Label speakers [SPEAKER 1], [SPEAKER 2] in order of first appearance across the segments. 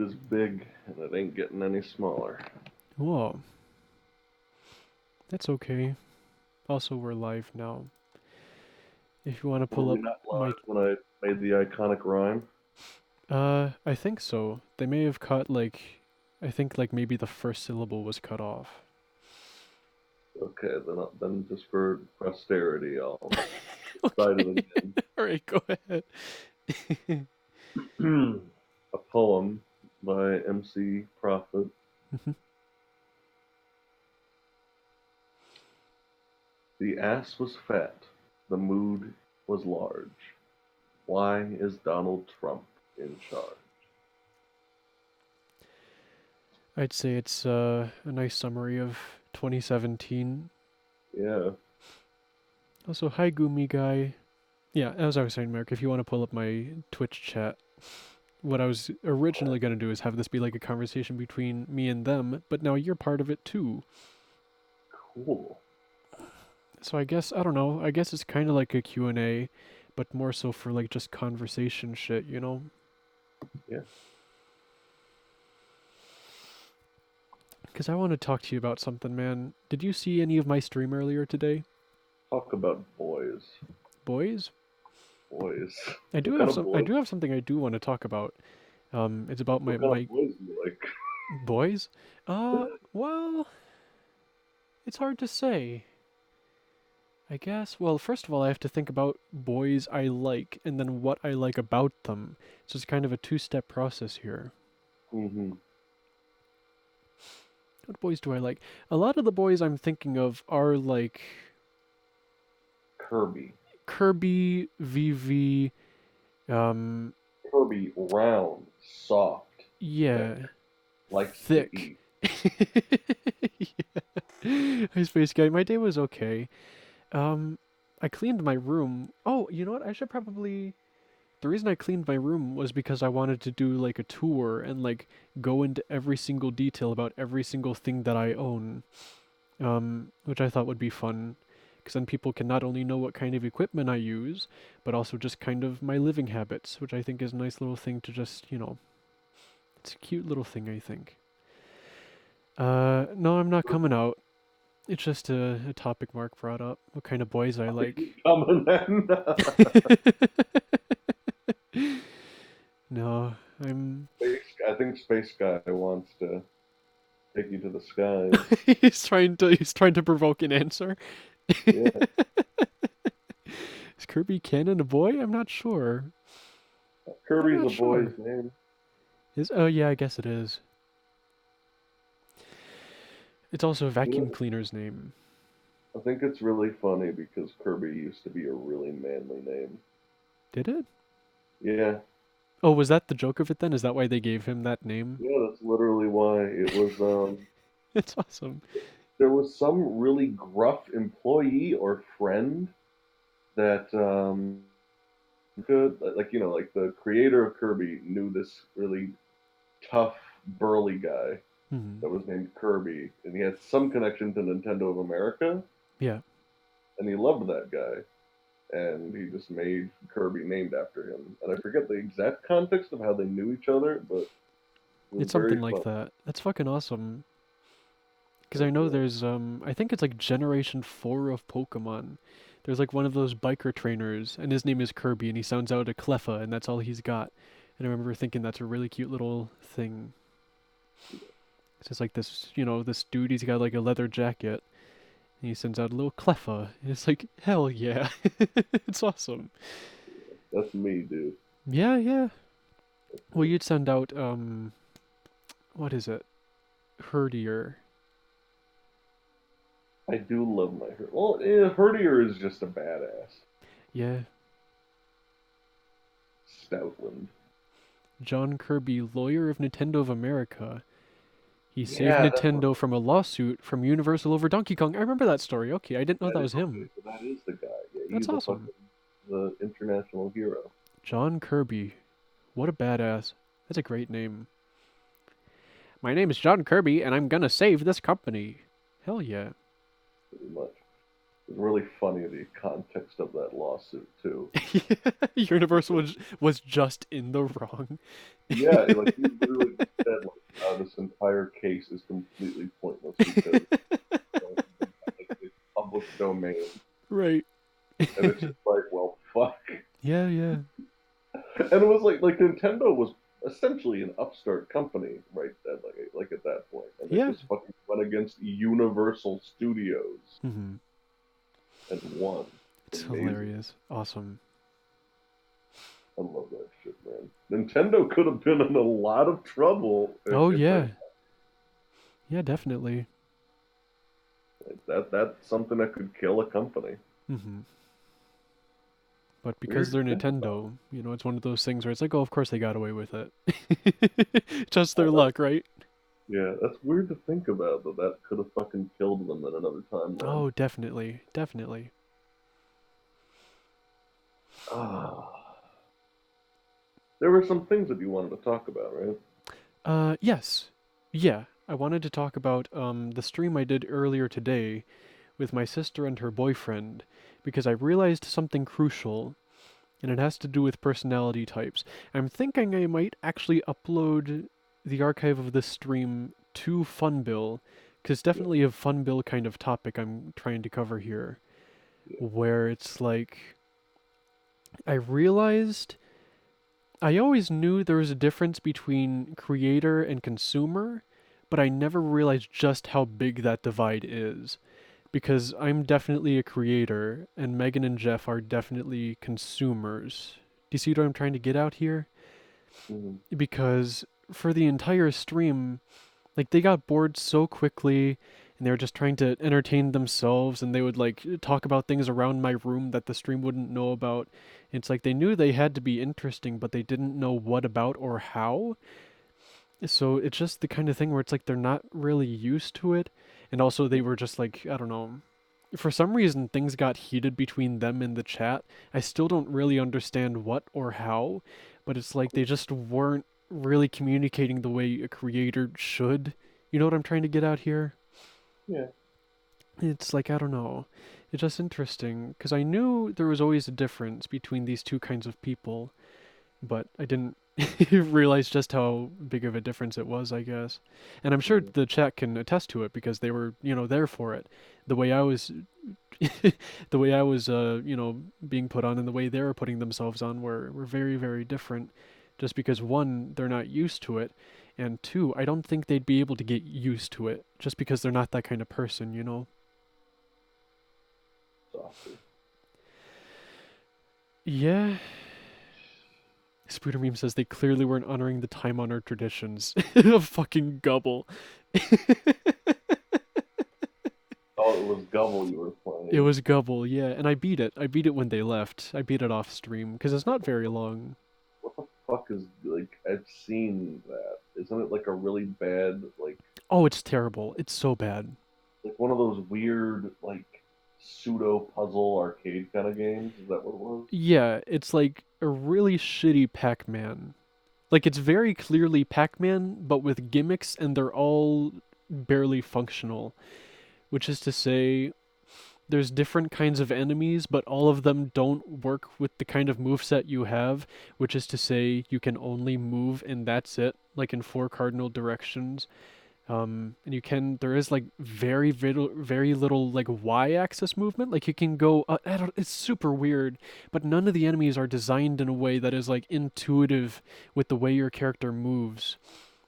[SPEAKER 1] is big, and it ain't getting any smaller.
[SPEAKER 2] Whoa, that's okay. Also, we're live now. If you want to
[SPEAKER 1] Were
[SPEAKER 2] pull
[SPEAKER 1] we
[SPEAKER 2] up
[SPEAKER 1] not
[SPEAKER 2] my,
[SPEAKER 1] live when I made the iconic rhyme?
[SPEAKER 2] I think so. They may have cut like, I think like maybe the first syllable was cut off.
[SPEAKER 1] Okay, then just for posterity, I'll recite
[SPEAKER 2] Okay.
[SPEAKER 1] it
[SPEAKER 2] All right, go ahead.
[SPEAKER 1] again. A poem by MC Prophet. The ass was fat, the mood was large. Why is Donald Trump in charge?
[SPEAKER 2] I'd say it's a nice summary of 2017.
[SPEAKER 1] Yeah,
[SPEAKER 2] Also, hi Gumi guy. Yeah, as I was saying, Mark, if you want to pull up my Twitch chat, what I was originally going to do is have this be like a conversation between me and them, but now you're part of it too.
[SPEAKER 1] cool.
[SPEAKER 2] So I guess, I don't know, I guess it's kind of like a Q&A, but more so for like just conversation shit, you know?
[SPEAKER 1] Yeah,
[SPEAKER 2] Because I want to talk to you about something, man. Did you see any of my stream earlier today?
[SPEAKER 1] talk about boys.
[SPEAKER 2] Boys?
[SPEAKER 1] Boys.
[SPEAKER 2] I do
[SPEAKER 1] What
[SPEAKER 2] have
[SPEAKER 1] kind of
[SPEAKER 2] some I
[SPEAKER 1] boys?
[SPEAKER 2] do have something I do want to talk about. It's about my
[SPEAKER 1] What kind of
[SPEAKER 2] my
[SPEAKER 1] boys do you like?
[SPEAKER 2] boys. Well, it's hard to say. I guess. Well, first of all, I have to think about boys I like and then what I like about them. So it's kind of a two-step process here.
[SPEAKER 1] Mm-hmm.
[SPEAKER 2] What boys do I like? A lot of the boys I'm thinking of are like
[SPEAKER 1] Kirby.
[SPEAKER 2] Kirby, VV, um,
[SPEAKER 1] Kirby, round, soft, thick,
[SPEAKER 2] yeah,
[SPEAKER 1] likes to
[SPEAKER 2] thick.
[SPEAKER 1] eat.
[SPEAKER 2] Yeah. Hi, Space Guy. My day was okay. Um, I cleaned my room. Oh, you know what? I should probably. The reason I cleaned my room was because I wanted to do like a tour and like go into every single detail about every single thing that I own. Which I thought would be fun. Because then people can not only know what kind of equipment I use, but also just kind of my living habits, which I think is a nice little thing to just, it's a cute little thing, I think. No, I'm not coming out. It's just a topic Mark brought up. What kind of boys I like.
[SPEAKER 1] Coming in.
[SPEAKER 2] No, I'm.
[SPEAKER 1] I think Space Guy wants to take you to the skies.
[SPEAKER 2] he's trying to provoke an answer.
[SPEAKER 1] Yeah,
[SPEAKER 2] Is Kirby Cannon a boy? I'm not sure. I'm
[SPEAKER 1] Kirby's
[SPEAKER 2] not
[SPEAKER 1] a boy's
[SPEAKER 2] sure.
[SPEAKER 1] name.
[SPEAKER 2] Is oh yeah, I guess it is. It's also a
[SPEAKER 1] You
[SPEAKER 2] vacuum
[SPEAKER 1] know,
[SPEAKER 2] cleaner's name.
[SPEAKER 1] I think it's really funny because Kirby used to be a really manly name.
[SPEAKER 2] Did it?
[SPEAKER 1] Yeah,
[SPEAKER 2] Oh, was that the joke of it then? Is that why they gave him that name?
[SPEAKER 1] yeah, that's literally why it was.
[SPEAKER 2] It's awesome.
[SPEAKER 1] There was some really gruff employee or friend that could like the creator of Kirby knew this really tough burly guy
[SPEAKER 2] Hmm.
[SPEAKER 1] that was named Kirby, and he had some connection to Nintendo of America,
[SPEAKER 2] Yeah,
[SPEAKER 1] and he loved that guy, and he just made Kirby named after him. And I forget the exact context of how they knew each other, but it was
[SPEAKER 2] it's
[SPEAKER 1] very
[SPEAKER 2] something like
[SPEAKER 1] fun.
[SPEAKER 2] that. That's fucking awesome. Because I
[SPEAKER 1] But,
[SPEAKER 2] know there's I think it's like Generation 4 of Pokemon. There's like one of those biker trainers, and his name is Kirby, and he sounds out a Cleffa, and that's all he's got. And I remember thinking that's a really cute little thing. It's just like this, this dude, he's got like a leather jacket, and he sends out a little Cleffa. And it's like, hell yeah. It's awesome.
[SPEAKER 1] that's me, dude.
[SPEAKER 2] Yeah, yeah. Well, you'd send out, what is it? Herdier.
[SPEAKER 1] I do love my Her. Well, Herdier is just a badass.
[SPEAKER 2] Yeah.
[SPEAKER 1] Stoutland.
[SPEAKER 2] John Kirby, lawyer of Nintendo of America. He saved
[SPEAKER 1] Yeah, that's what.
[SPEAKER 2] Nintendo from a lawsuit from Universal over Donkey Kong. I remember that story. Okay, I didn't know
[SPEAKER 1] That
[SPEAKER 2] that
[SPEAKER 1] is
[SPEAKER 2] was
[SPEAKER 1] okay.
[SPEAKER 2] him.
[SPEAKER 1] So that is the guy. Yeah,
[SPEAKER 2] That's
[SPEAKER 1] he's a
[SPEAKER 2] awesome.
[SPEAKER 1] fucking the international hero.
[SPEAKER 2] John Kirby. What a badass. That's a great name. My name is John Kirby, and I'm gonna save this company. Hell yeah.
[SPEAKER 1] Pretty much. It's really funny the context of that lawsuit too.
[SPEAKER 2] Universal was just in the wrong.
[SPEAKER 1] Yeah, like he literally this entire case is completely pointless because it's public domain,
[SPEAKER 2] Right.
[SPEAKER 1] and it's just like, well, fuck.
[SPEAKER 2] Yeah, yeah.
[SPEAKER 1] And it was like Nintendo was essentially an upstart company right at like at that point, and they
[SPEAKER 2] Yeah.
[SPEAKER 1] just fucking went against Universal Studios
[SPEAKER 2] Hmm.
[SPEAKER 1] and won.
[SPEAKER 2] It's
[SPEAKER 1] Amazing.
[SPEAKER 2] hilarious. Awesome.
[SPEAKER 1] I love that shit, man. Nintendo could have been in a lot of trouble
[SPEAKER 2] Oh,
[SPEAKER 1] if they
[SPEAKER 2] yeah. Yeah, definitely.
[SPEAKER 1] that's something that could kill a company.
[SPEAKER 2] Hmm. But because
[SPEAKER 1] Weird to
[SPEAKER 2] they're
[SPEAKER 1] think about.
[SPEAKER 2] Nintendo, it's one of those things where it's like, oh, of course they got away with it. Just their
[SPEAKER 1] That's,
[SPEAKER 2] luck, right?
[SPEAKER 1] yeah, that's weird to think about that could have fucking killed them at another timeline.
[SPEAKER 2] Oh, definitely. Definitely.
[SPEAKER 1] Ah, there were some things that you wanted to talk about, right?
[SPEAKER 2] Yes. Yeah. I wanted to talk about the stream I did earlier today with my sister and her boyfriend because I realized something crucial, and it has to do with personality types. I'm thinking I might actually upload the archive of this stream to Funbil, because
[SPEAKER 1] Yeah,
[SPEAKER 2] definitely a Funbil kind of topic I'm trying to cover here,
[SPEAKER 1] yeah.
[SPEAKER 2] where it's like I realized I always knew there was a difference between creator and consumer, but I never realized just how big that divide is. Because I'm definitely a creator, and Megan and Jeff are definitely consumers. Do you see what I'm trying to get out here?
[SPEAKER 1] Mhm.
[SPEAKER 2] Because for the entire stream, like they got bored so quickly and they were just trying to entertain themselves and they would like talk about things around my room that the stream wouldn't know about. It's like they knew they had to be interesting, but they didn't know what about or how. So it's just the kind of thing where it's like they're not really used to it. And also they were just like, I don't know. For some reason things got heated between them in the chat. I still don't really understand what or how, but it's like they just weren't really communicating the way a creator should. You know what I'm trying to get out here?
[SPEAKER 1] Yeah.
[SPEAKER 2] It's like, I don't know. It's just interesting because I knew there was always a difference between these two kinds of people, but I didn't realize just how big of a difference it was, I guess. And I'm sure
[SPEAKER 1] Mhm.
[SPEAKER 2] the chat can attest to it because they were, there for it. The way I was the way I was being put on and the way they were putting themselves on were very, very different. Just because one, they're not used to it, and two, I don't think they'd be able to get used to it just because they're not that kind of person.
[SPEAKER 1] Softer.
[SPEAKER 2] Yeah. Spooder Meme says they clearly weren't honoring the time honored traditions of fucking Gubble.
[SPEAKER 1] Oh, it was Gubble you were
[SPEAKER 2] It
[SPEAKER 1] playing.
[SPEAKER 2] was Gubble, yeah, and I beat it. I beat it when they left. I beat it off stream because it's not very long.
[SPEAKER 1] What the fuck is like? I've seen that. Isn't it like a really bad
[SPEAKER 2] Oh, it's terrible. It's so bad.
[SPEAKER 1] like one of those weird pseudo puzzle arcade kind of games? Is that what it was?
[SPEAKER 2] Yeah, it's like a really shitty Pac-Man. Like it's very clearly Pac-Man, but with gimmicks, and they're all barely functional. Which is to say, there's different kinds of enemies, but all of them don't work with the kind of moveset you have, which is to say you can only move and that's it, like in four cardinal directions. And there is like very little like y-axis movement. Like you can go, I don't, it's super weird, but none of the enemies are designed in a way that is like intuitive with the way your character moves.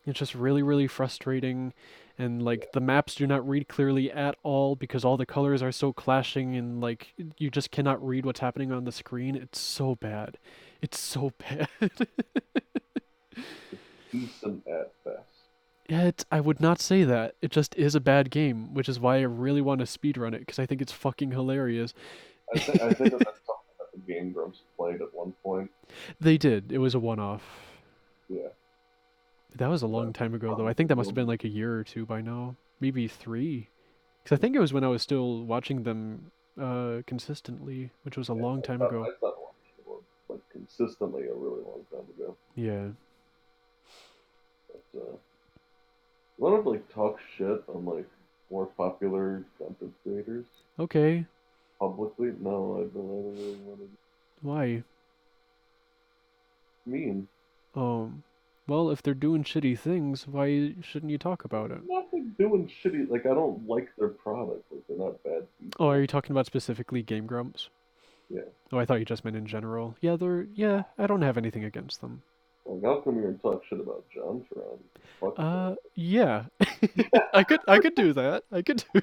[SPEAKER 2] It's just really, really frustrating. And like the maps do not read clearly at all because all the colors are so clashing and like you just cannot read what's happening on the screen. It's so bad. It's so bad.
[SPEAKER 1] Decent at best.
[SPEAKER 2] Yeah, I would not say that. It just is a bad game, which is why I really want to speedrun it because I think it's fucking hilarious.
[SPEAKER 1] I think that's something that the Game Grumps played at one point.
[SPEAKER 2] They did. It was a one-off.
[SPEAKER 1] Yeah,
[SPEAKER 2] That was a
[SPEAKER 1] that
[SPEAKER 2] long time ago though. I think that must have
[SPEAKER 1] probably
[SPEAKER 2] been like a year or two by now. Maybe 3. Because I think it was when I was still watching them consistently, which was a
[SPEAKER 1] yeah.
[SPEAKER 2] long
[SPEAKER 1] I
[SPEAKER 2] time
[SPEAKER 1] thought
[SPEAKER 2] ago.
[SPEAKER 1] I thought it was like consistently a really long time ago.
[SPEAKER 2] Yeah.
[SPEAKER 1] But you want to talk shit on more popular content creators
[SPEAKER 2] Okay.
[SPEAKER 1] publicly? No, I don't really want to
[SPEAKER 2] Why?
[SPEAKER 1] mean.
[SPEAKER 2] Um. Well, if they're doing shitty things, why shouldn't you talk about it?
[SPEAKER 1] Not like doing shitty. Like I don't like their product. Like they're not bad
[SPEAKER 2] Oh, are
[SPEAKER 1] people.
[SPEAKER 2] you talking about specifically Game Grumps?
[SPEAKER 1] Yeah.
[SPEAKER 2] Oh, I thought you just meant in general. Yeah, yeah, I don't have anything against them.
[SPEAKER 1] Like I'll come here and talk shit about John Tron. Fuck
[SPEAKER 2] Yeah. I could do that. I could do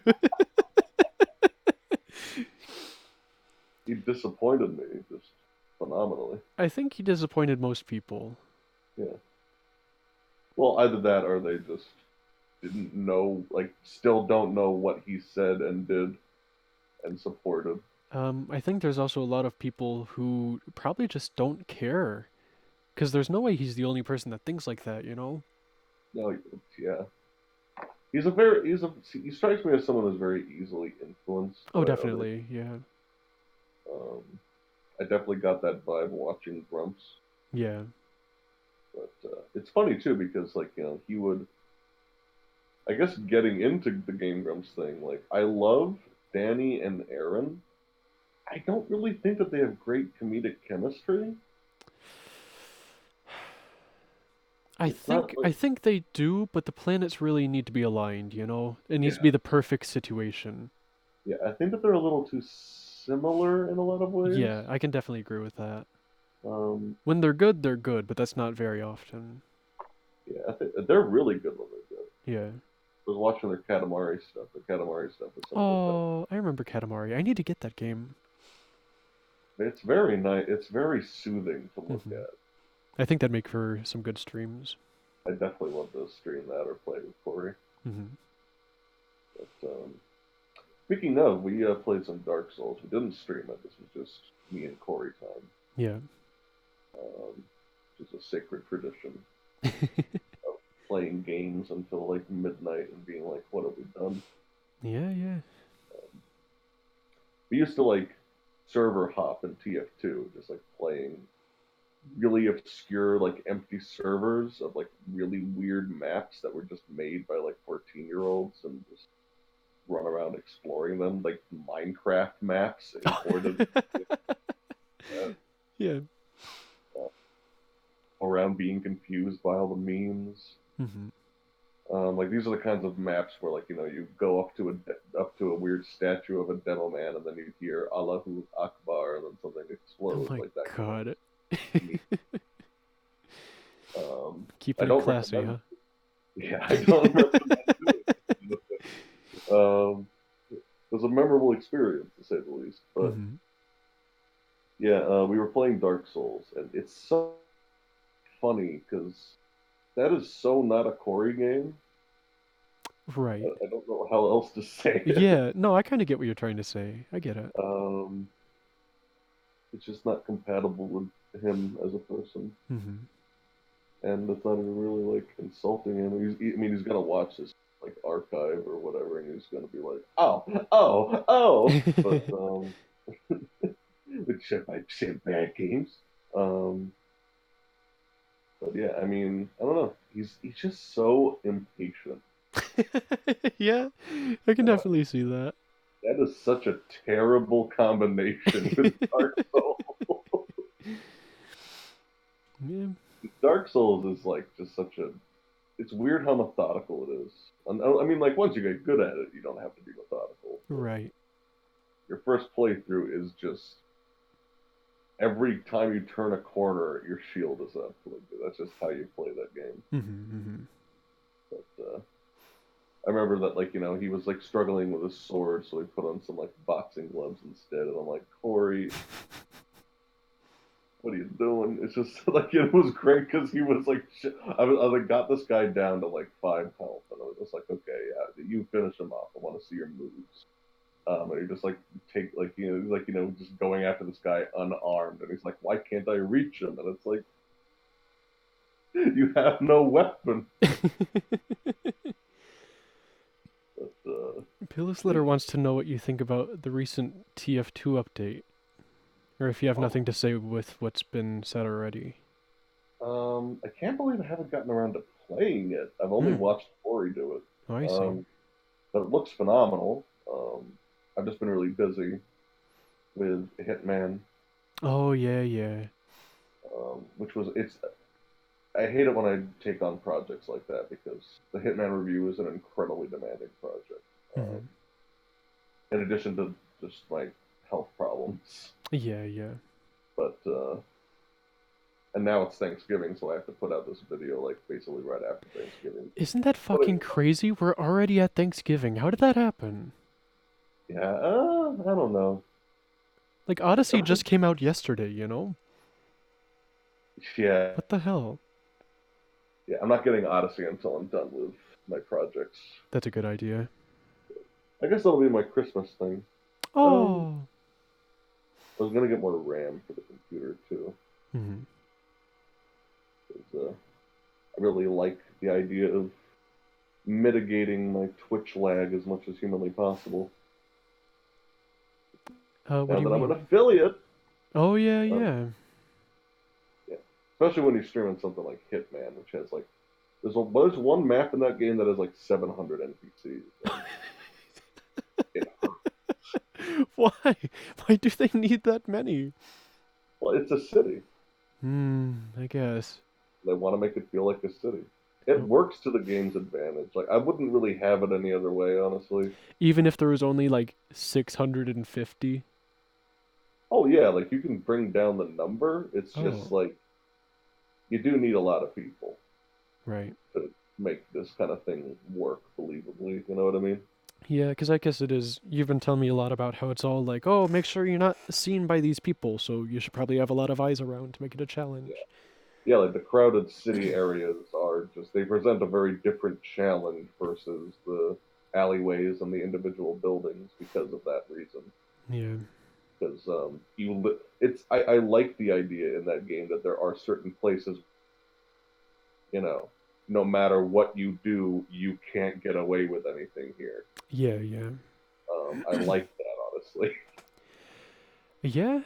[SPEAKER 1] he disappointed me just phenomenally.
[SPEAKER 2] I think he disappointed most people.
[SPEAKER 1] Yeah. Well, either that or they just didn't know, like, still don't know what he said and did and supported.
[SPEAKER 2] I think there's also a lot of people who probably just don't care. Because there's no way he's the only person that thinks like that, you know?
[SPEAKER 1] No, yeah. He strikes me as someone who's very easily influenced
[SPEAKER 2] Oh,
[SPEAKER 1] by others.
[SPEAKER 2] definitely, yeah.
[SPEAKER 1] Um, I definitely got that vibe watching Grumps.
[SPEAKER 2] Yeah.
[SPEAKER 1] But it's funny too because like he would, I guess, getting into the Game Grumps thing. Like I love Danny and Aaron. I don't really think that they have great comedic chemistry.
[SPEAKER 2] I
[SPEAKER 1] It's not
[SPEAKER 2] think I
[SPEAKER 1] like
[SPEAKER 2] think they do, but the planets really need to be aligned, you know? It needs to
[SPEAKER 1] yeah,
[SPEAKER 2] be the perfect situation.
[SPEAKER 1] yeah. I think that they're a little too similar in a lot of ways.
[SPEAKER 2] Yeah, I can definitely agree with that.
[SPEAKER 1] Um,
[SPEAKER 2] When they're good, but that's not very often.
[SPEAKER 1] yeah, I think they're really good when they're good.
[SPEAKER 2] Yeah.
[SPEAKER 1] I was watching their Katamari stuff. The Katamari stuff is some of the best.
[SPEAKER 2] Oh, I remember Katamari. I need to get that game.
[SPEAKER 1] It's very nice. It's very soothing to look
[SPEAKER 2] Hmm.
[SPEAKER 1] at.
[SPEAKER 2] I think that'd make for some good streams.
[SPEAKER 1] I definitely want to stream that or play with Corey.
[SPEAKER 2] Hmm.
[SPEAKER 1] But speaking of, we played some Dark Souls. We didn't stream it. This was just me and Corey time,
[SPEAKER 2] Yeah.
[SPEAKER 1] which is a sacred tradition of playing games until like midnight and being like, "What have we done?"
[SPEAKER 2] Yeah, yeah.
[SPEAKER 1] We used to like server hop in TF2, just like playing really obscure, like empty servers of like really weird maps that were just made by like 14-year-olds and just run around exploring them, like Minecraft maps imported
[SPEAKER 2] Yeah.
[SPEAKER 1] uh, around being confused by all the memes.
[SPEAKER 2] Hmm.
[SPEAKER 1] Like these are the kinds of maps where like you go up to a weird statue of a demo man and then you hear Allahu Akbar and then something
[SPEAKER 2] Oh
[SPEAKER 1] explodes
[SPEAKER 2] my
[SPEAKER 1] like that kind of
[SPEAKER 2] god.
[SPEAKER 1] meme. I
[SPEAKER 2] Keeping it
[SPEAKER 1] don't
[SPEAKER 2] classy,
[SPEAKER 1] recommend.
[SPEAKER 2] huh?
[SPEAKER 1] Yeah, I don't recommend doing it. It was a memorable experience to say the least. But
[SPEAKER 2] Hmm.
[SPEAKER 1] yeah, we were playing Dark Souls, and it's so funny because that is so not a Corey game.
[SPEAKER 2] Right.
[SPEAKER 1] I don't know how else to say it.
[SPEAKER 2] Yeah, no, I kind of get what you're trying to say. I get it.
[SPEAKER 1] Um, it's just not compatible with him as a person,
[SPEAKER 2] Hmm.
[SPEAKER 1] and it's not even really like insulting him. I mean, he's gonna watch this like archive or whatever, and he's gonna be like, "Oh, oh, oh," but which I say bad games. Um, but yeah, I mean, I don't know. He's just so impatient.
[SPEAKER 2] Yeah, I can
[SPEAKER 1] Uh,
[SPEAKER 2] definitely see that.
[SPEAKER 1] that is such a terrible combination with Dark Souls.
[SPEAKER 2] Yeah,
[SPEAKER 1] Dark Souls is like just such a. It's weird how methodical it is. And, I mean, like once you get good at it, you don't have to be methodical. But
[SPEAKER 2] right.
[SPEAKER 1] your first playthrough is just every time you turn a corner, your shield is up. Like, that's just how you play that game.
[SPEAKER 2] Hmm.
[SPEAKER 1] But I remember that like he was like struggling with his sword, so he put on some like boxing gloves instead. And I'm like, Corey, what are you doing? It's just like it was great because he was like, I like got this guy down to like 5 health, and I was just like, okay, yeah, you finish him off. I want to see your moves. And he just like take like he's like just going after this guy unarmed, and he's like, why can't I reach him? And it's like, you have no weapon. But
[SPEAKER 2] Pillis
[SPEAKER 1] but
[SPEAKER 2] Litter wants to know what you think about the recent TF2 update, or if you have
[SPEAKER 1] oh,
[SPEAKER 2] nothing to say with what's been said already.
[SPEAKER 1] I can't believe I haven't gotten around to playing it. I've only
[SPEAKER 2] Hmm.
[SPEAKER 1] watched Corey do
[SPEAKER 2] Oh, I
[SPEAKER 1] it.
[SPEAKER 2] see.
[SPEAKER 1] But it looks phenomenal. I've just been really busy with Hitman,
[SPEAKER 2] Oh, yeah, yeah.
[SPEAKER 1] which was it's. I hate it when I take on projects like that because the Hitman review is an incredibly demanding project.
[SPEAKER 2] Hmm.
[SPEAKER 1] In addition to just my health problems,
[SPEAKER 2] Yeah, yeah.
[SPEAKER 1] but and now it's Thanksgiving, so I have to put out this video like basically right after Thanksgiving.
[SPEAKER 2] Isn't that
[SPEAKER 1] But
[SPEAKER 2] fucking crazy? We're already at Thanksgiving. How did that happen?
[SPEAKER 1] yeah, I don't know.
[SPEAKER 2] Like, Odyssey just
[SPEAKER 1] Everything,
[SPEAKER 2] came out yesterday, you know?
[SPEAKER 1] yeah,
[SPEAKER 2] What the hell?
[SPEAKER 1] yeah. I'm not getting Odyssey until I'm done with my projects.
[SPEAKER 2] That's a good idea.
[SPEAKER 1] I guess that'll be my Christmas thing. Um,
[SPEAKER 2] Oh.
[SPEAKER 1] I was gonna get more RAM for the computer too.
[SPEAKER 2] Hmm.
[SPEAKER 1] 'Cause, I really like the idea of mitigating my Twitch lag as much as humanly possible.
[SPEAKER 2] What
[SPEAKER 1] Now
[SPEAKER 2] do you
[SPEAKER 1] that I'm an
[SPEAKER 2] mean?
[SPEAKER 1] affiliate,
[SPEAKER 2] Oh, yeah,
[SPEAKER 1] uh,
[SPEAKER 2] yeah.
[SPEAKER 1] yeah, especially when you're streaming something like Hitman, which has like there's one map in that game that has like 700 NPCs, and it hurts.
[SPEAKER 2] Why? Why do they need that many?
[SPEAKER 1] Well, it's a city.
[SPEAKER 2] I guess.
[SPEAKER 1] They want to make it feel like a city. It
[SPEAKER 2] Oh.
[SPEAKER 1] works to the game's advantage. Like I wouldn't really have it any other way, honestly.
[SPEAKER 2] Even if there was only like 650?
[SPEAKER 1] Oh yeah, like you can bring down the number. It's just
[SPEAKER 2] Oh,
[SPEAKER 1] like you do need a lot of people
[SPEAKER 2] right.
[SPEAKER 1] to make this kind of thing work believably. You know what I mean?
[SPEAKER 2] Yeah, because I guess it is. You've been telling me a lot about how it's all like, oh, make sure you're not seen by these people, so you should probably have a lot of eyes around to make it a
[SPEAKER 1] Yeah.
[SPEAKER 2] challenge.
[SPEAKER 1] Yeah, like the crowded city areas are just they present a very different challenge versus the alleyways and the individual buildings because of that reason.
[SPEAKER 2] Yeah.
[SPEAKER 1] Because it's I like the idea in that game that there are certain places, you know, no matter what you do, you can't get away with anything here.
[SPEAKER 2] Yeah, yeah.
[SPEAKER 1] I like that honestly.
[SPEAKER 2] Yeah.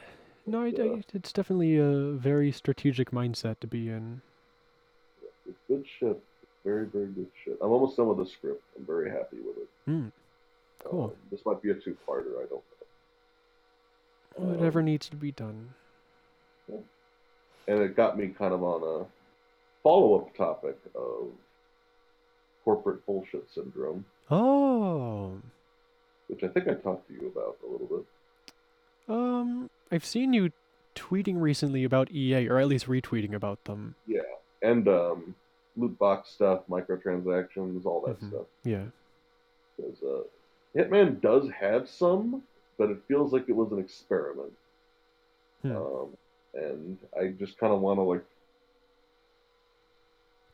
[SPEAKER 2] No,
[SPEAKER 1] uh,
[SPEAKER 2] it's definitely a very strategic mindset to be in.
[SPEAKER 1] it's good shit. Very very good shit. I'm almost done with the script. I'm very happy with it.
[SPEAKER 2] Hmm, cool.
[SPEAKER 1] This might be a two-parter. I don't know.
[SPEAKER 2] Whatever needs to be done.
[SPEAKER 1] Yeah. And it got me kind of on a follow-up topic of corporate bullshit syndrome,
[SPEAKER 2] Oh.
[SPEAKER 1] which I think I talked to you about a little bit.
[SPEAKER 2] I've seen you tweeting recently about EA, or at least retweeting about them.
[SPEAKER 1] Yeah, and loot box stuff, microtransactions, all that
[SPEAKER 2] Hmm.
[SPEAKER 1] stuff.
[SPEAKER 2] Yeah.
[SPEAKER 1] Because Hitman does have some, but it feels like it was an experiment.
[SPEAKER 2] Hmm.
[SPEAKER 1] Um, and I just kind of want to like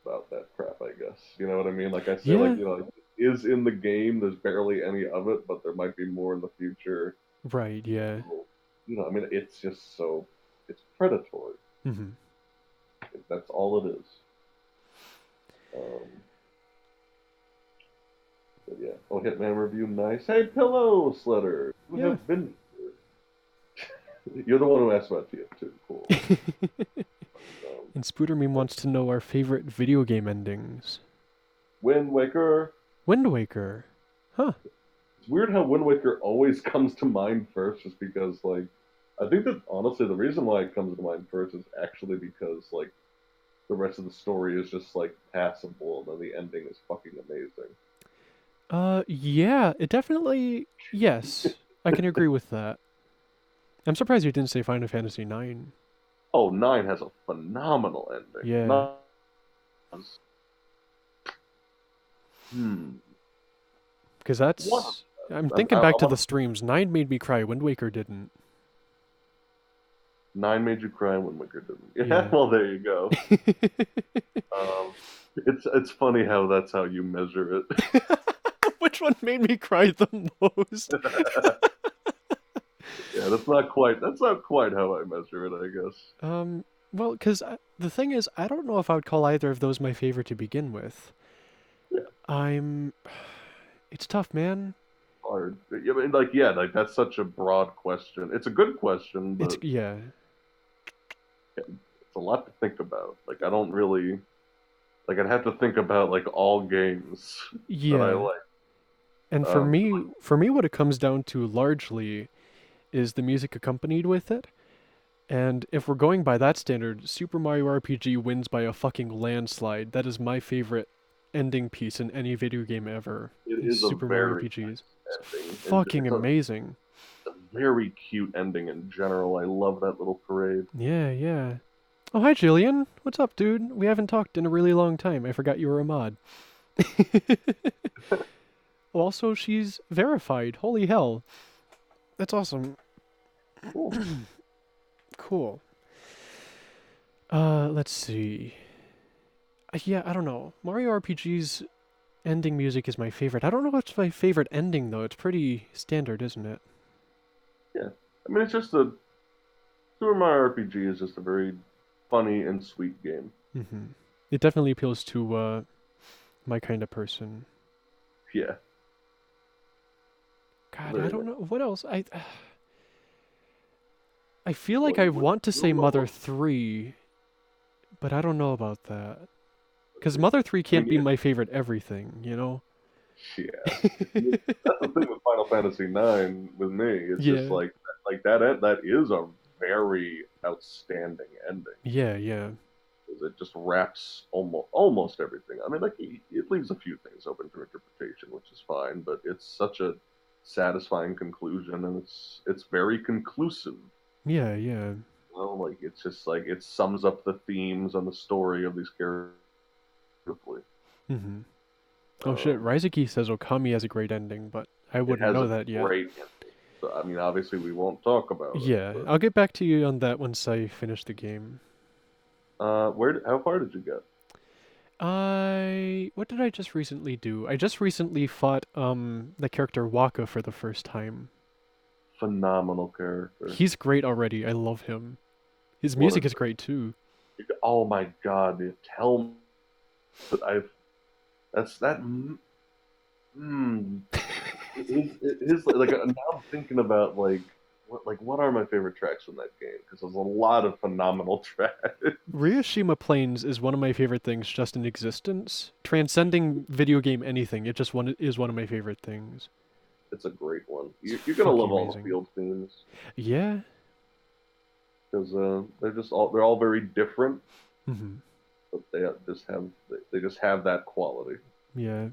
[SPEAKER 1] about that crap, I guess. You know what I mean? Like I say, like
[SPEAKER 2] Yeah.
[SPEAKER 1] is in the game. There's barely any of it, but there might be more in the future.
[SPEAKER 2] Right. Yeah.
[SPEAKER 1] So, I mean, it's just so it's predatory.
[SPEAKER 2] Hmm.
[SPEAKER 1] That's all it is. Um, but yeah. Oh, Hitman review, nice. Hey, Pillow Slitter, you
[SPEAKER 2] Yeah.
[SPEAKER 1] have been here. You're the one who asked about TF2. Cool. Um,
[SPEAKER 2] And Spooder Meme wants to know our favorite video game endings.
[SPEAKER 1] Wind Waker.
[SPEAKER 2] Wind Waker. Huh.
[SPEAKER 1] It's weird how Wind Waker always comes to mind first, just because like I think that honestly the reason why it comes to mind first is actually because like the rest of the story is just like passable, and then the ending is fucking amazing.
[SPEAKER 2] Yeah, it definitely. Yes, I can agree with that. I'm surprised you didn't say Final Fantasy 9.
[SPEAKER 1] Oh, nine has a phenomenal ending.
[SPEAKER 2] Yeah.
[SPEAKER 1] Nine is, hmm.
[SPEAKER 2] Because
[SPEAKER 1] One
[SPEAKER 2] that's. I'm
[SPEAKER 1] of them.
[SPEAKER 2] thinking back to the streams. 9 made me cry, Wind Waker didn't.
[SPEAKER 1] Nine made you cry when Wicker didn't. Yeah,
[SPEAKER 2] Yeah.
[SPEAKER 1] well, there you go. Um, it's funny how that's how you measure it.
[SPEAKER 2] Which one made me cry the most?
[SPEAKER 1] Yeah, that's not quite how I measure it, I guess.
[SPEAKER 2] Well, because the thing is, I don't know if I would call either of those my favorite to begin with.
[SPEAKER 1] Yeah,
[SPEAKER 2] I'm. It's tough, man.
[SPEAKER 1] hard. I mean, like, yeah, like that's such a broad question. It's a good question,
[SPEAKER 2] It's
[SPEAKER 1] but
[SPEAKER 2] yeah,
[SPEAKER 1] it's a lot to think about. Like, I don't really like. I'd have to think about like all games that I
[SPEAKER 2] yeah.
[SPEAKER 1] like.
[SPEAKER 2] And
[SPEAKER 1] Um,
[SPEAKER 2] for me, what it comes down to largely is the music accompanied with it. And if we're going by that standard, Super Mario RPG wins by a fucking landslide. That is my favorite ending piece in any video game ever.
[SPEAKER 1] It
[SPEAKER 2] Is
[SPEAKER 1] is a
[SPEAKER 2] Super Mario
[SPEAKER 1] very
[SPEAKER 2] RPGs. It's
[SPEAKER 1] nice ending, and
[SPEAKER 2] fucking
[SPEAKER 1] it's
[SPEAKER 2] amazing.
[SPEAKER 1] a very cute ending in general. I love that little parade.
[SPEAKER 2] Yeah, yeah. Oh, hi, Jillian. What's up, dude? We haven't talked in a really long time. I forgot you were a mod. Also, she's verified. Holy hell. That's awesome.
[SPEAKER 1] Cool.
[SPEAKER 2] Cool. Let's see. Yeah, I don't know. Mario RPG's ending music is my favorite. I don't know what's my favorite ending, though. It's pretty standard, isn't it?
[SPEAKER 1] Yeah, I mean, it's just a Super Mario RPG is just a very funny and sweet game.
[SPEAKER 2] Mm-hmm. It definitely appeals to, my kind of person.
[SPEAKER 1] Yeah,
[SPEAKER 2] God, I
[SPEAKER 1] very
[SPEAKER 2] don't
[SPEAKER 1] nice.
[SPEAKER 2] know. What else? I feel like I
[SPEAKER 1] What
[SPEAKER 2] want to
[SPEAKER 1] you
[SPEAKER 2] say
[SPEAKER 1] don't know
[SPEAKER 2] Mother
[SPEAKER 1] about?
[SPEAKER 2] 3, but I don't know about that. Because Mother 3
[SPEAKER 1] I
[SPEAKER 2] can't
[SPEAKER 1] mean,
[SPEAKER 2] be my favorite everything, you know?
[SPEAKER 1] yeah. I mean, that's the thing with Final Fantasy IX with me. It's just
[SPEAKER 2] Yeah.
[SPEAKER 1] like that is a very outstanding ending.
[SPEAKER 2] Yeah, yeah.
[SPEAKER 1] 'Cause it just wraps almost everything. I mean, like it leaves a few things open to interpretation, which is fine, but it's such a satisfying conclusion, and it's very conclusive.
[SPEAKER 2] Yeah, yeah.
[SPEAKER 1] Well, like it's just like it sums up the themes and the story of these characters beautifully.
[SPEAKER 2] Mm-hmm. Oh shit,
[SPEAKER 1] Um,
[SPEAKER 2] Raizuki says Okami has a great ending, but I
[SPEAKER 1] it
[SPEAKER 2] wouldn't
[SPEAKER 1] has
[SPEAKER 2] know
[SPEAKER 1] a
[SPEAKER 2] that yet.
[SPEAKER 1] great ending. So, I mean, obviously we won't talk about it,
[SPEAKER 2] Yeah,
[SPEAKER 1] but
[SPEAKER 2] I'll get back to you on that once I finish the game.
[SPEAKER 1] how far did you get?
[SPEAKER 2] What did I just recently do? I just recently fought the character Waka for the first time.
[SPEAKER 1] Phenomenal character.
[SPEAKER 2] He's great already. I love him. His
[SPEAKER 1] What a
[SPEAKER 2] music is great too.
[SPEAKER 1] oh my god! You tell me that I've that's that. Mm, his like now I'm thinking about what are my favorite tracks from that game because there's a lot of phenomenal tracks.
[SPEAKER 2] Ryushima Plains is one of my favorite things just in existence. Transcending video game anything, it just is one of my favorite things.
[SPEAKER 1] It's a great one.
[SPEAKER 2] It's
[SPEAKER 1] You're gonna
[SPEAKER 2] fucking
[SPEAKER 1] love all the
[SPEAKER 2] amazing.
[SPEAKER 1] field themes
[SPEAKER 2] Yeah.
[SPEAKER 1] because they're all very different,
[SPEAKER 2] Hmm.
[SPEAKER 1] but they just have that quality,
[SPEAKER 2] Yeah.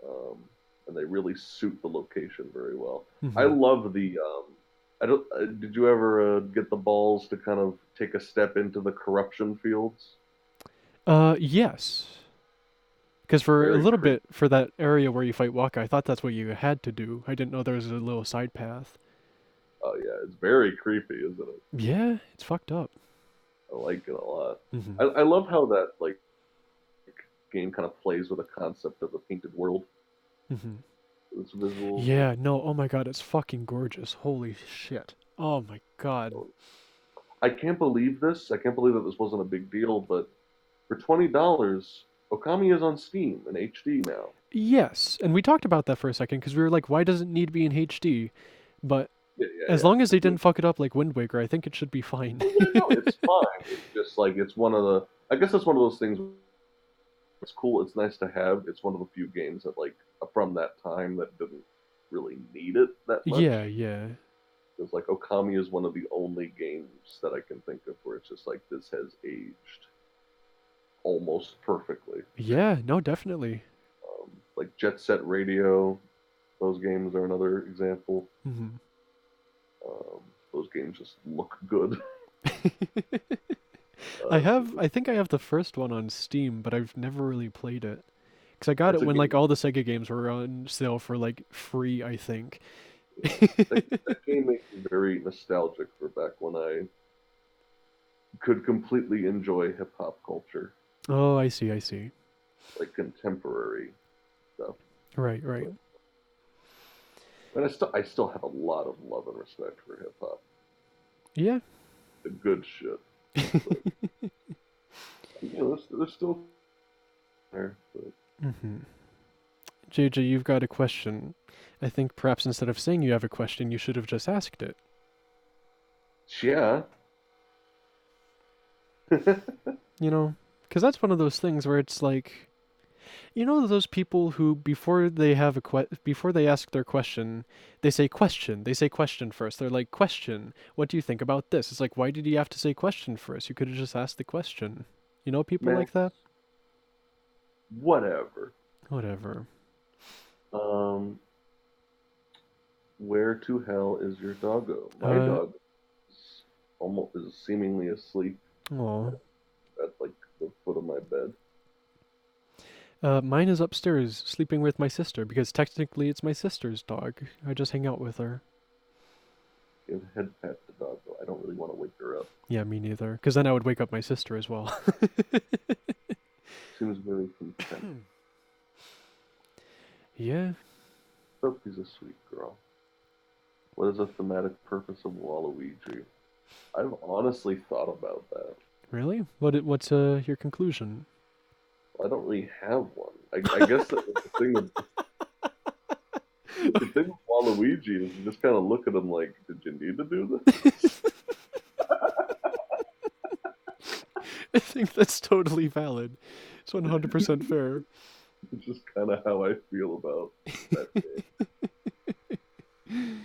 [SPEAKER 1] um, and they really suit the location very well. I
[SPEAKER 2] Hmm.
[SPEAKER 1] love the I don't. Did you ever get the balls to kind of take a step into the corruption fields?
[SPEAKER 2] Yes. Because for a
[SPEAKER 1] Very
[SPEAKER 2] little
[SPEAKER 1] creepy.
[SPEAKER 2] bit, for that area where you fight Waka, I thought that's what you had to do. I didn't know there was a little side path.
[SPEAKER 1] Oh yeah, it's very creepy, isn't it?
[SPEAKER 2] Yeah, it's fucked up.
[SPEAKER 1] I like it a lot.
[SPEAKER 2] Hmm.
[SPEAKER 1] I love how that game kind of plays with the concept of a painted world.
[SPEAKER 2] Hmm.
[SPEAKER 1] Its visuals.
[SPEAKER 2] Yeah, no, oh my god, it's fucking gorgeous. Holy shit. Oh my god.
[SPEAKER 1] I can't believe this. I can't believe that this wasn't a big deal, but for $20, Okami is on Steam in HD now.
[SPEAKER 2] Yes, and we talked about that for a second because we were like, why does it need to be in HD? But
[SPEAKER 1] Yeah,
[SPEAKER 2] as
[SPEAKER 1] yeah,
[SPEAKER 2] long as they
[SPEAKER 1] yeah.
[SPEAKER 2] didn't fuck it up like Wind Waker, I think it should be fine.
[SPEAKER 1] Oh yeah, no, it's fine. It's just like it's one of the. I guess it's one of those things. It's cool. It's nice to have. It's one of the few games that from that time that didn't really need it that much.
[SPEAKER 2] Yeah, yeah.
[SPEAKER 1] Because like Okami is one of the only games that I can think of where it's just like this has aged almost perfectly.
[SPEAKER 2] Yeah, no, definitely.
[SPEAKER 1] Like Jet Set Radio, those games are another example.
[SPEAKER 2] Hmm.
[SPEAKER 1] Um, those games just look good.
[SPEAKER 2] I think I have the first one on Steam, but I've never really played it. Because I got
[SPEAKER 1] It's
[SPEAKER 2] it
[SPEAKER 1] a
[SPEAKER 2] when like
[SPEAKER 1] game.
[SPEAKER 2] all the Sega games were on sale for like free, I think.
[SPEAKER 1] Yeah. That game makes me very nostalgic for back when I could completely enjoy hip hop culture,
[SPEAKER 2] Oh, I see, I see.
[SPEAKER 1] like contemporary stuff.
[SPEAKER 2] Right, right.
[SPEAKER 1] But and I still have a lot of love and respect for hip hop.
[SPEAKER 2] Yeah.
[SPEAKER 1] The good shit. But there's still there. But
[SPEAKER 2] Hmm. JJ, you've got a question. I think perhaps instead of saying you have a question, you should have just asked it.
[SPEAKER 1] yeah.
[SPEAKER 2] You know? Because that's one of those things where it's like, You know those people who before they ask their question, they say question. They say question first. They're like, question. What do you think about this? It's like, why did you have to say question first? You could have just asked the question. You know people
[SPEAKER 1] Man,
[SPEAKER 2] like that?
[SPEAKER 1] whatever.
[SPEAKER 2] Whatever.
[SPEAKER 1] Um, where to hell is your doggo? My
[SPEAKER 2] Uh,
[SPEAKER 1] dog is seemingly asleep
[SPEAKER 2] oh.
[SPEAKER 1] at like the foot of my bed.
[SPEAKER 2] Mine is upstairs, sleeping with my sister because technically it's my sister's dog. I just hang out with her.
[SPEAKER 1] Give head pat the doggo. I don't really want to wake her up.
[SPEAKER 2] Yeah, me neither. Because then I would wake up my sister as well.
[SPEAKER 1] Seems very content.
[SPEAKER 2] Yeah.
[SPEAKER 1] Sophie's a sweet girl. What is the thematic purpose of Waluigi? I've honestly thought about that.
[SPEAKER 2] Really? What's your conclusion?
[SPEAKER 1] I don't really have one. I guess the thing with the thing with Waluigi is you just kind of look at him like, did you need to do this?
[SPEAKER 2] I think that's totally valid. It's 100% fair.
[SPEAKER 1] It's just kind of how I feel about that game.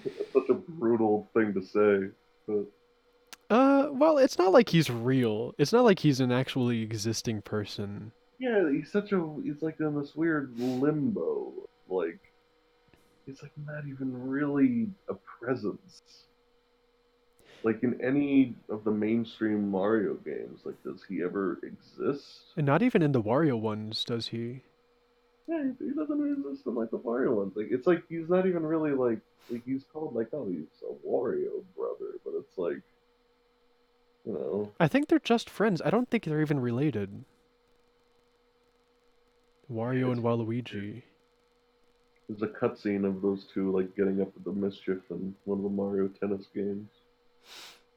[SPEAKER 1] It's such a brutal thing to say, but
[SPEAKER 2] Well, it's not like he's real. It's not like he's an actually existing person.
[SPEAKER 1] yeah, he's like in this weird limbo. Like he's like not even really a presence. Like in any of the mainstream Mario games, like does he ever exist?
[SPEAKER 2] And not even in the Wario ones, does he?
[SPEAKER 1] Yeah, he doesn't exist in like the Mario ones. Like it's like he's not even really like he's called like oh he's a Wario brother, but it's like you know
[SPEAKER 2] I think they're just friends. I don't think they're even related.
[SPEAKER 1] yeah,
[SPEAKER 2] Wario and Waluigi.
[SPEAKER 1] there's a cutscene of those two like getting up to the mischief in one of the Mario Tennis games,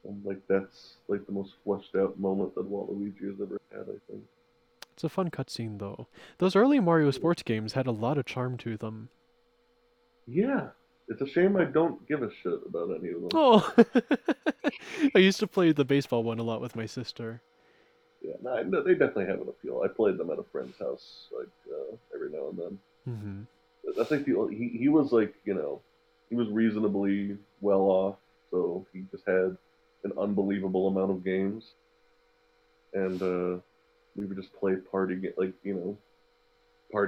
[SPEAKER 1] and like that's like the most fleshed out moment that Waluigi has ever had, I think.
[SPEAKER 2] It's a fun cutscene, though. Those early Mario sports games had a lot of charm to them.
[SPEAKER 1] Yeah, it's a shame I don't give a shit about any of them.
[SPEAKER 2] Oh! I used to play the baseball one a lot with my sister.
[SPEAKER 1] Yeah, no, they definitely have an appeal. I played them at a friend's house like every now and then.
[SPEAKER 2] Hmm.
[SPEAKER 1] I think he was like he was reasonably well off, so he just had an unbelievable amount of games, and we would just play like party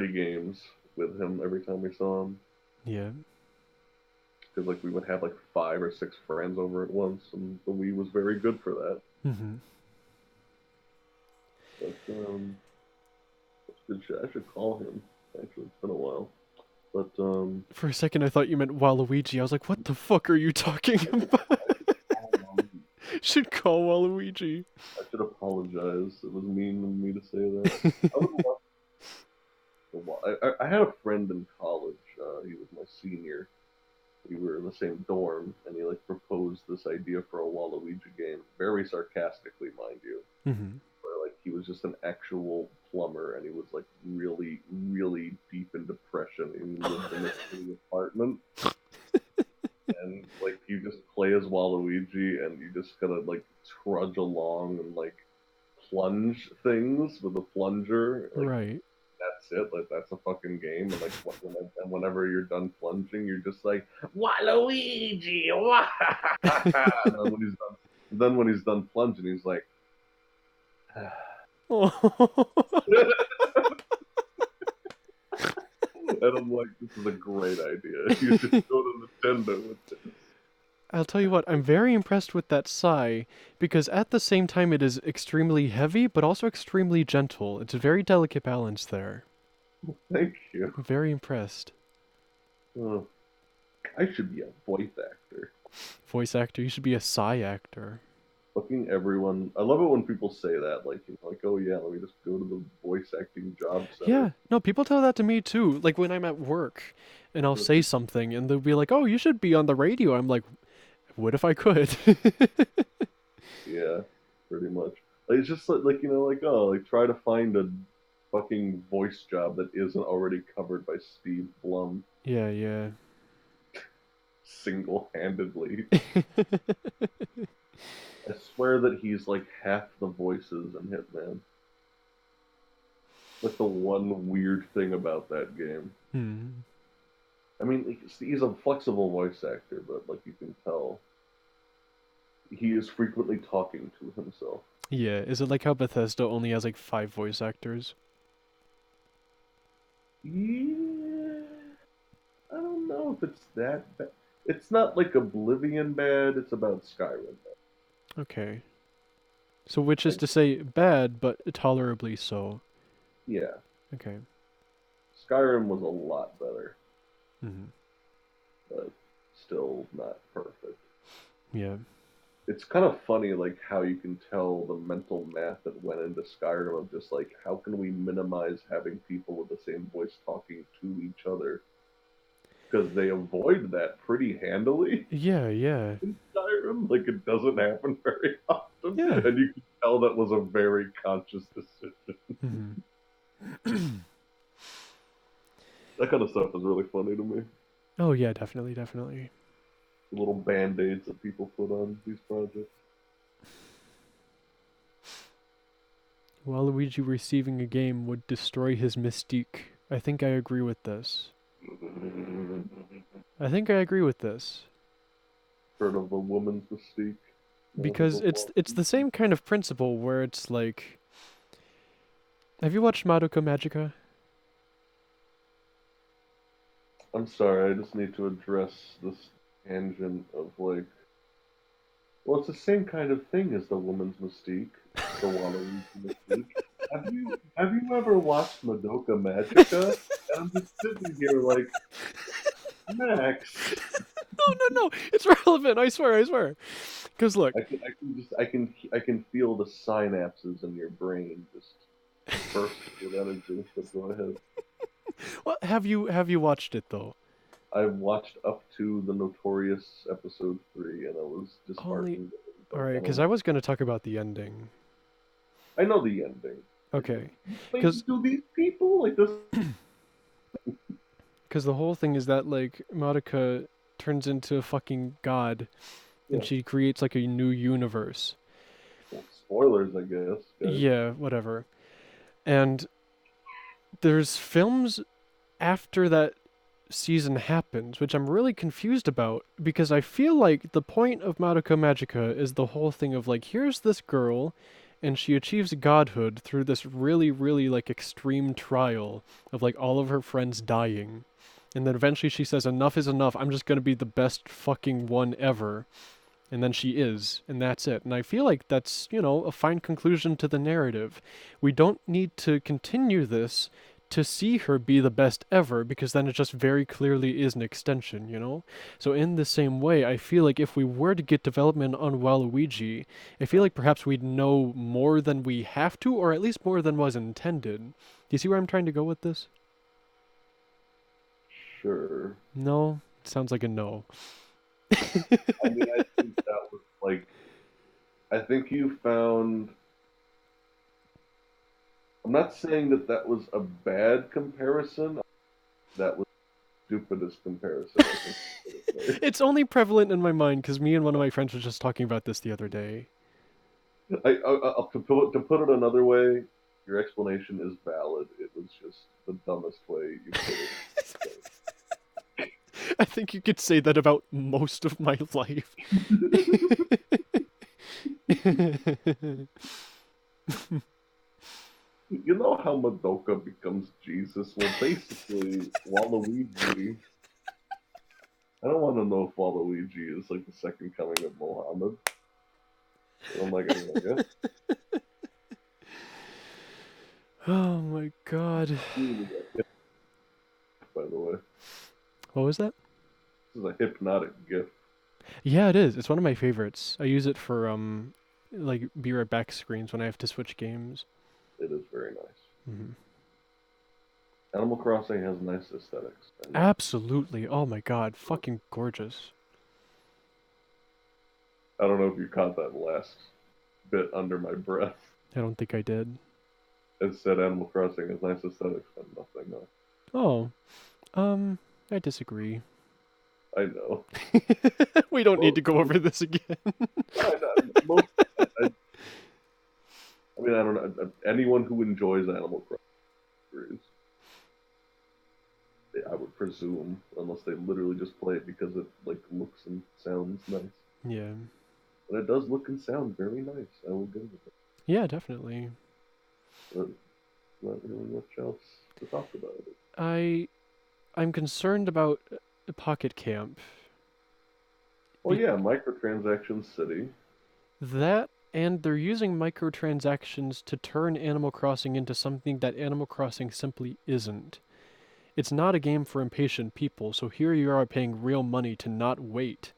[SPEAKER 1] games with him every time we saw him
[SPEAKER 2] Yeah.
[SPEAKER 1] because like we would have like 5 or 6 friends over at once, and the Wii was very good for that.
[SPEAKER 2] Hmm.
[SPEAKER 1] But that's good shit. I should call him. Actually, it's been a while. But
[SPEAKER 2] For a second, I thought you meant Waluigi. I was like, what the fuck are you talking about? Should call Waluigi.
[SPEAKER 1] I should apologize. It was mean of me to say that. I was I had a friend in college. He was my senior. We were in the same dorm, and he like proposed this idea for a Waluigi game, very sarcastically, mind you.
[SPEAKER 2] Hmm.
[SPEAKER 1] Where like he was just an actual plumber, and he was like really, really deep in depression, and he lived in this little apartment, and like you just play as Waluigi, and you just kind of like trudge along and like plunge things with a plunger, like
[SPEAKER 2] Right.
[SPEAKER 1] that's it. Like that's a fucking game. And like and whenever you're done plunging, you're just like Waluigi. Wah! And then when he's done plunging, he's like,
[SPEAKER 2] Oh.
[SPEAKER 1] and I'm like, this is a great idea. You should go to Nintendo with this.
[SPEAKER 2] I'll tell you what, I'm very impressed with that sigh because at the same time it is extremely heavy but also extremely gentle. It's a very delicate balance there.
[SPEAKER 1] Thank you.
[SPEAKER 2] I'm very impressed.
[SPEAKER 1] Oh, I should be a voice actor.
[SPEAKER 2] Voice actor, you should be a sigh actor.
[SPEAKER 1] Fucking everyone. I love it when people say that, like, like, oh yeah, let me just go to the voice acting job center.
[SPEAKER 2] Yeah, no, people tell that to me too. Like when I'm at work and I'll say something and they'll be like, "Oh, you should be on the radio." I'm like, "What if I could?"
[SPEAKER 1] Yeah, pretty much. Like, it's just like like oh, like try to find a fucking voice job that isn't already covered by Steve Blum
[SPEAKER 2] Yeah, yeah.
[SPEAKER 1] single-handedly. I swear that he's like half the voices in Hitman. like the one weird thing about that game.
[SPEAKER 2] Hmm.
[SPEAKER 1] I mean, he's a flexible voice actor, but like you can tell, he is frequently talking to himself.
[SPEAKER 2] Yeah, is it like how Bethesda only has like 5 voice actors?
[SPEAKER 1] Yeah, I don't know if it's that bad. It's not like Oblivion bad. It's about Skyrim
[SPEAKER 2] Okay. So which is
[SPEAKER 1] bad.
[SPEAKER 2] to say bad, but tolerably so.
[SPEAKER 1] Yeah,
[SPEAKER 2] Okay.
[SPEAKER 1] Skyrim was a lot better,
[SPEAKER 2] Hmm.
[SPEAKER 1] but still not perfect.
[SPEAKER 2] Yeah.
[SPEAKER 1] It's kind of funny, like how you can tell the mental math that went into Skyrim of just like how can we minimize having people with the same voice talking to each other because they avoid that pretty handily
[SPEAKER 2] Yeah, yeah.
[SPEAKER 1] in Skyrim. Like it doesn't happen very often,
[SPEAKER 2] Yeah.
[SPEAKER 1] and you can tell that was a very conscious decision.
[SPEAKER 2] Hmm.
[SPEAKER 1] That kind of stuff is really funny to me.
[SPEAKER 2] Oh yeah, definitely, definitely.
[SPEAKER 1] The little band-aids that people put on these projects.
[SPEAKER 2] Waluigi receiving a game would destroy his mystique. I think I agree with this. I think I agree with this.
[SPEAKER 1] Heard of a woman's mystique? Never heard
[SPEAKER 2] Because
[SPEAKER 1] of
[SPEAKER 2] it's the same kind of principle where it's like, have you watched Madoka Magica?
[SPEAKER 1] I'm sorry, I just need to address this tangent of like, well, it's the same kind of thing as the woman's mystique, the Waluigi mystique. Have you ever watched Madoka Magica? And I'm just sitting here like, Max,
[SPEAKER 2] No, no, it's relevant. I swear, I swear. Because look,
[SPEAKER 1] I can feel the synapses in your brain just bursting with energy. But go ahead.
[SPEAKER 2] what have you watched it though?
[SPEAKER 1] I watched up to the Notorious episode 3, and I was
[SPEAKER 2] Only
[SPEAKER 1] disheartened.
[SPEAKER 2] all
[SPEAKER 1] Like,
[SPEAKER 2] right,
[SPEAKER 1] I
[SPEAKER 2] because
[SPEAKER 1] don't
[SPEAKER 2] I
[SPEAKER 1] know.
[SPEAKER 2] was gonna talk about the ending.
[SPEAKER 1] I know the ending.
[SPEAKER 2] Okay,
[SPEAKER 1] Wait,
[SPEAKER 2] because
[SPEAKER 1] do these people like this?
[SPEAKER 2] the whole thing is that like Madoka turns into a fucking god, and
[SPEAKER 1] Yeah,
[SPEAKER 2] she creates like a new universe.
[SPEAKER 1] well, spoilers, I guess, guys.
[SPEAKER 2] Yeah, whatever. And there's films after that season happens, which I'm really confused about because I feel like the point of Madoka Magica is the whole thing of like, here's this girl, and she achieves godhood through this really, really like extreme trial of like all of her friends dying. And then eventually she says, enough is enough. I'm just gonna be the best fucking one ever. And then she is, and that's it. And I feel like that's, a fine conclusion to the narrative. We don't need to continue this to see her be the best ever, because then it just very clearly is an extension. So, in the same way, I feel like if we were to get development on Waluigi, I feel like perhaps we'd know more than we have to, or at least more than was intended. Do you see where I'm trying to go with this?
[SPEAKER 1] Sure.
[SPEAKER 2] No? Sounds like a no.
[SPEAKER 1] I mean, I think that was like, I think you found. I'm not saying that that was a bad comparison. That was the stupidest comparison I think you could have
[SPEAKER 2] It's only prevalent in my mind because me and one of my friends were just talking about this the other day.
[SPEAKER 1] made. To put it another way, your explanation is valid. It was just the dumbest way you could
[SPEAKER 2] I think you could say that about most of my life.
[SPEAKER 1] have. You know how Madoka becomes Jesus? Well, basically, Waluigi. I don't want to know if Waluigi is like the second coming of Mohammed. I'm like, I
[SPEAKER 2] Oh my god.
[SPEAKER 1] guess. By the way,
[SPEAKER 2] What was that?
[SPEAKER 1] this is a hypnotic gift.
[SPEAKER 2] Yeah, it is. It's one of my favorites. I use it for like be right back screens when I have to switch games.
[SPEAKER 1] It is very nice.
[SPEAKER 2] Hmm.
[SPEAKER 1] Animal Crossing has nice aesthetics. And
[SPEAKER 2] Absolutely. Oh my god, fucking gorgeous.
[SPEAKER 1] I don't know if you caught that last bit under my breath.
[SPEAKER 2] I don't think I did.
[SPEAKER 1] It said Animal Crossing has nice aesthetics, and nothing else.
[SPEAKER 2] Oh, I disagree.
[SPEAKER 1] I know.
[SPEAKER 2] We don't need
[SPEAKER 1] Well,
[SPEAKER 2] to go over this again.
[SPEAKER 1] most, I, I mean, I don't know. Anyone who enjoys Animal Crossing I would presume, unless they literally just play it because it like looks and sounds nice.
[SPEAKER 2] Yeah.
[SPEAKER 1] And it does look and sound very nice. I will give it.
[SPEAKER 2] Yeah, definitely.
[SPEAKER 1] But not really much else to talk about it.
[SPEAKER 2] I I'm concerned about Pocket Camp.
[SPEAKER 1] Well, yeah, microtransaction city.
[SPEAKER 2] That and they're using microtransactions to turn Animal Crossing into something that Animal Crossing simply isn't. It's not a game for impatient people, so here you are paying real money to not wait.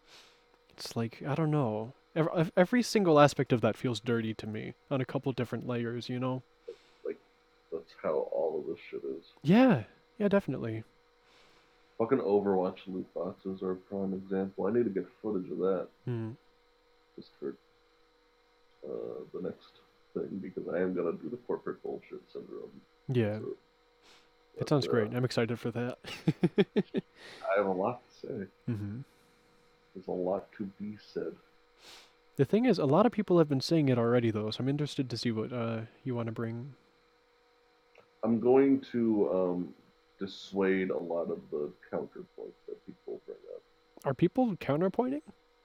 [SPEAKER 2] It's like, I don't know. Every single aspect of that feels dirty to me on a couple different layers, you know?
[SPEAKER 1] Like that's how all of this shit is.
[SPEAKER 2] Yeah, yeah, definitely.
[SPEAKER 1] Fucking Overwatch loot boxes are a prime example. I need to get footage of that
[SPEAKER 2] Hmm.
[SPEAKER 1] just for the next thing because I am gonna do the corporate bullshit syndrome.
[SPEAKER 2] Yeah,
[SPEAKER 1] So,
[SPEAKER 2] it
[SPEAKER 1] but
[SPEAKER 2] sounds great. I'm excited for that.
[SPEAKER 1] I have a lot to say.
[SPEAKER 2] Hmm.
[SPEAKER 1] There's a lot to be said.
[SPEAKER 2] The thing is, a lot of people have been saying it already, though, so I'm interested to see what you want to bring.
[SPEAKER 1] I'm going to dissuade a lot of the counterpoints that people bring up.
[SPEAKER 2] Are people counterpointing?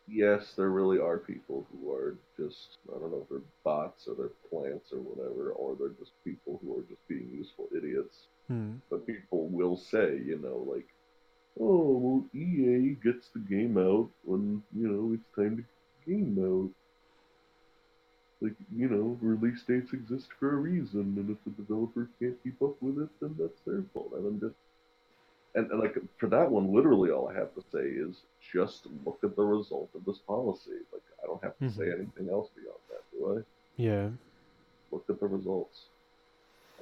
[SPEAKER 1] Yes, there really are people who are just, I don't know if they're bots or they're plants or whatever, or they're just people who are just being useful idiots.
[SPEAKER 2] Hmm.
[SPEAKER 1] But people will say, like, oh, well, EA gets the game out when, it's time to game out. Like, release dates exist for a reason, and if the developer can't keep up with it, then that's their fault. And I'm just, and like, for that one, literally all I have to say is just look at the result of this policy. Like, I don't have to say
[SPEAKER 2] Hmm.
[SPEAKER 1] anything else beyond that, do I?
[SPEAKER 2] Yeah.
[SPEAKER 1] Look at the results.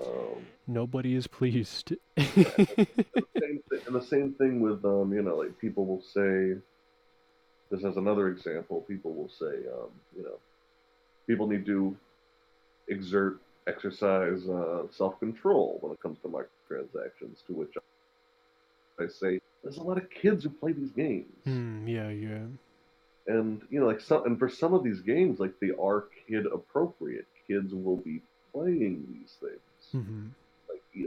[SPEAKER 1] Um,
[SPEAKER 2] Nobody is pleased.
[SPEAKER 1] and the same thing with, like people will say, this as another example, people will say, people need to exercise self control when it comes to microtransactions. To which I say, there's a lot of kids who play these games,
[SPEAKER 2] Yeah, yeah.
[SPEAKER 1] and like and for some of these games, like they are kid appropriate. Kids will be playing these things.
[SPEAKER 2] Hmm.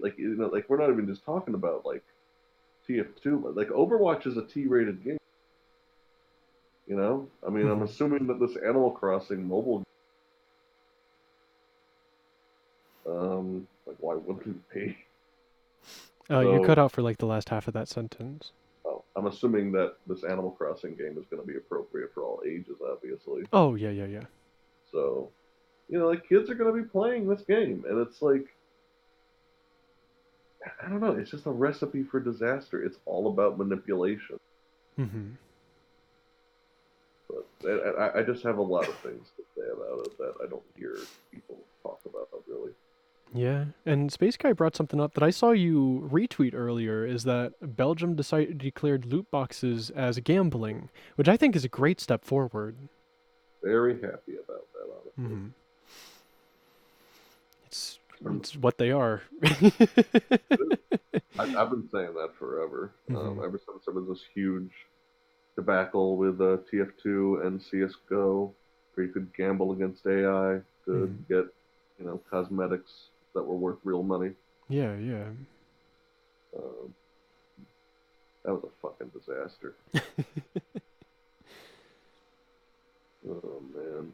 [SPEAKER 1] Like we're not even just talking about like TF2. Like Overwatch is a T-rated game. I mean, I'm
[SPEAKER 2] Hmm.
[SPEAKER 1] assuming that this Animal Crossing mobile, like why wouldn't it be?
[SPEAKER 2] You
[SPEAKER 1] So
[SPEAKER 2] cut out for like the last half of that sentence.
[SPEAKER 1] well, I'm assuming that this Animal Crossing game is going to be appropriate for all ages, obviously.
[SPEAKER 2] Oh, yeah, yeah, yeah.
[SPEAKER 1] So, like kids are going to be playing this game, and it's like, I don't know, it's just a recipe for disaster. It's all about manipulation.
[SPEAKER 2] Hmm.
[SPEAKER 1] But I just have a lot of things to say about it that I don't hear people talk about really.
[SPEAKER 2] Yeah, and Space Guy brought something up that I saw you retweet earlier. Is that Belgium declared loot boxes as gambling, which I think is a great step forward.
[SPEAKER 1] Very happy about that, honestly.
[SPEAKER 2] Hmm. It's what they are.
[SPEAKER 1] I've been saying that forever.
[SPEAKER 2] Hmm.
[SPEAKER 1] Ever since there was this huge debacle with TF2 and CS:GO, where you could gamble against AI to
[SPEAKER 2] Hmm.
[SPEAKER 1] get, cosmetics that were worth real money.
[SPEAKER 2] Yeah, yeah.
[SPEAKER 1] Um, that was a fucking disaster. Oh man,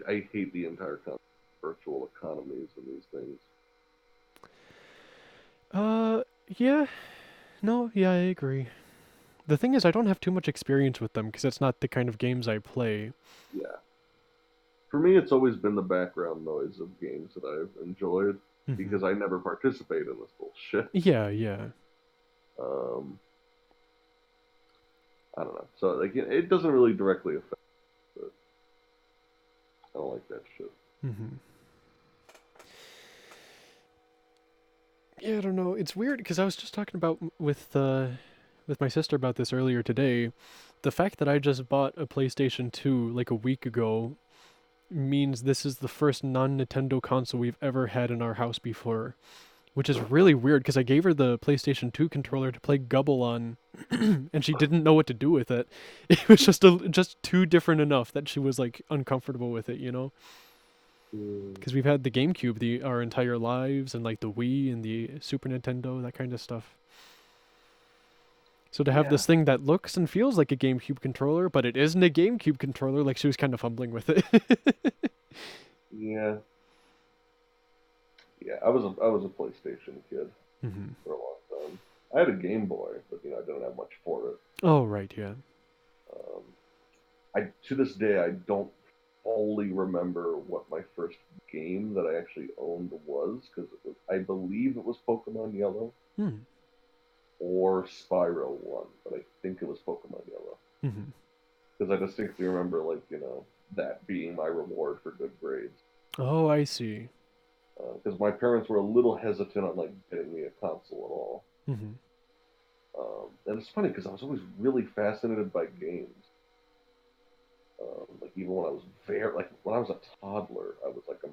[SPEAKER 1] I hate the entire concept of virtual economies and these things.
[SPEAKER 2] Uh, yeah. No, yeah, I agree. The thing is, I don't have too much experience with them because it's not the kind of games I play.
[SPEAKER 1] Yeah, for me, it's always been the background noise of games that I've enjoyed
[SPEAKER 2] Hmm.
[SPEAKER 1] because I never participate in this bullshit.
[SPEAKER 2] Yeah, yeah.
[SPEAKER 1] Um, I don't know. So like, it doesn't really directly affect. But I don't like that shit.
[SPEAKER 2] Hmm. Yeah, I don't know. It's weird because I was just talking about with my sister about this earlier today. The fact that I just bought a PlayStation 2 like a week ago means this is the first non-Nintendo console we've ever had in our house before, which is really weird because I gave her the PlayStation 2 controller to play Gubble on, and she didn't know what to do with it. It was just too different enough that she was like uncomfortable with it, you know?
[SPEAKER 1] Mm.
[SPEAKER 2] Because we've had the GameCube our entire lives, and like the Wii and the Super Nintendo, that kind of stuff. So to have
[SPEAKER 1] Yeah,
[SPEAKER 2] this thing that looks and feels like a GameCube controller, but it isn't a GameCube controller, like she was kind of fumbling with it.
[SPEAKER 1] yeah, yeah. I was a PlayStation kid
[SPEAKER 2] hmm
[SPEAKER 1] for a long time. I had a Game Boy, but I didn't have much for it.
[SPEAKER 2] Oh, right, yeah.
[SPEAKER 1] Um, I to this day I don't fully remember what my first game that I actually owned was because I believe it was Pokemon Yellow
[SPEAKER 2] Hmm.
[SPEAKER 1] or Spyro One, but I think it was Pokemon Yellow
[SPEAKER 2] hmm
[SPEAKER 1] because I distinctly remember that being my reward for good grades.
[SPEAKER 2] Oh, I see.
[SPEAKER 1] Because my parents were a little hesitant on like getting me a console at all.
[SPEAKER 2] hmm
[SPEAKER 1] And it's funny because I was always really fascinated by games. Like even when I was when I was a toddler, I was like a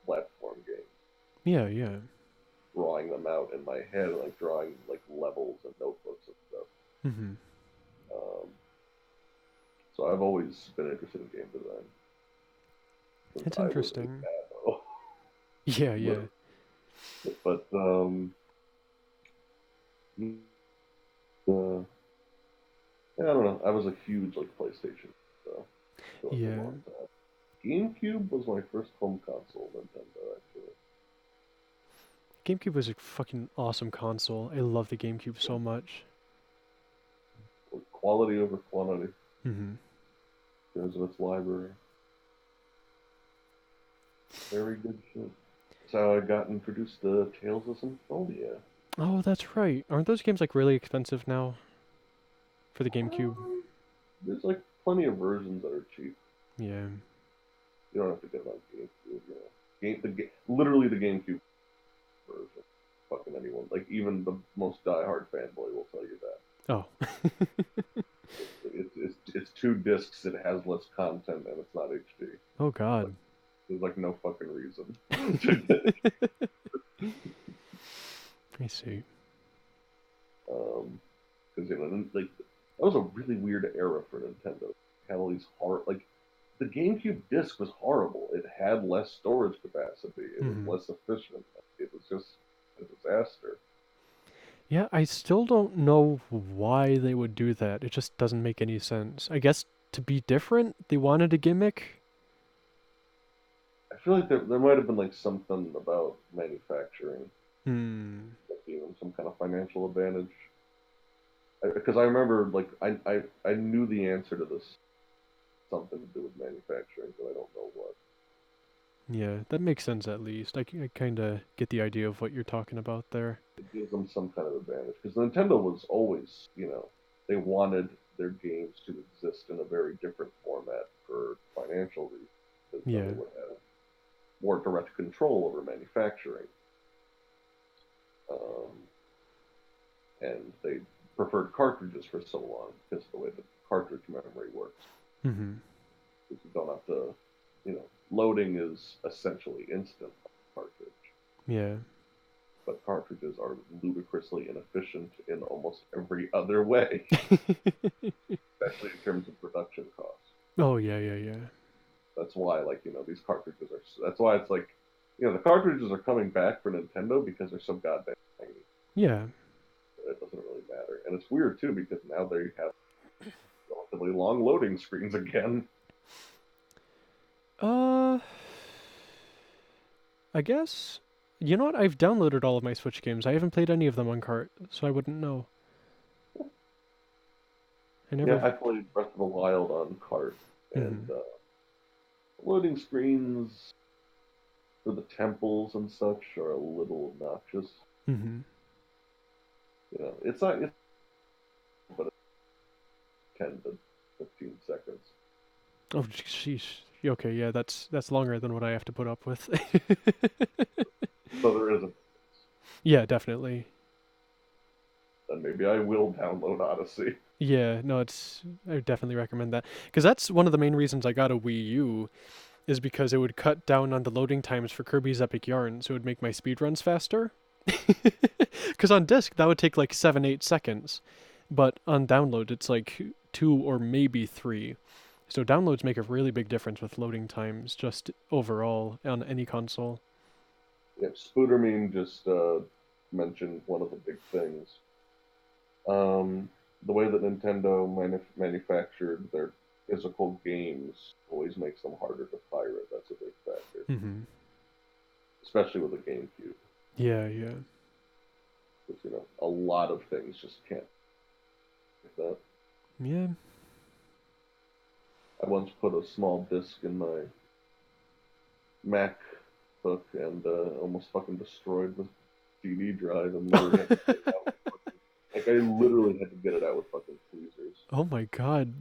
[SPEAKER 1] platform game,
[SPEAKER 2] Yeah, yeah.
[SPEAKER 1] drawing them out in my head, like drawing like levels and notebooks and stuff.
[SPEAKER 2] hmm
[SPEAKER 1] Um, so I've always been interested in game design since
[SPEAKER 2] It's
[SPEAKER 1] I was a
[SPEAKER 2] interesting.
[SPEAKER 1] dad,
[SPEAKER 2] Yeah, yeah.
[SPEAKER 1] literally. But uh, yeah, I don't know. I was a huge like PlayStation so for like a
[SPEAKER 2] Yeah.
[SPEAKER 1] long time. GameCube was my first home console, Nintendo actually.
[SPEAKER 2] GameCube was a fucking awesome console. I love the GameCube so much.
[SPEAKER 1] Like, quality over quantity
[SPEAKER 2] hmm
[SPEAKER 1] in terms of its library. Very good shit. That's how I got introduced to Tales of Symphonia.
[SPEAKER 2] Oh, that's right. Aren't those games like really expensive now for the GameCube?
[SPEAKER 1] Um, there's like plenty of versions that are cheap.
[SPEAKER 2] Yeah.
[SPEAKER 1] You don't have to get it on GameCube. Literally the GameCube version. Fucking anyone, like even the most diehard fanboy will tell you that.
[SPEAKER 2] Oh.
[SPEAKER 1] It's two discs. It has less content and it's not HD.
[SPEAKER 2] Oh
[SPEAKER 1] Like
[SPEAKER 2] God.
[SPEAKER 1] there's like no fucking reason.
[SPEAKER 2] I see.
[SPEAKER 1] Because like that was a really weird era for Nintendo. It had all these horror like the GameCube disc was horrible. It had less storage capacity. It was
[SPEAKER 2] hmm
[SPEAKER 1] less efficient. It was just a disaster.
[SPEAKER 2] Yeah, I still don't know why they would do that. It just doesn't make any sense. I guess to be different, they wanted a gimmick.
[SPEAKER 1] I feel like there might have been like something about manufacturing
[SPEAKER 2] Hmm.
[SPEAKER 1] that gave them some kind of financial advantage. Because I remember like I knew the answer to this something to do with manufacturing, but I don't know what.
[SPEAKER 2] Yeah, that makes sense at least. I kind of get the idea of what you're talking about there.
[SPEAKER 1] It gives them some kind of advantage because Nintendo was always, they wanted their games to exist in a very different format for financial reasons because then
[SPEAKER 2] Yeah.
[SPEAKER 1] they would have more direct control over manufacturing. Um, and they preferred cartridges for so long because of the way the cartridge memory works.
[SPEAKER 2] hmm
[SPEAKER 1] Because you don't have to, loading is essentially instant on cartridge,
[SPEAKER 2] Yeah.
[SPEAKER 1] but cartridges are ludicrously inefficient in almost every other way, especially in terms of production costs.
[SPEAKER 2] Oh yeah, yeah, yeah.
[SPEAKER 1] That's why, like, these cartridges are. That's why it's like, the cartridges are coming back for Nintendo because they're so goddamn tiny.
[SPEAKER 2] Yeah.
[SPEAKER 1] It doesn't really matter, and it's weird too because now they have relatively long loading screens again.
[SPEAKER 2] Uh, I guess. You know what? I've downloaded all of my Switch games. I haven't played any of them on cart, so I wouldn't know. I
[SPEAKER 1] Yeah,
[SPEAKER 2] never.
[SPEAKER 1] I played Breath of the Wild on cart,
[SPEAKER 2] hmm
[SPEAKER 1] and loading screens for the temples and such are a little obnoxious.
[SPEAKER 2] hmm
[SPEAKER 1] It's not, but it's 10 to 15 seconds.
[SPEAKER 2] Oh, sheesh. Okay, yeah, that's longer than what I have to put up with.
[SPEAKER 1] So there is a,
[SPEAKER 2] Yeah, definitely.
[SPEAKER 1] then maybe I will download Odyssey.
[SPEAKER 2] Yeah, no, I would definitely recommend that because that's one of the main reasons I got a Wii U is because it would cut down on the loading times for Kirby's Epic Yarn, so it would make my speedruns faster. Because on disc that would take like 7-8 seconds, but on download it's like 2 or maybe 3. So downloads make a really big difference with loading times, just overall on any console.
[SPEAKER 1] Yeah, Spoodermeme just mentioned one of the big things. Um, the way that Nintendo manufactured their physical games always makes them harder to pirate. That's a big factor,
[SPEAKER 2] Mm-hmm.
[SPEAKER 1] especially with the GameCube,
[SPEAKER 2] Yeah, yeah.
[SPEAKER 1] because a lot of things just can't like that.
[SPEAKER 2] Yeah.
[SPEAKER 1] I once put a small disc in my MacBook and almost fucking destroyed the CD drive and literally had to get it out. Like I literally had to get it out with fucking tweezers.
[SPEAKER 2] Oh my god.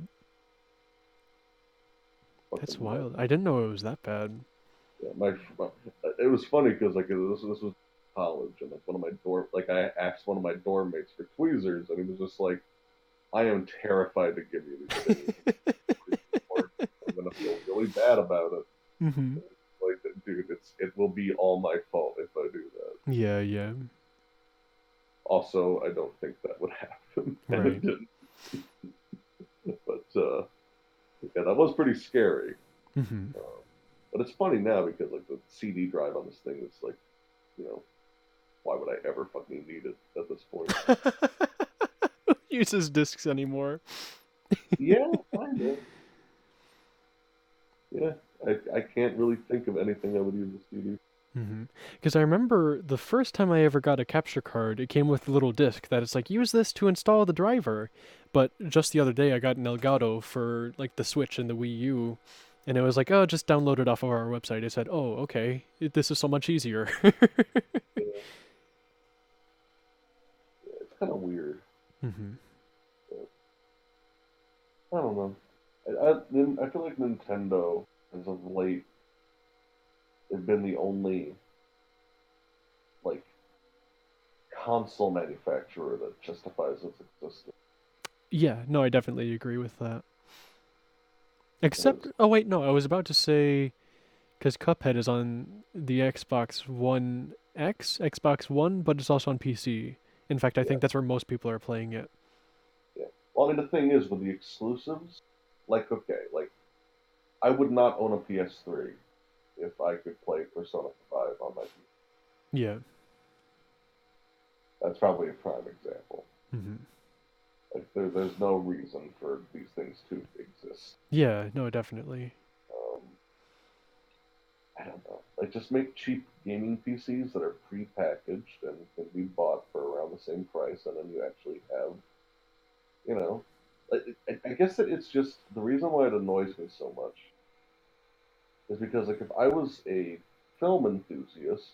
[SPEAKER 2] That's
[SPEAKER 1] Fucking
[SPEAKER 2] wild. I
[SPEAKER 1] madness.
[SPEAKER 2] didn't know it was that bad.
[SPEAKER 1] Yeah, it was funny because like this was college and like one of my I asked one of my dorm mates for tweezers and he was just like, I am terrified to give you these things. I'm gonna feel really bad about it.
[SPEAKER 2] Mm-hmm.
[SPEAKER 1] Like, dude, it will be all my fault if I do that.
[SPEAKER 2] Yeah, yeah.
[SPEAKER 1] Also, I don't think that would happen, and it
[SPEAKER 2] Right.
[SPEAKER 1] didn't. But yeah, that was pretty scary.
[SPEAKER 2] Mm-hmm.
[SPEAKER 1] Uh, but it's funny now because like the CD drive on this thing is like, you know, why would I ever fucking need it at this point?
[SPEAKER 2] Who uses discs anymore?
[SPEAKER 1] Yeah, kind of. Yeah, I can't really think of anything I would use a CD.
[SPEAKER 2] Mm-hmm. Because I remember the first time I ever got a capture card, it came with a little disc that it's like, use this to install the driver. But just the other day, I got an Elgato for like the Switch and the Wii U, and it was like, oh, just download it off of our website. I said, oh, okay, this is so much easier.
[SPEAKER 1] Yeah, it's kind of weird.
[SPEAKER 2] Mm-hmm.
[SPEAKER 1] But I don't know. I feel like Nintendo, as of late, has been the only like console manufacturer that justifies its existence.
[SPEAKER 2] Yeah, no, I definitely agree with that. Except,
[SPEAKER 1] Because
[SPEAKER 2] oh wait, no, I was about to say because Cuphead is on the Xbox One X, Xbox One, but it's also on PC. In fact, I
[SPEAKER 1] yeah,
[SPEAKER 2] think that's where most people are playing it.
[SPEAKER 1] yeah. Well, I mean, the thing is with the exclusives, like okay, like I would not own a PS3 if I could play Persona 5 on my PC.
[SPEAKER 2] Yeah.
[SPEAKER 1] That's probably a prime example.
[SPEAKER 2] Hmm.
[SPEAKER 1] Like there's no reason for these things to exist.
[SPEAKER 2] Yeah, no, definitely.
[SPEAKER 1] Um, I don't know. Like just make cheap gaming PCs that are pre-packaged and can be bought for around the same price, and then you actually have, you know, I guess that it's just the reason why it annoys me so much is because like if I was a film enthusiast,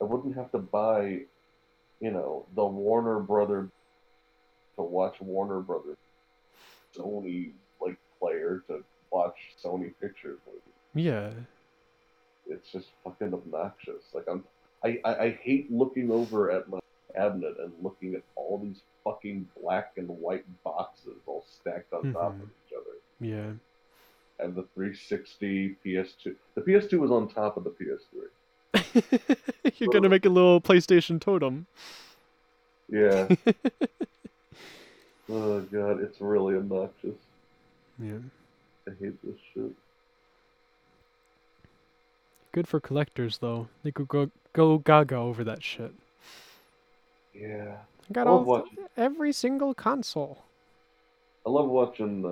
[SPEAKER 1] I wouldn't have to buy, the Warner Brother to watch Warner Brothers Sony like player to watch Sony Pictures movies.
[SPEAKER 2] Yeah.
[SPEAKER 1] It's just fucking obnoxious. I hate looking over at my cabinet and looking at all these fucking black and white boxes all stacked on top
[SPEAKER 2] Hmm.
[SPEAKER 1] of each other.
[SPEAKER 2] Yeah.
[SPEAKER 1] And the 360 PS2. The PS2 was on top of the PS3.
[SPEAKER 2] You're gonna
[SPEAKER 1] Literally.
[SPEAKER 2] make a little PlayStation totem.
[SPEAKER 1] Yeah. Oh god, it's really obnoxious.
[SPEAKER 2] Yeah.
[SPEAKER 1] I hate this shit.
[SPEAKER 2] Good for collectors though. They could go gaga over that shit.
[SPEAKER 1] Yeah.
[SPEAKER 2] I
[SPEAKER 1] I
[SPEAKER 2] got
[SPEAKER 1] love
[SPEAKER 2] all
[SPEAKER 1] watching.
[SPEAKER 2] every single console.
[SPEAKER 1] I love watching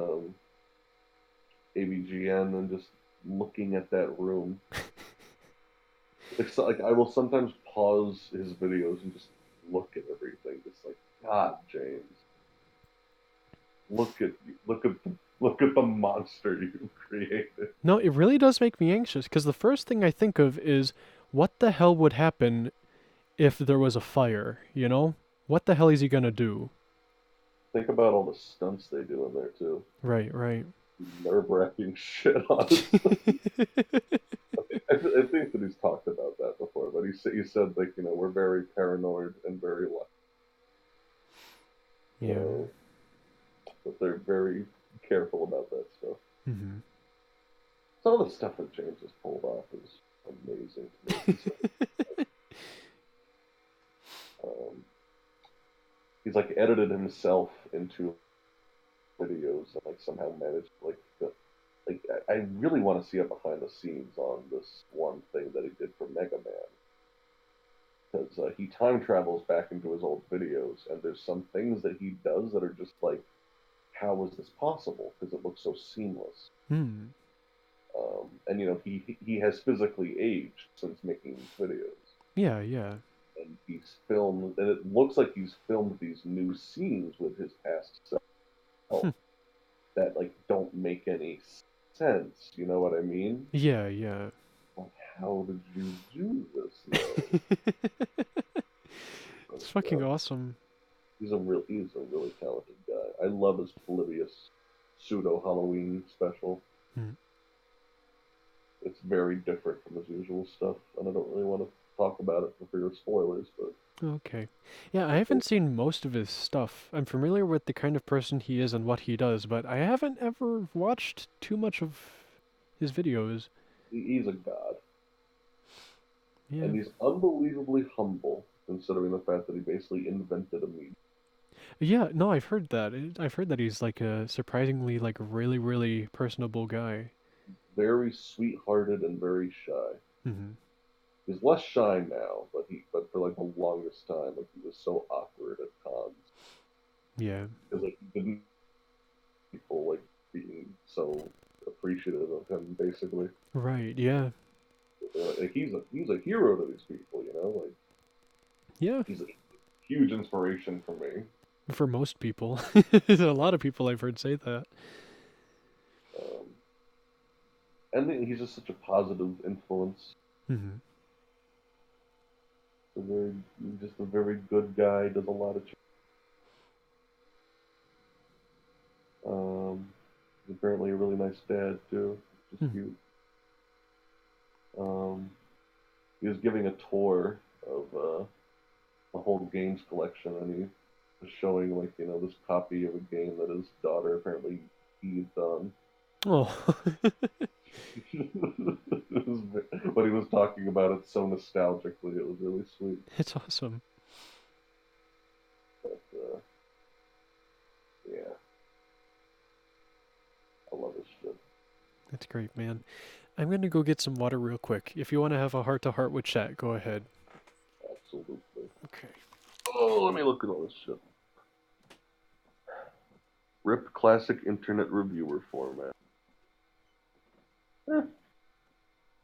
[SPEAKER 1] ABGN and just looking at that room. It's like I will sometimes pause his videos and just look at everything. Just like God, James, look at the monster you created.
[SPEAKER 2] No, it really does make me anxious because the first thing I think of is what the hell would happen if there was a fire, you know? What the hell is he gonna do?
[SPEAKER 1] Think about all the stunts they do in there too.
[SPEAKER 2] Right, right.
[SPEAKER 1] Nerve wracking shit, honestly. I think that he's talked about that before, but he said like we're very paranoid and very
[SPEAKER 2] Yeah.
[SPEAKER 1] uh, that they're very careful about that stuff.
[SPEAKER 2] Hmm.
[SPEAKER 1] Some of the stuff that James has pulled off is amazing to me. Um, he's like edited himself into videos and like somehow managed I really want to see a behind the scenes on this one thing that he did for Mega Man. because he time travels back into his old videos, and there's some things that he does that are just like, how is this possible? Because it looks so seamless.
[SPEAKER 2] Hmm.
[SPEAKER 1] And he has physically aged since making these videos,
[SPEAKER 2] Yeah, yeah.
[SPEAKER 1] and he's filmed, and it looks like he's filmed these new scenes with his past self
[SPEAKER 2] Hmm.
[SPEAKER 1] that like don't make any sense. You know what I mean?
[SPEAKER 2] Yeah, yeah.
[SPEAKER 1] Like, how did you do this though?
[SPEAKER 2] It's
[SPEAKER 1] But,
[SPEAKER 2] fucking awesome.
[SPEAKER 1] he's a really talented guy. I love his Polybius pseudo Halloween special.
[SPEAKER 2] Hmm.
[SPEAKER 1] It's very different from his usual stuff, and I don't really want to talk about it for fear of spoilers, but
[SPEAKER 2] Okay. Yeah, I
[SPEAKER 1] it's
[SPEAKER 2] haven't seen most of his stuff. I'm familiar with the kind of person he is and what he does, but I haven't ever watched too much of his videos.
[SPEAKER 1] he's a god,
[SPEAKER 2] Yeah.
[SPEAKER 1] and he's unbelievably humble considering the fact that he basically invented a medium.
[SPEAKER 2] Yeah, no, I've heard that. I've heard that he's like a surprisingly like really, really personable guy.
[SPEAKER 1] Very sweet-hearted and very shy.
[SPEAKER 2] Hmm.
[SPEAKER 1] He's less shy now, but for like the longest time, like he was so awkward at cons
[SPEAKER 2] Yeah.
[SPEAKER 1] because like he didn't people like being so appreciative of him. Basically,
[SPEAKER 2] Right, yeah.
[SPEAKER 1] like he's a hero to these people. Like
[SPEAKER 2] Yeah,
[SPEAKER 1] he's a huge inspiration for me.
[SPEAKER 2] for most people. A lot of people I've heard say that.
[SPEAKER 1] Um, and he's just such a positive influence.
[SPEAKER 2] Hmm.
[SPEAKER 1] A very just a very good guy. Does a lot of. He's apparently a really nice dad too, which is
[SPEAKER 2] Hmm.
[SPEAKER 1] cute. Um, he was giving a tour of the whole games collection, and he was showing like this copy of a game that his daughter apparently heaved on.
[SPEAKER 2] Oh,
[SPEAKER 1] But he was talking about it so nostalgically, it was really sweet.
[SPEAKER 2] it's awesome.
[SPEAKER 1] But yeah, I love his shit.
[SPEAKER 2] That's great, man. I'm gonna go get some water real quick. If you want to have a heart to heart with chat, go ahead.
[SPEAKER 1] Absolutely.
[SPEAKER 2] Okay.
[SPEAKER 1] Oh, let me look at all this shit. Rip classic internet reviewer format. Eh,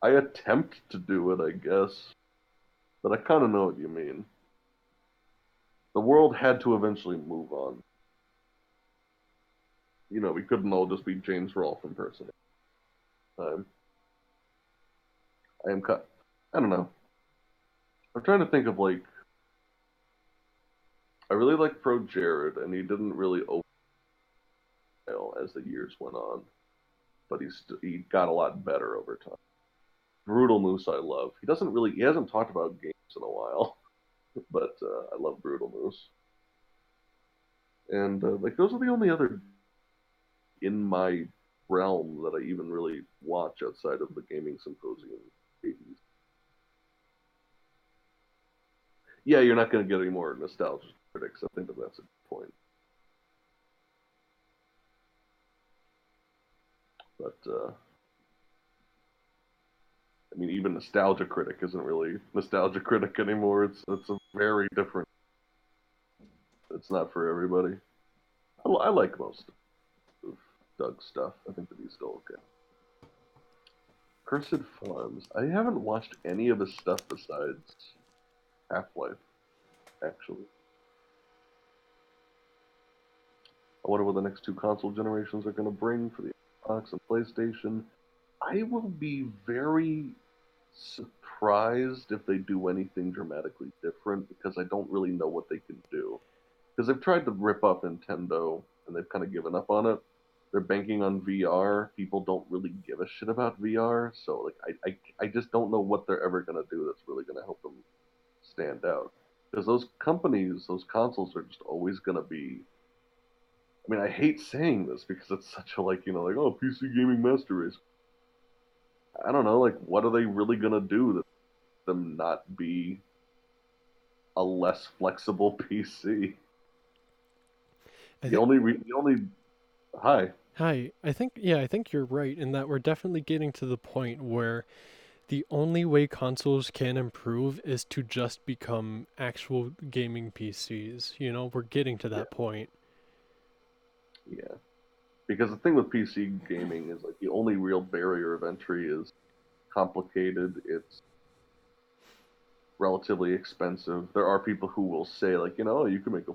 [SPEAKER 1] I attempt to do it, I guess, but I kind of know what you mean. The world had to eventually move on. We couldn't all just be James Rolfe impersonating. I'm, I am cut. I don't know. I'm trying to think of like. I really like Pro Jared, and he didn't really open as the years went on, but he got a lot better over time. Brutal Moose, I love. He hasn't talked about games in a while, but I love Brutal Moose. And like those are the only other in my realm that I even really watch outside of the gaming symposium. Yeah, you're not going to get any more nostalgia critics. I think that's a good point. But I mean, even Nostalgia Critic isn't really Nostalgia Critic anymore. It's a very different. It's not for everybody. I like most of Doug's stuff. I think that he's still okay. Cursed Farms. I haven't watched any of his stuff besides Half Life. Actually, I wonder what the next two console generations are going to bring for the Xbox and PlayStation. I will be very surprised if they do anything dramatically different because I don't really know what they can do. Because they've tried to rip up Nintendo and they've kind of given up on it. They're banking on VR. People don't really give a shit about VR, so like I just don't know what they're ever gonna do that's really gonna help them stand out. Because those companies, those consoles are just always gonna be. I mean, I hate saying this because it's such a like oh PC gaming master race. I don't know, like what are they really gonna do that them not be a less flexible PC?
[SPEAKER 2] I
[SPEAKER 1] The
[SPEAKER 2] think.
[SPEAKER 1] only the only hi
[SPEAKER 2] Hi. I think. Yeah, I think you're right in that we're definitely getting to the point where the only way consoles can improve is to just become actual gaming PCs. You know, we're getting to
[SPEAKER 1] Yeah,
[SPEAKER 2] that point.
[SPEAKER 1] yeah. Because the thing with PC gaming is like the only real barrier of entry is complicated. It's relatively expensive. There are people who will say like, oh, you can make a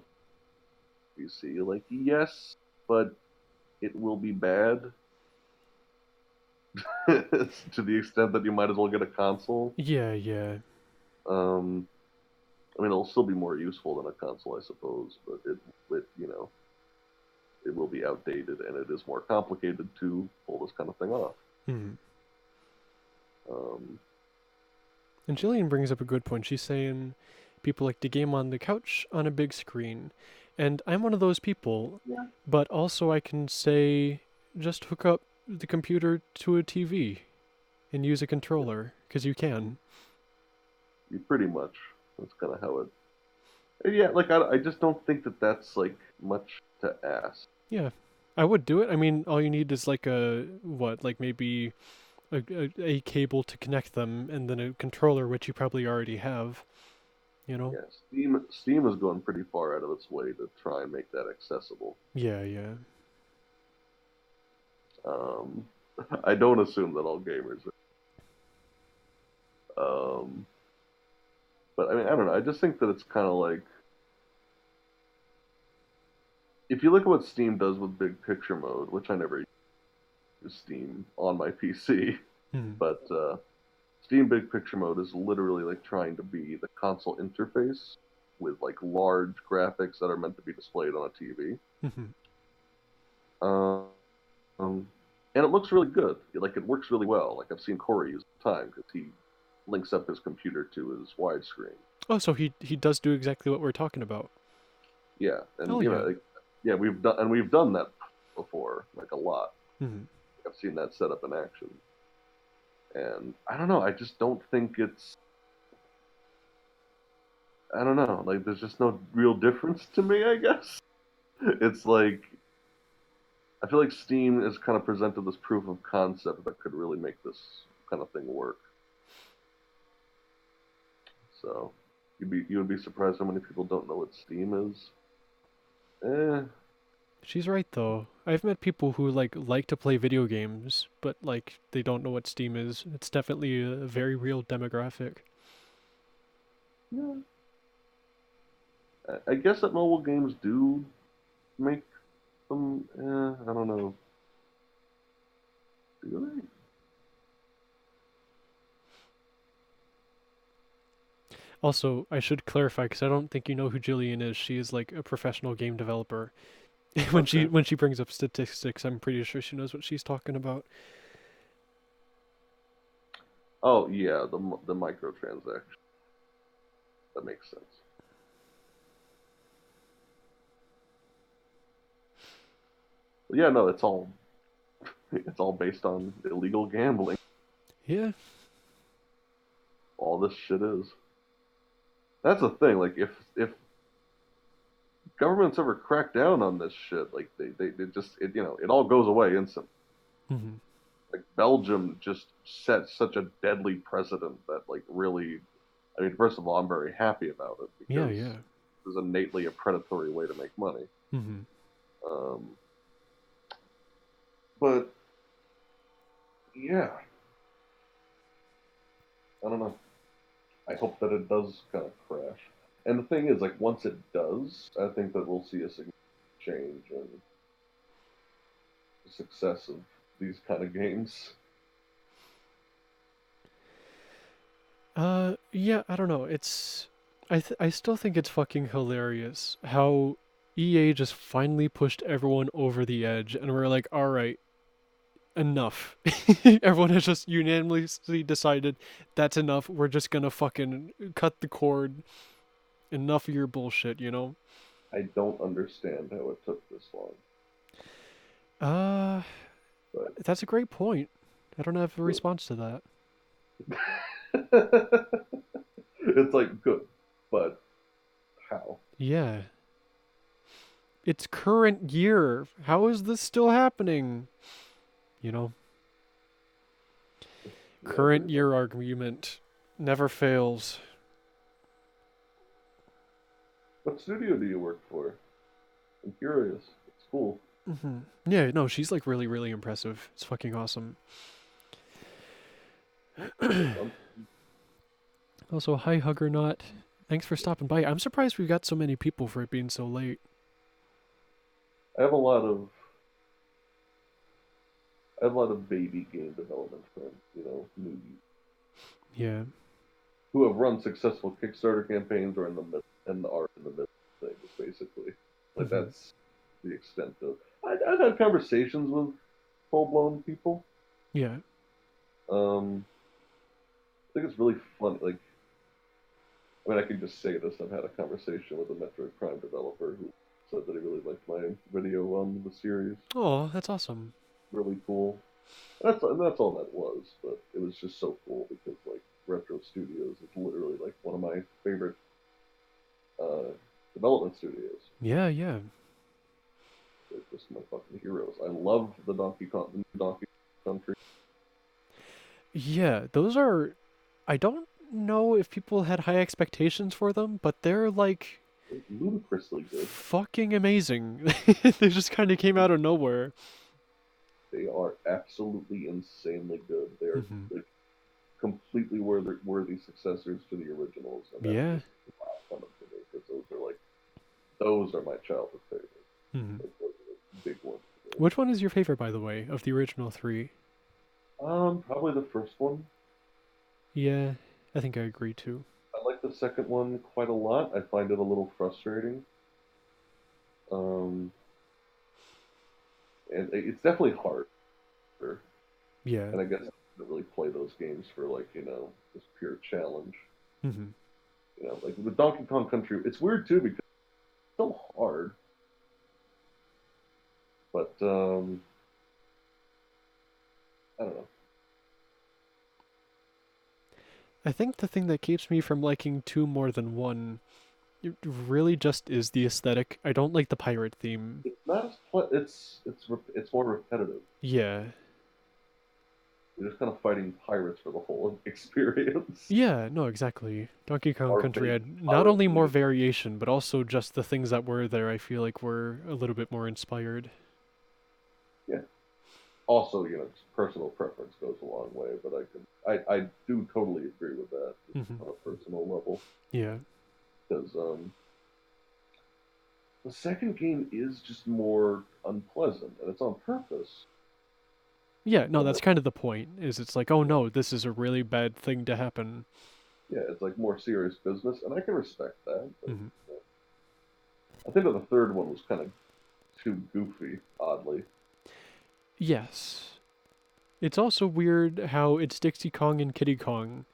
[SPEAKER 1] PC. Like, yes, but it will be bad to the extent that you might as well get a console.
[SPEAKER 2] Yeah, yeah.
[SPEAKER 1] Um, I mean, it'll still be more useful than a console, I suppose, but it will be outdated and it is more complicated to pull this kind of thing off.
[SPEAKER 2] Hmm.
[SPEAKER 1] Um,
[SPEAKER 2] And Jillian brings up a good point. She's saying people like to game on the couch on a big screen. And I'm one of those people,
[SPEAKER 1] yeah,
[SPEAKER 2] but also I can say just hook up the computer to a TV and use a controller because you can.
[SPEAKER 1] you pretty much. That's kind of how it. And yeah, like I just don't think that that's like much to ask.
[SPEAKER 2] Yeah. I would do it. I mean, all you need is like a what, like maybe a cable to connect them and then a controller which you probably already have, you know.
[SPEAKER 1] Yeah, Steam is going pretty far out of its way to try and make that accessible.
[SPEAKER 2] Yeah, yeah.
[SPEAKER 1] Um, I don't assume that all gamers are. But I mean, I don't know. I just think that it's kind of like if you look at what Steam does with big picture mode, which I never use Steam on my PC,
[SPEAKER 2] Hmm.
[SPEAKER 1] but Steam big picture mode is literally like trying to be the console interface with like large graphics that are meant to be displayed on a TV.
[SPEAKER 2] Hmm.
[SPEAKER 1] Um, and it looks really good. Like it works really well. Like I've seen Corey use it all the time because he links up his computer to his widescreen.
[SPEAKER 2] Oh, so he does do exactly what we're talking about.
[SPEAKER 1] Yeah, and
[SPEAKER 2] Hell yeah.
[SPEAKER 1] like, yeah, we've done that before, like a lot.
[SPEAKER 2] Hmm.
[SPEAKER 1] I've seen that set up in action, and I don't know. I just don't think it's. I don't know. Like, there's just no real difference to me. I guess it's like I feel like Steam has kind of presented this proof of concept that could really make this kind of thing work. So you would be surprised how many people don't know what Steam is. Eh,
[SPEAKER 2] She's right though. I've met people who like to play video games, but like they don't know what Steam is. It's definitely a very real demographic.
[SPEAKER 1] yeah. I guess that mobile games do make them. I don't know. Do they?
[SPEAKER 2] Also, I should clarify because I don't think you know who Jillian is. She is like a professional game developer. when she
[SPEAKER 1] Okay.
[SPEAKER 2] when she brings up statistics, I'm pretty sure she knows what she's talking about.
[SPEAKER 1] Oh yeah, the microtransaction. That makes sense. But yeah, no, it's all based on illegal gambling.
[SPEAKER 2] Yeah.
[SPEAKER 1] All this shit is. That's the thing. Like if governments ever crack down on this shit, like they just it all goes away instantly.
[SPEAKER 2] Hmm.
[SPEAKER 1] Like Belgium just set such a deadly precedent that like really, I mean, first of all, I'm very happy about it
[SPEAKER 2] Yeah,
[SPEAKER 1] because
[SPEAKER 2] yeah.
[SPEAKER 1] it's innately a predatory way to make money.
[SPEAKER 2] Hmm.
[SPEAKER 1] Um, but yeah, I don't know. I hope that it does kind of crash. And the thing is, like, once it does, I think that we'll see a significant change in the success of these kind of games.
[SPEAKER 2] Yeah, I don't know. I still think it's fucking hilarious how EA just finally pushed everyone over the edge and we're like, "All right, enough." Everyone has just unanimously decided that's enough. We're just going to fucking cut the cord. Enough of your bullshit, you know?
[SPEAKER 1] I don't understand how it took this long,
[SPEAKER 2] Uh,
[SPEAKER 1] but
[SPEAKER 2] that's a great point. I don't have a response to that.
[SPEAKER 1] it's like good, but how?
[SPEAKER 2] Yeah. It's current year. How is this still happening? You know? Current year argument never fails.
[SPEAKER 1] What studio do you work for? I'm curious. It's cool.
[SPEAKER 2] Yeah, no, she's like really, really impressive. It's fucking awesome.
[SPEAKER 1] I'm,
[SPEAKER 2] Also, hi, Huggernaut. Thanks for stopping by. I'm surprised we got so many people for it being so late.
[SPEAKER 1] I have a lot of I have a lot of baby game development friends, newbies
[SPEAKER 2] Yeah.
[SPEAKER 1] who have run successful Kickstarter campaigns or in the middle and are in the middle of things, basically. Like
[SPEAKER 2] hmm
[SPEAKER 1] that's the extent of. I've had conversations with full blown people.
[SPEAKER 2] Yeah.
[SPEAKER 1] Um, I think it's really fun. Like, I mean, I can just say this. I've had a conversation with a Metroid Prime developer who said that he really liked my video on the series.
[SPEAKER 2] Oh, that's awesome.
[SPEAKER 1] Really cool. And that's all that was, but it was just so cool because like Retro Studios is literally like one of my favorite uh, development studios.
[SPEAKER 2] Yeah, yeah.
[SPEAKER 1] They're just my fucking heroes. I love the Donkey Country.
[SPEAKER 2] Yeah, those are. I don't know if people had high expectations for them, but they're like
[SPEAKER 1] They're ludicrously good.
[SPEAKER 2] fucking amazing. They just kind of came out of nowhere.
[SPEAKER 1] They are absolutely insanely good. They're
[SPEAKER 2] hmm
[SPEAKER 1] like completely worthy successors to the originals, and that
[SPEAKER 2] Yeah.
[SPEAKER 1] just fun to me because those are my childhood favorites.
[SPEAKER 2] hmm
[SPEAKER 1] Like, those are the big ones.
[SPEAKER 2] Which one is your favorite, by the way, of the original three?
[SPEAKER 1] Probably the first one.
[SPEAKER 2] Yeah, I think I agree too.
[SPEAKER 1] I like the second one quite a lot. I find it a little frustrating. Um, and it's definitely harder.
[SPEAKER 2] Yeah.
[SPEAKER 1] And I guess I don't really play those games for like, just pure challenge.
[SPEAKER 2] hmm
[SPEAKER 1] Like with Donkey Kong Country, it's weird too because it's still hard, but I don't know.
[SPEAKER 2] I think the thing that keeps me from liking two more than one it really just is the aesthetic. I don't like the pirate theme.
[SPEAKER 1] It's not as it's more repetitive.
[SPEAKER 2] Yeah.
[SPEAKER 1] You're just kind of fighting pirates for the whole experience.
[SPEAKER 2] Yeah, no, exactly. Donkey Kong
[SPEAKER 1] Our
[SPEAKER 2] Country
[SPEAKER 1] base
[SPEAKER 2] had not
[SPEAKER 1] pirate
[SPEAKER 2] only more
[SPEAKER 1] fleet.
[SPEAKER 2] variation, but also just the things that were there I feel like were a little bit more inspired.
[SPEAKER 1] Yeah. Also, personal preference goes a long way, but I do totally agree with that
[SPEAKER 2] hmm
[SPEAKER 1] on a personal level
[SPEAKER 2] Yeah.
[SPEAKER 1] because the second game is just more unpleasant, and it's on purpose.
[SPEAKER 2] Yeah, no, that's
[SPEAKER 1] Almost,
[SPEAKER 2] kind of the point. Is it's like, oh no, this is a really bad thing to happen.
[SPEAKER 1] yeah, it's like more serious business, and I can respect that. But
[SPEAKER 2] hmm
[SPEAKER 1] I think that the third one was kind of too goofy, oddly.
[SPEAKER 2] Yes. It's also weird how it's Dixie Kong and Kitty Kong,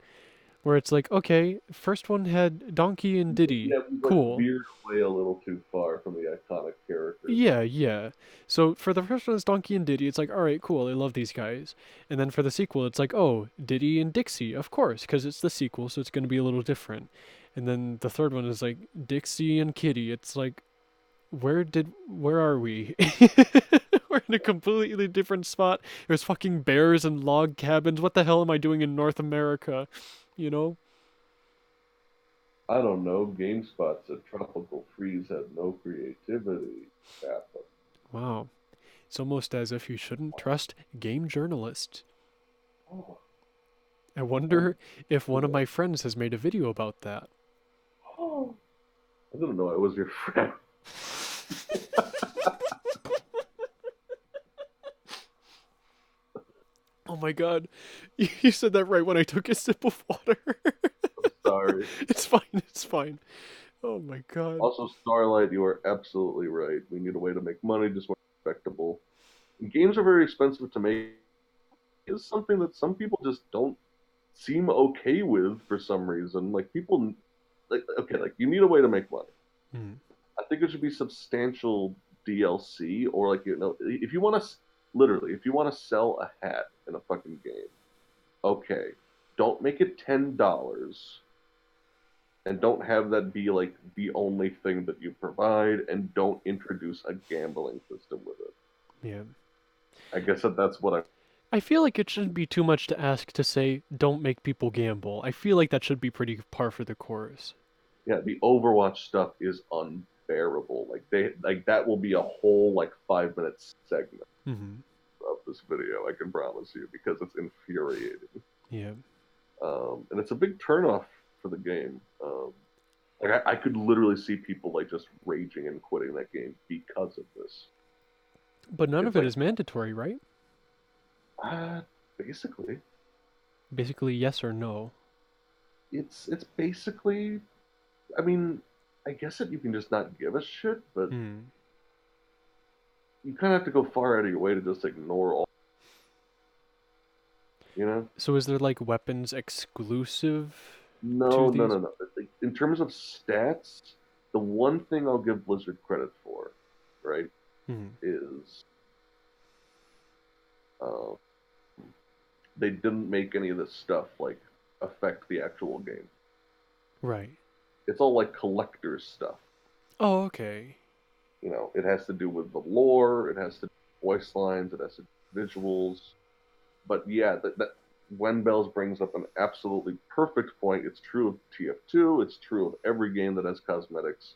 [SPEAKER 2] where it's like, okay, first one had Donkey and Diddy,
[SPEAKER 1] Yeah, we like
[SPEAKER 2] cool.
[SPEAKER 1] veered away a little too far from the iconic characters.
[SPEAKER 2] Yeah, yeah. So for the first one, it's Donkey and Diddy. It's like, all right, cool. I love these guys. And then for the sequel, it's like, oh, Diddy and Dixie, of course, because it's the sequel, so it's going to be a little different. And then the third one is like Dixie and Kitty. It's like, where are we? We're in a completely different spot. There's fucking bears and log cabins. What the hell am I doing in North America? You know?
[SPEAKER 1] I don't know. GameSpot said Tropical Freeze had no creativity. Kappa.
[SPEAKER 2] Wow. It's almost as if you shouldn't trust game journalists.
[SPEAKER 1] Oh,
[SPEAKER 2] I
[SPEAKER 1] oh,
[SPEAKER 2] wonder if one of my friends has made a video about that.
[SPEAKER 1] oh. I didn't know I was your friend.
[SPEAKER 2] Oh my god. You said that right when I took a sip of water.
[SPEAKER 1] I'm sorry.
[SPEAKER 2] It's fine, it's fine. Oh my god.
[SPEAKER 1] Also, Starlight, you are absolutely right. We need a way to make money just more respectable. Games are very expensive to make. Is something that some people just don't seem okay with for some reason. Like people, like okay, like you need a way to make money.
[SPEAKER 2] Hmm.
[SPEAKER 1] I think it should be substantial DLC or like if you want to literally if you want to sell a hat in a fucking game, okay, don't make it $10 and don't have that be like the only thing that you provide and don't introduce a gambling system with it.
[SPEAKER 2] Yeah.
[SPEAKER 1] I guess that's what I
[SPEAKER 2] I feel like it shouldn't be too much to ask to say don't make people gamble. I feel like that should be pretty par for the course.
[SPEAKER 1] Yeah, the Overwatch stuff is unbearable. Like that will be a whole like 5 minute segment
[SPEAKER 2] Hmm.
[SPEAKER 1] of this video. I can promise you because it's infuriating.
[SPEAKER 2] Yeah.
[SPEAKER 1] And it's a big turnoff for the game. Like I could literally see people like just raging and quitting that game because of this.
[SPEAKER 2] But none of
[SPEAKER 1] It's
[SPEAKER 2] it
[SPEAKER 1] like
[SPEAKER 2] is mandatory, right?
[SPEAKER 1] uh, basically,
[SPEAKER 2] Basically, yes or no.
[SPEAKER 1] it's basically. I mean, I guess that you can just not give a shit, but
[SPEAKER 2] Hmm.
[SPEAKER 1] you kind of have to go far out of your way to just ignore all. You know?
[SPEAKER 2] So is there like weapons exclusive to
[SPEAKER 1] No, no,
[SPEAKER 2] these?
[SPEAKER 1] no, no. Like, in terms of stats, the one thing I'll give Blizzard credit for, right,
[SPEAKER 2] Hmm.
[SPEAKER 1] is uh, they didn't make any of this stuff like affect the actual game.
[SPEAKER 2] Right.
[SPEAKER 1] It's all like collector's stuff.
[SPEAKER 2] Oh, okay.
[SPEAKER 1] You know, it has to do with the lore, it has to do with voice lines, it has to do with visuals. But yeah, that When Bells brings up an absolutely perfect point. It's true of TF2. It's true of every game that has cosmetics.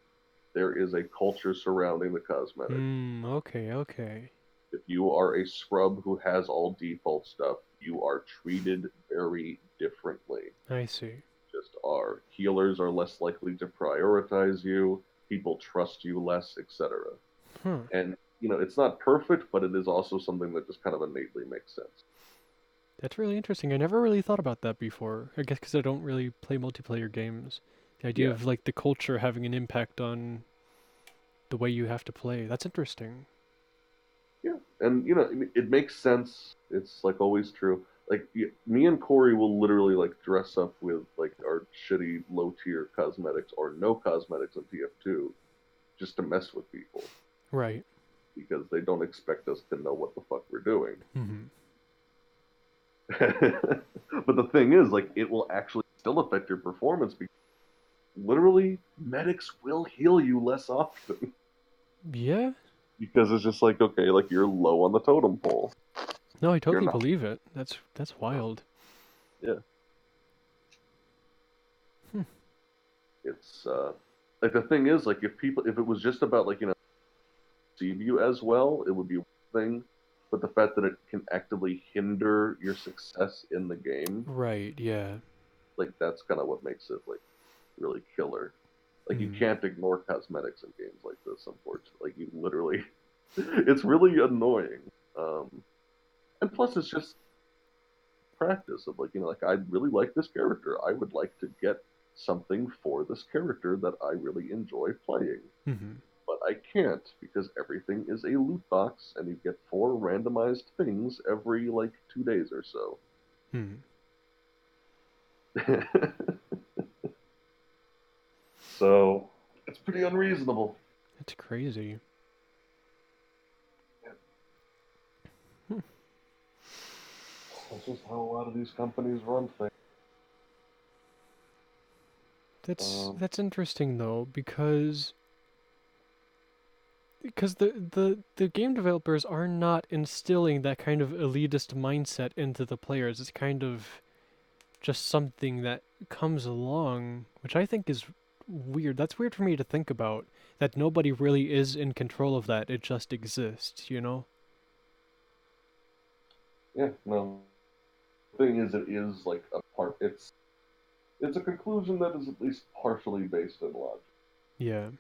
[SPEAKER 1] There is a culture surrounding the cosmetics.
[SPEAKER 2] Hmm. Okay. Okay.
[SPEAKER 1] If you are a scrub who has all default stuff, you are treated very differently.
[SPEAKER 2] I see.
[SPEAKER 1] Just are. Healers are less likely to prioritize you. People trust you less, etc.
[SPEAKER 2] Huh.
[SPEAKER 1] And it's not perfect, but it is also something that just kind of innately makes sense.
[SPEAKER 2] That's really interesting. I never really thought about that before. I guess because I don't really play multiplayer games. The idea
[SPEAKER 1] Yeah,
[SPEAKER 2] of like the culture having an impact on the way you have to play. That's interesting.
[SPEAKER 1] yeah, and it makes sense. It's like always true. Like me and Corey will literally like dress up with like our shitty low tier cosmetics or no cosmetics in TF2 just to mess with people
[SPEAKER 2] Right.
[SPEAKER 1] because they don't expect us to know what the fuck we're doing.
[SPEAKER 2] Hmm.
[SPEAKER 1] But the thing is, like, it will actually still affect your performance because literally medics will heal you less often
[SPEAKER 2] Yeah.
[SPEAKER 1] because it's just like okay, like you're low on the totem pole.
[SPEAKER 2] No, I
[SPEAKER 1] You're
[SPEAKER 2] totally
[SPEAKER 1] not.
[SPEAKER 2] believe it. That's wild.
[SPEAKER 1] Yeah,
[SPEAKER 2] Hmm.
[SPEAKER 1] it's like the thing is like if it was just about like perceive you as well, it would be one thing. But the fact that it can actively hinder your success in the game,
[SPEAKER 2] Right. Yeah.
[SPEAKER 1] like that's kind of what makes it like really killer. Like you
[SPEAKER 2] Hmm.
[SPEAKER 1] can't ignore cosmetics in games like this, unfortunately. Like you literally, it's really annoying. And plus, it's just practice of like like I really like this character. I would like to get something for this character that I really enjoy playing.
[SPEAKER 2] Hmm.
[SPEAKER 1] But I can't because everything is a loot box and you get 4 randomized things every like 2 days or so.
[SPEAKER 2] Hmm.
[SPEAKER 1] So it's pretty unreasonable.
[SPEAKER 2] That's crazy. Hmm.
[SPEAKER 1] That's just how a lot of these companies run things.
[SPEAKER 2] That's
[SPEAKER 1] Um,
[SPEAKER 2] that's interesting though because the game developers are not instilling that kind of elitist mindset into the players. It's kind of just something that comes along, which I think is weird. That's weird for me to think about. That nobody really is in control of that. It just exists, you know?
[SPEAKER 1] yeah, no. The thing is, it is like a part. It's a conclusion that is at least partially based in logic.
[SPEAKER 2] Yeah.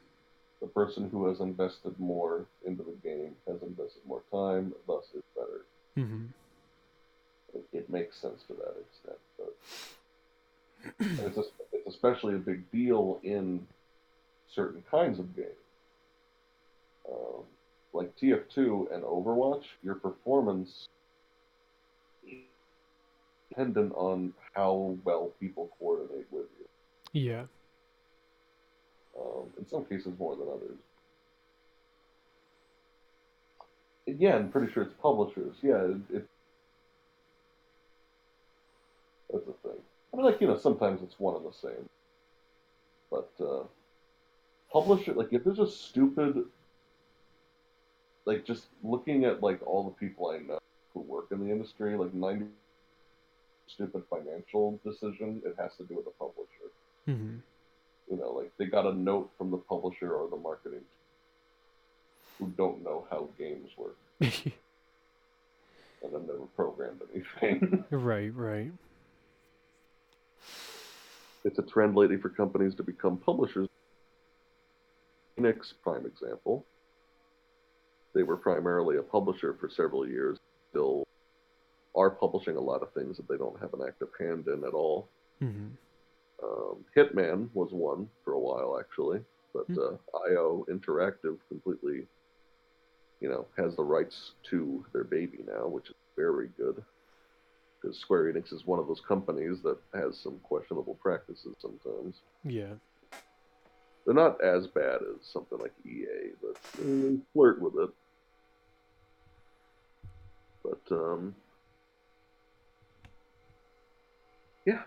[SPEAKER 1] The person who has invested more into the game has invested more time, thus is better.
[SPEAKER 2] Hmm.
[SPEAKER 1] It makes sense to that extent, but it's especially a big deal in certain kinds of games. Um, like TF2 and Overwatch, your performance is dependent on how well people coordinate with you.
[SPEAKER 2] Yeah.
[SPEAKER 1] In some cases, more than others. Yeah, I'm pretty sure it's publishers. Yeah, that's a thing. I mean, like sometimes it's one and the same, but publisher like if there's a stupid like just looking at like all the people I know who work in the industry, like 90 stupid financial decision, it has to do with the publisher.
[SPEAKER 2] Mm-hmm.
[SPEAKER 1] Like they got a note from the publisher or the marketing who don't know how games work and have never programmed anything.
[SPEAKER 2] Right, right.
[SPEAKER 1] It's a trend lately for companies to become publishers. Phoenix, prime example. They were primarily a publisher for several years, still are publishing a lot of things that they don't have an active hand in at all.
[SPEAKER 2] Mm-hmm.
[SPEAKER 1] Hitman was one for a while, actually, but
[SPEAKER 2] Mm.
[SPEAKER 1] IO Interactive completely, has the rights to their baby now, which is very good. Because Square Enix is one of those companies that has some questionable practices sometimes.
[SPEAKER 2] Yeah.
[SPEAKER 1] They're not as bad as something like EA, but they flirt with it. But yeah,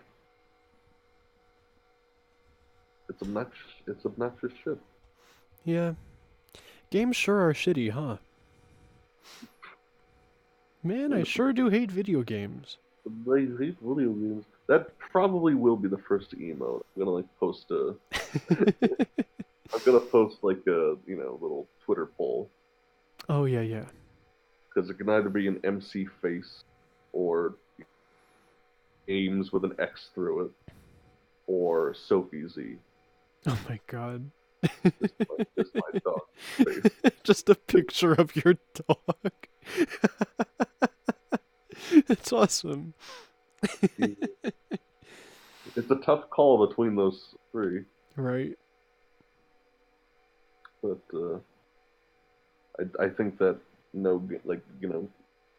[SPEAKER 1] it's obnoxious. It's obnoxious shit.
[SPEAKER 2] Yeah. Games sure are shitty, huh? Man, I sure do hate video games.
[SPEAKER 1] I hate video games. That probably will be the first emote. I'm gonna like post a. I'm gonna post like a little Twitter poll
[SPEAKER 2] Oh, yeah, yeah.
[SPEAKER 1] because it can either be an MC face or games with an X through it or Sophie Z.
[SPEAKER 2] Oh my god.
[SPEAKER 1] Just my dog face.
[SPEAKER 2] Just a picture of your dog. It's awesome.
[SPEAKER 1] It's a tough call between those three,
[SPEAKER 2] Right.
[SPEAKER 1] but I think that no like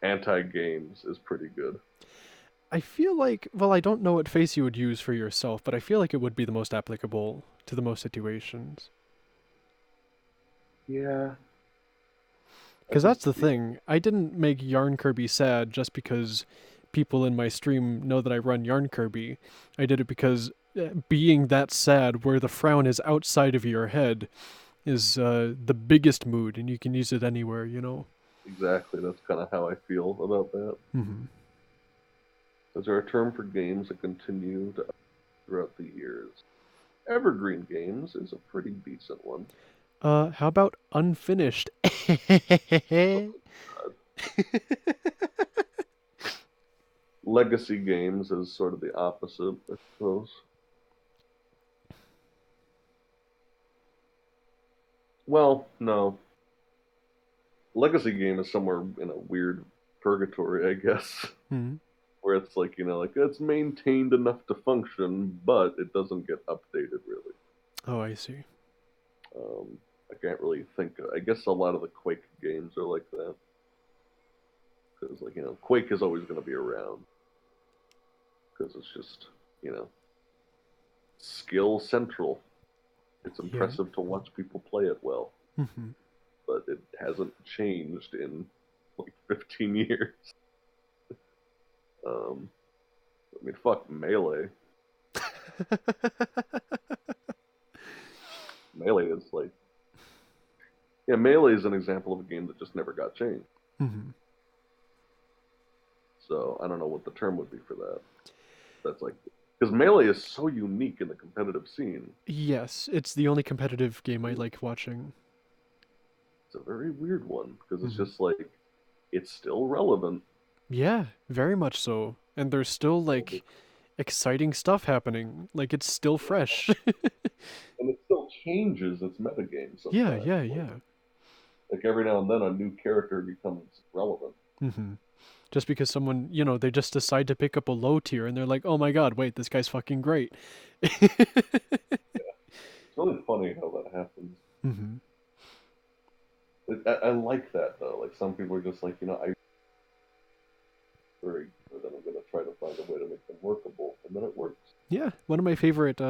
[SPEAKER 1] anti games is pretty good.
[SPEAKER 2] I feel like, well, I don't know what face you would use for yourself, but I feel like it would be the most applicable to the most situations.
[SPEAKER 1] Yeah, I
[SPEAKER 2] Because
[SPEAKER 1] think
[SPEAKER 2] that's the thing. I didn't make Yarn Kirby sad just because people in my stream know that I run Yarn Kirby. I did it because being that sad, where the frown is outside of your head, is the biggest mood, and you can use it anywhere, you know?
[SPEAKER 1] exactly. That's kind of how I feel about that.
[SPEAKER 2] Mm-hmm.
[SPEAKER 1] Is there a term for games that continue to throughout the years? Evergreen games is a pretty decent one.
[SPEAKER 2] How about unfinished?
[SPEAKER 1] Legacy games is sort of the opposite, I suppose. Well, no. Legacy game is somewhere in a weird purgatory, I guess,
[SPEAKER 2] Hmm.
[SPEAKER 1] where it's like, like it's maintained enough to function, but it doesn't get updated really.
[SPEAKER 2] Oh, I see.
[SPEAKER 1] I can't really think. I guess a lot of the Quake games are like that. Because, like, Quake is always going to be around. Because it's just, you know, skill central. It's
[SPEAKER 2] Yeah.
[SPEAKER 1] impressive to watch people play it well,
[SPEAKER 2] Mm-hmm.
[SPEAKER 1] but it hasn't changed in like 15 years. Um, I mean, fuck Melee. Melee is like, yeah, Melee is an example of a game that just never got changed.
[SPEAKER 2] Mm-hmm.
[SPEAKER 1] So I don't know what the term would be for that. That's like, because Melee is so unique in the competitive scene.
[SPEAKER 2] Yes, it's the only competitive game I like watching.
[SPEAKER 1] It's a very weird one because it's
[SPEAKER 2] Mm-hmm.
[SPEAKER 1] just like, it's still relevant.
[SPEAKER 2] Yeah, very much so. And there's still like exciting stuff happening. Like it's still fresh.
[SPEAKER 1] And it still changes its metagame
[SPEAKER 2] Yeah,
[SPEAKER 1] sometimes.
[SPEAKER 2] yeah,
[SPEAKER 1] Like,
[SPEAKER 2] yeah.
[SPEAKER 1] like every now and then, a new character becomes relevant.
[SPEAKER 2] Mm-hmm. Just because someone, they just decide to pick up a low tier and they're like, oh my god, wait, this guy's fucking great.
[SPEAKER 1] It's really funny how that happens.
[SPEAKER 2] Mm-hmm.
[SPEAKER 1] I like that though. Like some people are just like, I very good, and I'm gonna try to find a way to make them workable, and then it works.
[SPEAKER 2] Yeah, one of my favorite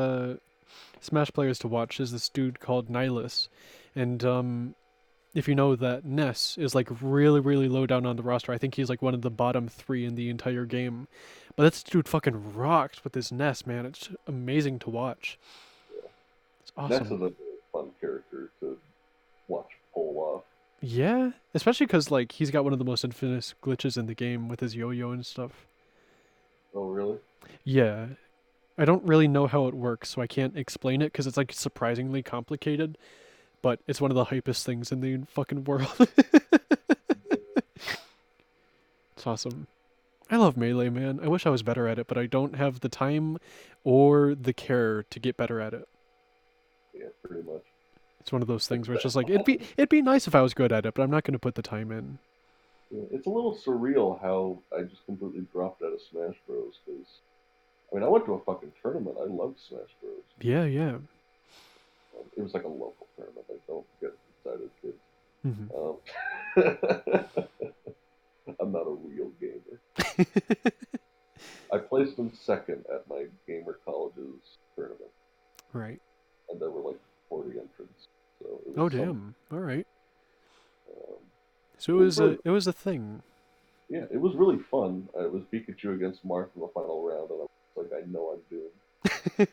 [SPEAKER 2] Smash players to watch is this dude called Nihilus. And if you know that Ness is like really, really low down on the roster, I think he's like one of the bottom 3 in the entire game. But this dude fucking rocked with his Ness, man. It's amazing to watch.
[SPEAKER 1] Yeah.
[SPEAKER 2] It's
[SPEAKER 1] Ness
[SPEAKER 2] awesome.
[SPEAKER 1] is a really fun character to watch pull off.
[SPEAKER 2] Yeah, especially because like he's got one of the most infamous glitches in the game with his yo-yo and stuff.
[SPEAKER 1] Oh, really?
[SPEAKER 2] Yeah, I don't really know how it works, so I can't explain it because it's like surprisingly complicated. But it's one of the hypest things in the fucking world. It's awesome. I love Melee, man. I wish I was better at it, but I don't have the time or the care to get better at it.
[SPEAKER 1] Yeah, pretty much.
[SPEAKER 2] It's one of those
[SPEAKER 1] Like
[SPEAKER 2] things where it's just like it'd be nice if I was good at it, but I'm not going to put the time in.
[SPEAKER 1] yeah, it's a little surreal how I just completely dropped out of Smash Bros. Because I mean, I went to a fucking tournament. I loved Smash Bros.
[SPEAKER 2] Yeah, yeah.
[SPEAKER 1] It was like a local tournament. Like, don't get excited, kids.
[SPEAKER 2] Hmm.
[SPEAKER 1] Um, I'm not a real gamer. I placed in second at my gamer college's tournament,
[SPEAKER 2] Right.
[SPEAKER 1] and there were like 40 entrants, so it was
[SPEAKER 2] Oh
[SPEAKER 1] some.
[SPEAKER 2] damn. All right.
[SPEAKER 1] Um,
[SPEAKER 2] So
[SPEAKER 1] it was really,
[SPEAKER 2] it was a thing.
[SPEAKER 1] yeah, it was really fun. It was Pikachu against Marth in the final round, and I was like, I know I'm doomed.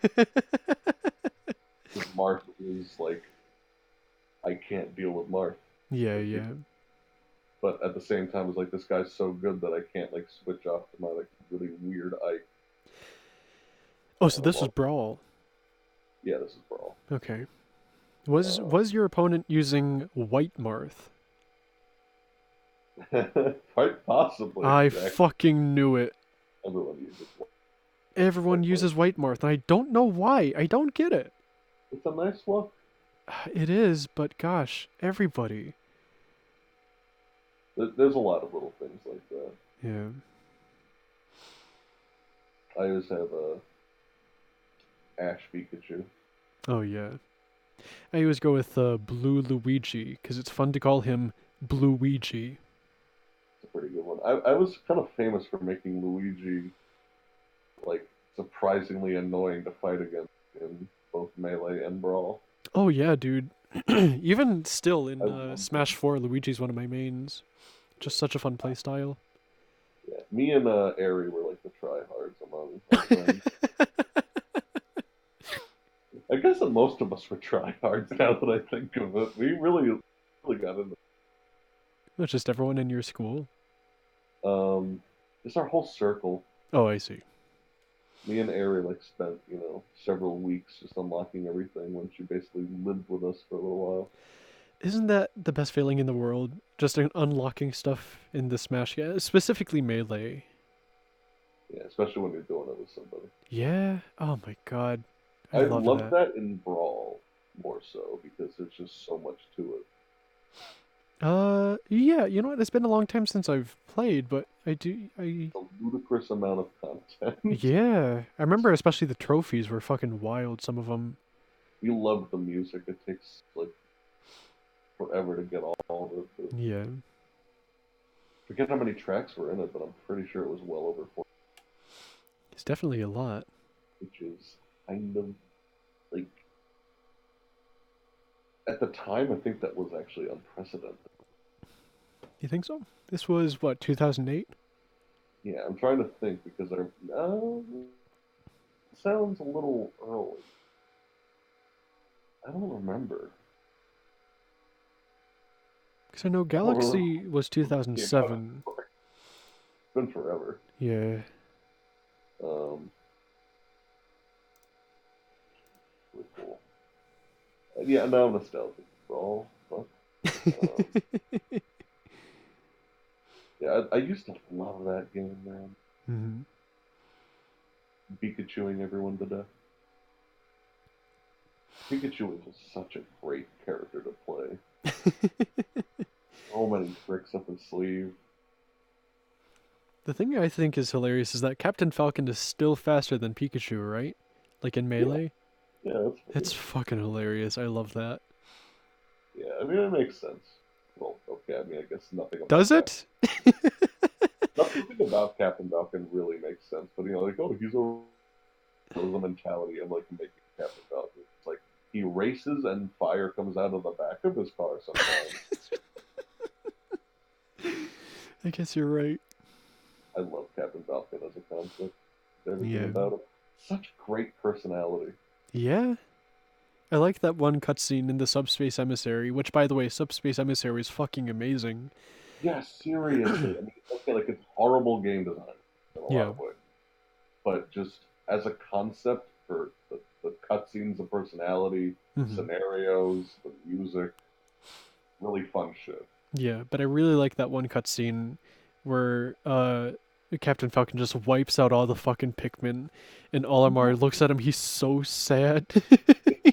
[SPEAKER 1] Because Marth is like, I can't deal with Marth.
[SPEAKER 2] Yeah,
[SPEAKER 1] Like,
[SPEAKER 2] yeah.
[SPEAKER 1] but at the same time, it's like this guy's so good that I can't like switch off to my like really weird Ike.
[SPEAKER 2] Oh, so this was
[SPEAKER 1] Well,
[SPEAKER 2] Brawl.
[SPEAKER 1] yeah, this is Brawl.
[SPEAKER 2] Okay. Was your opponent using White Marth?
[SPEAKER 1] Quite possibly.
[SPEAKER 2] I
[SPEAKER 1] Jack.
[SPEAKER 2] fucking knew it.
[SPEAKER 1] Everyone uses
[SPEAKER 2] Everyone
[SPEAKER 1] White Marth.
[SPEAKER 2] uses White Marth, and I don't know why. I don't get it.
[SPEAKER 1] It's a nice look.
[SPEAKER 2] It is, but gosh, everybody.
[SPEAKER 1] There's a lot of little things like that.
[SPEAKER 2] Yeah.
[SPEAKER 1] I always have a Ash Pikachu.
[SPEAKER 2] Oh yeah. I always go with Blue Luigi because it's fun to call him Blue Ouija.
[SPEAKER 1] It's a pretty good one. I was kind of famous for making Luigi like surprisingly annoying to fight against in both Melee and Brawl.
[SPEAKER 2] Oh yeah, dude. Even still
[SPEAKER 1] I
[SPEAKER 2] in
[SPEAKER 1] loved him.
[SPEAKER 2] Smash 4, Luigi's one of my mains. Just such a fun playstyle.
[SPEAKER 1] Yeah, me and Ari were like the tryhards among our friends. I guess that most of us were tryhards now that I think of it. We really got into.
[SPEAKER 2] Not just everyone in your school.
[SPEAKER 1] Just our whole circle.
[SPEAKER 2] Oh, I see.
[SPEAKER 1] Me and Ari like spent several weeks just unlocking everything when she basically lived with us for a little while.
[SPEAKER 2] Isn't that the best feeling in the world? Just unlocking stuff in the Smash game, specifically Melee.
[SPEAKER 1] Yeah, especially when you're doing it with somebody.
[SPEAKER 2] Yeah. Oh my god. I
[SPEAKER 1] I
[SPEAKER 2] love
[SPEAKER 1] love
[SPEAKER 2] that.
[SPEAKER 1] that in Brawl more so because there's just so much to it.
[SPEAKER 2] Yeah, you know what? It's been a long time since I've played, but I
[SPEAKER 1] A ludicrous amount of content.
[SPEAKER 2] yeah. I remember especially the trophies were fucking wild, some of them.
[SPEAKER 1] We love the music. It takes like forever to get all of it.
[SPEAKER 2] Yeah.
[SPEAKER 1] Forget how many tracks were in it, but I'm pretty sure it was well over 40,
[SPEAKER 2] It's definitely a lot.
[SPEAKER 1] which is kind of like at the time I think that was actually unprecedented.
[SPEAKER 2] You think so? This was what, 2008?
[SPEAKER 1] Yeah, I'm trying to think because it sounds a little early. I don't remember.
[SPEAKER 2] Cuz I know
[SPEAKER 1] I don't remember
[SPEAKER 2] Galaxy was
[SPEAKER 1] when it came out.
[SPEAKER 2] 2007.
[SPEAKER 1] It's been forever.
[SPEAKER 2] Yeah.
[SPEAKER 1] Um, really cool. Yeah, now I'm nostalgic. Brawl, fuck. Um, yeah, I used to love that game, man.
[SPEAKER 2] Mhm.
[SPEAKER 1] Pikachuing everyone to death. Pikachu was just such a great character to play. So many tricks up his sleeve.
[SPEAKER 2] The thing I think is hilarious is that Captain Falcon is still faster than Pikachu, right? Like in
[SPEAKER 1] Yeah,
[SPEAKER 2] Melee.
[SPEAKER 1] yeah, that's
[SPEAKER 2] It's
[SPEAKER 1] funny.
[SPEAKER 2] fucking hilarious. I love that.
[SPEAKER 1] Yeah, I mean it makes sense. Well, okay, I mean I guess nothing
[SPEAKER 2] Does
[SPEAKER 1] about Captain.
[SPEAKER 2] it?
[SPEAKER 1] Nothing about Captain Falcon really makes sense, but like, oh, he's a the mentality of like making Captain Falcon. It's like he races and fire comes out of the back of his car sometimes.
[SPEAKER 2] I guess you're right.
[SPEAKER 1] I love Captain Falcon as a concept. Everything
[SPEAKER 2] Yeah.
[SPEAKER 1] about him. Such great personality.
[SPEAKER 2] Yeah. I like that one cutscene in the Subspace Emissary, which, by the way, Subspace Emissary is fucking amazing.
[SPEAKER 1] Yeah, seriously. I mean, okay, like it's horrible game design in a lot
[SPEAKER 2] Yeah.
[SPEAKER 1] of ways, but just as a concept for the cutscenes, the personality, the
[SPEAKER 2] Hmm.
[SPEAKER 1] scenarios, the music, really fun shit.
[SPEAKER 2] Yeah, but I really like that one cutscene where Captain Falcon just wipes out all the fucking Pikmin, and Olimar looks at him. He's so sad.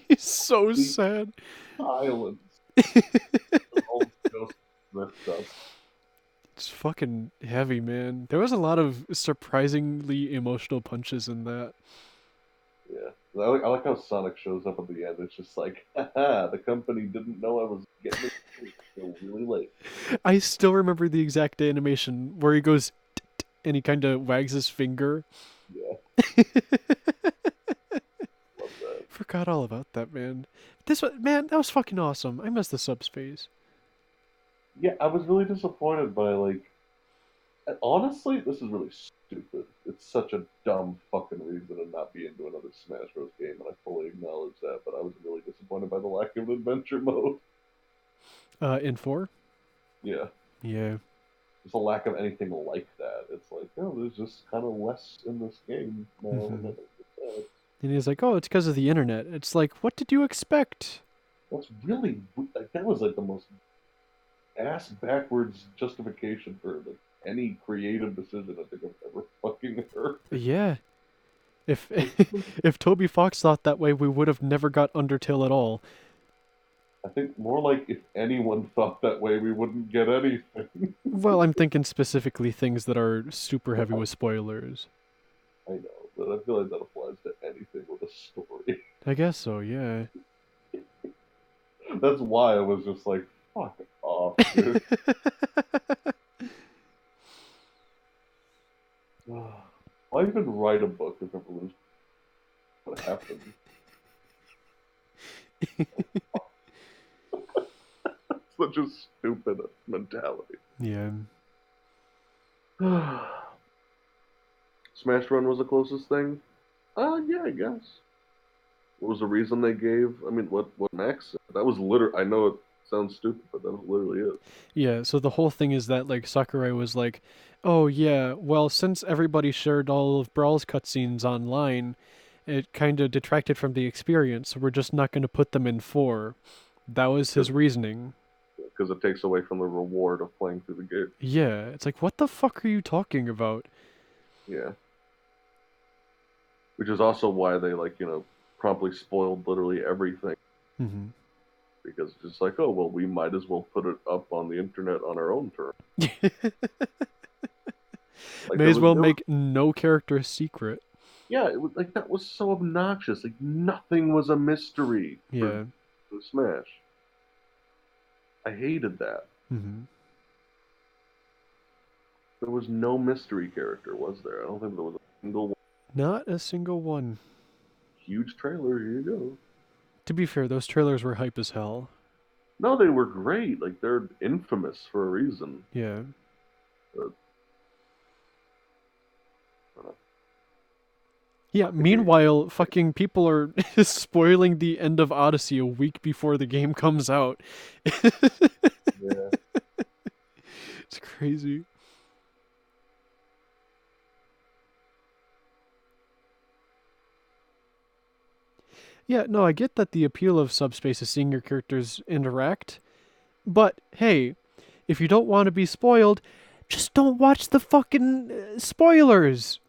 [SPEAKER 2] He's so
[SPEAKER 1] The
[SPEAKER 2] sad.
[SPEAKER 1] silence, all just ripped up.
[SPEAKER 2] It's fucking heavy, man. There was a lot of surprisingly emotional punches in that.
[SPEAKER 1] Yeah, I like how Sonic shows up at the end. It's just like, haha, the company didn't know I was getting it until really late.
[SPEAKER 2] I still remember the exact animation where he goes and he kind of wags his finger.
[SPEAKER 1] Yeah, love that.
[SPEAKER 2] Forgot all about that, man. This was, man, that was fucking awesome. I miss the subspace.
[SPEAKER 1] Yeah, I was really disappointed by like. Honestly, this is really stupid. It's such a dumb fucking reason to not be into another Smash Bros. Game, and I fully acknowledge that. But I was really disappointed by the lack of adventure mode.
[SPEAKER 2] In 4?
[SPEAKER 1] Yeah,
[SPEAKER 2] Yeah.
[SPEAKER 1] there's a lack of anything like that. It's like, oh, there's just kind of less in this game now, and
[SPEAKER 2] Hmm.
[SPEAKER 1] it's sad.
[SPEAKER 2] And he's like, "Oh, it's because of the internet." It's like, what did you expect?
[SPEAKER 1] That's really like that was like the most ass backwards justification for like any creative decision I think I've ever fucking heard.
[SPEAKER 2] Yeah. If
[SPEAKER 1] Like,
[SPEAKER 2] if Toby Fox thought that way, we would have never got Undertale at all.
[SPEAKER 1] I think more like if anyone thought that way, we wouldn't get anything.
[SPEAKER 2] Well, I'm thinking specifically things that are super heavy with spoilers.
[SPEAKER 1] I know, but I feel like that applies to anything with a story.
[SPEAKER 2] I guess so, yeah.
[SPEAKER 1] That's why I was just like, fuck off, dude. Why even write a book if it was what happened? Such a stupid mentality.
[SPEAKER 2] Yeah.
[SPEAKER 1] Smash Run was the closest thing? Yeah, I guess. What was the reason they gave? I mean, what Max said? That was literally. I know it sounds stupid, but that was literally it.
[SPEAKER 2] Yeah, so the whole thing is that like Sakurai was like, "Oh yeah, well since everybody shared all of Brawl's cutscenes online, it kind of detracted from the experience. So we're just not going to put them in 4." That was his reasoning.
[SPEAKER 1] Because it takes away from the reward of playing through the game.
[SPEAKER 2] Yeah, it's like, what the fuck are you talking about?
[SPEAKER 1] Yeah, which is also why they like promptly spoiled literally everything
[SPEAKER 2] Hmm.
[SPEAKER 1] because it's just like, oh well, we might as well put it up on the internet on our own terms. Like
[SPEAKER 2] May as well make no character a secret.
[SPEAKER 1] yeah, it was like that was so obnoxious. Like nothing was a mystery
[SPEAKER 2] Yeah.
[SPEAKER 1] for Smash. I hated that.
[SPEAKER 2] Hmm.
[SPEAKER 1] There was no mystery character, was there? I don't think there was a single one.
[SPEAKER 2] Not a single one.
[SPEAKER 1] Huge trailer. Here you go.
[SPEAKER 2] To be fair, those trailers were hype as hell.
[SPEAKER 1] No, they were great. Like they're infamous for a reason.
[SPEAKER 2] Yeah.
[SPEAKER 1] But, uh,
[SPEAKER 2] Yeah, meanwhile, fucking people are spoiling the end of Odyssey a week before the game comes out.
[SPEAKER 1] yeah,
[SPEAKER 2] It's crazy. Yeah, no, I get that the appeal of Subspace is seeing your characters interact, but hey, if you don't want to be spoiled, just don't watch the fucking spoilers.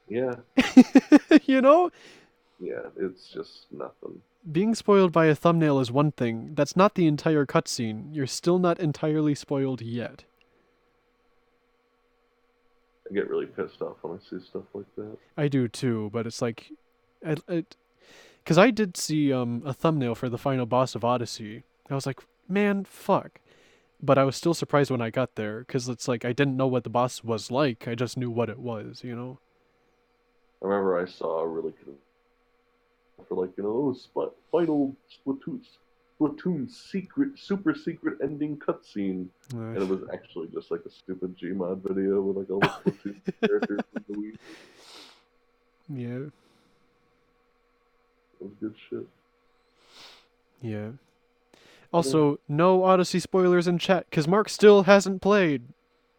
[SPEAKER 1] yeah,
[SPEAKER 2] You know?
[SPEAKER 1] yeah. It's just nothing.
[SPEAKER 2] Being spoiled by a thumbnail is one thing. That's not the entire cutscene. You're still not entirely spoiled yet.
[SPEAKER 1] I get really pissed off when I see stuff like that.
[SPEAKER 2] I do too, but it's like, because I did see a thumbnail for the final boss of Odyssey. I was like, man, fuck. But I was still surprised when I got there because it's like I didn't know what the boss was like. I just knew what it was, you know.
[SPEAKER 1] I remember I saw a really for like oh, final Splatoon secret super secret ending cutscene,
[SPEAKER 2] Uh,
[SPEAKER 1] and it was actually just like a stupid Gmod video with like all the Splatoon characters from the Wii.
[SPEAKER 2] yeah.
[SPEAKER 1] It was good shit.
[SPEAKER 2] Yeah. Also, no Odyssey spoilers in chat because Mark still hasn't played.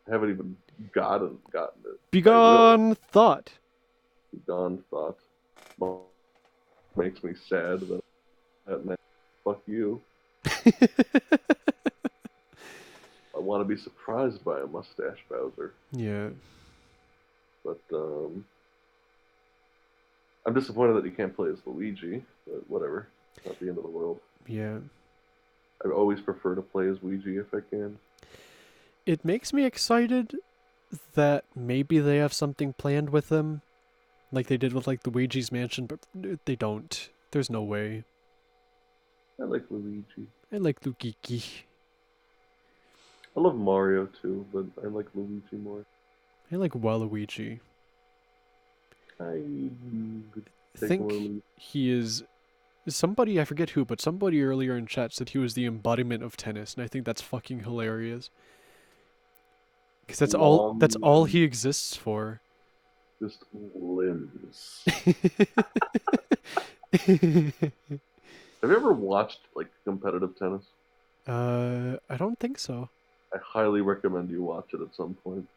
[SPEAKER 1] I haven't even gotten it. I will.
[SPEAKER 2] Begone thought.
[SPEAKER 1] Gone thought. Well, makes me sad that man. Fuck you. I want to be surprised by a mustache Bowser,
[SPEAKER 2] Yeah.
[SPEAKER 1] but I'm disappointed that you can't play as Luigi. But whatever, not the end of the world.
[SPEAKER 2] Yeah.
[SPEAKER 1] I always prefer to play as Luigi if I can.
[SPEAKER 2] It makes me excited that maybe they have something planned with him, like they did with like the Luigi's Mansion, but they don't. There's no way.
[SPEAKER 1] I like Luigi.
[SPEAKER 2] I like Lukiki.
[SPEAKER 1] I love Mario too, but I like Luigi more.
[SPEAKER 2] I like Waluigi.
[SPEAKER 1] I
[SPEAKER 2] I
[SPEAKER 1] take him or
[SPEAKER 2] think
[SPEAKER 1] leave.
[SPEAKER 2] he is somebody, I forget who, but somebody earlier in chat said he was the embodiment of tennis, and I think that's fucking hilarious. Because that's
[SPEAKER 1] Long
[SPEAKER 2] all
[SPEAKER 1] limbs,
[SPEAKER 2] he exists for.
[SPEAKER 1] just limbs. Have you ever watched like competitive tennis?
[SPEAKER 2] I don't think so.
[SPEAKER 1] I highly recommend you watch it at some point.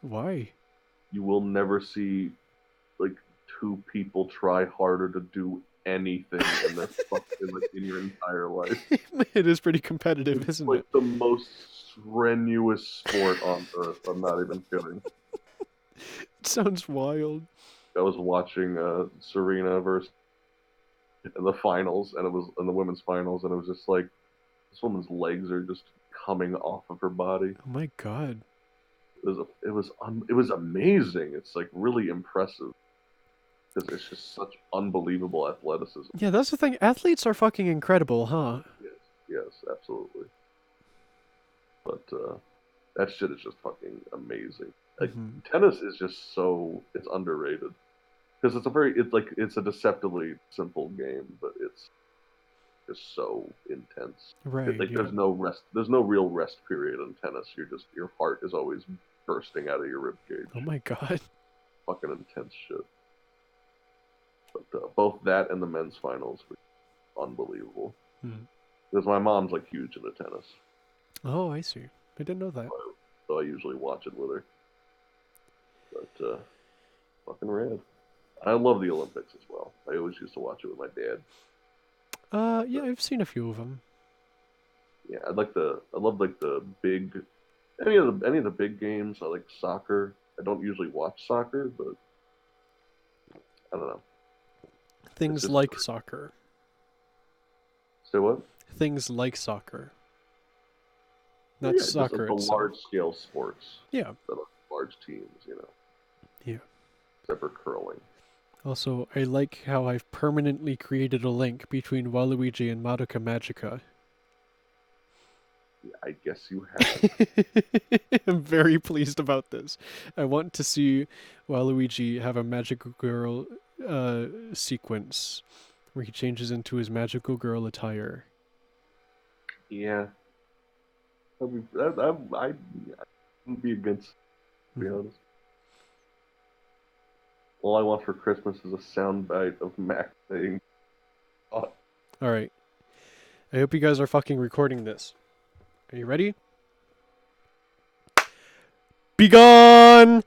[SPEAKER 2] Why?
[SPEAKER 1] You will never see like two people try harder to do anything in their in your entire life.
[SPEAKER 2] It is pretty competitive,
[SPEAKER 1] It's
[SPEAKER 2] isn't
[SPEAKER 1] like
[SPEAKER 2] it?
[SPEAKER 1] the most strenuous sport on earth. I'm not even kidding.
[SPEAKER 2] It sounds wild.
[SPEAKER 1] I was watching Serena versus in the finals, and it was in the women's finals, and it was just like this woman's legs are just coming off of her body.
[SPEAKER 2] Oh my god.
[SPEAKER 1] It was amazing. It's like really impressive because it's just such unbelievable athleticism.
[SPEAKER 2] Yeah, that's the thing. Athletes are fucking incredible, huh?
[SPEAKER 1] Yes, yes, absolutely. But that shit is just fucking amazing. Like
[SPEAKER 2] Hmm.
[SPEAKER 1] tennis is just so it's underrated because it's a deceptively simple game, but it's just so intense.
[SPEAKER 2] Right,
[SPEAKER 1] Like
[SPEAKER 2] yeah.
[SPEAKER 1] there's no real rest period in tennis. Your heart is always bursting out of your rib
[SPEAKER 2] Oh
[SPEAKER 1] cage.
[SPEAKER 2] my god.
[SPEAKER 1] Fucking intense shit. But both that and the men's finals were unbelievable.
[SPEAKER 2] Hmm.
[SPEAKER 1] Because my mom's like huge into tennis,
[SPEAKER 2] Oh, I see. I didn't know that.
[SPEAKER 1] so I usually watch it with her. But fucking rad. I love the Olympics as well. I always used to watch it with my dad.
[SPEAKER 2] Yeah, I've seen a few of them.
[SPEAKER 1] Yeah, I love like the big any of the big games. I like soccer. I don't usually watch soccer, but I don't know. It's
[SPEAKER 2] Things
[SPEAKER 1] just
[SPEAKER 2] like soccer.
[SPEAKER 1] say what?
[SPEAKER 2] Things like soccer.
[SPEAKER 1] Well,
[SPEAKER 2] Not
[SPEAKER 1] yeah, just
[SPEAKER 2] soccer
[SPEAKER 1] the
[SPEAKER 2] itself.
[SPEAKER 1] large scale sports
[SPEAKER 2] Yeah.
[SPEAKER 1] that are large teams, you know,
[SPEAKER 2] Yeah.
[SPEAKER 1] except for curling.
[SPEAKER 2] Also, I like how I've permanently created a link between Waluigi and Madoka Magica.
[SPEAKER 1] Yeah, I guess you have.
[SPEAKER 2] I'm very pleased about this. I want to see Waluigi have a magical girl sequence where he changes into his magical girl attire.
[SPEAKER 1] Yeah, I wouldn't be against, to be
[SPEAKER 2] Mhm.
[SPEAKER 1] honest. All I want for Christmas is a soundbite of Mac saying, oh,
[SPEAKER 2] All right. I hope you guys are fucking recording this. Are you ready? Begone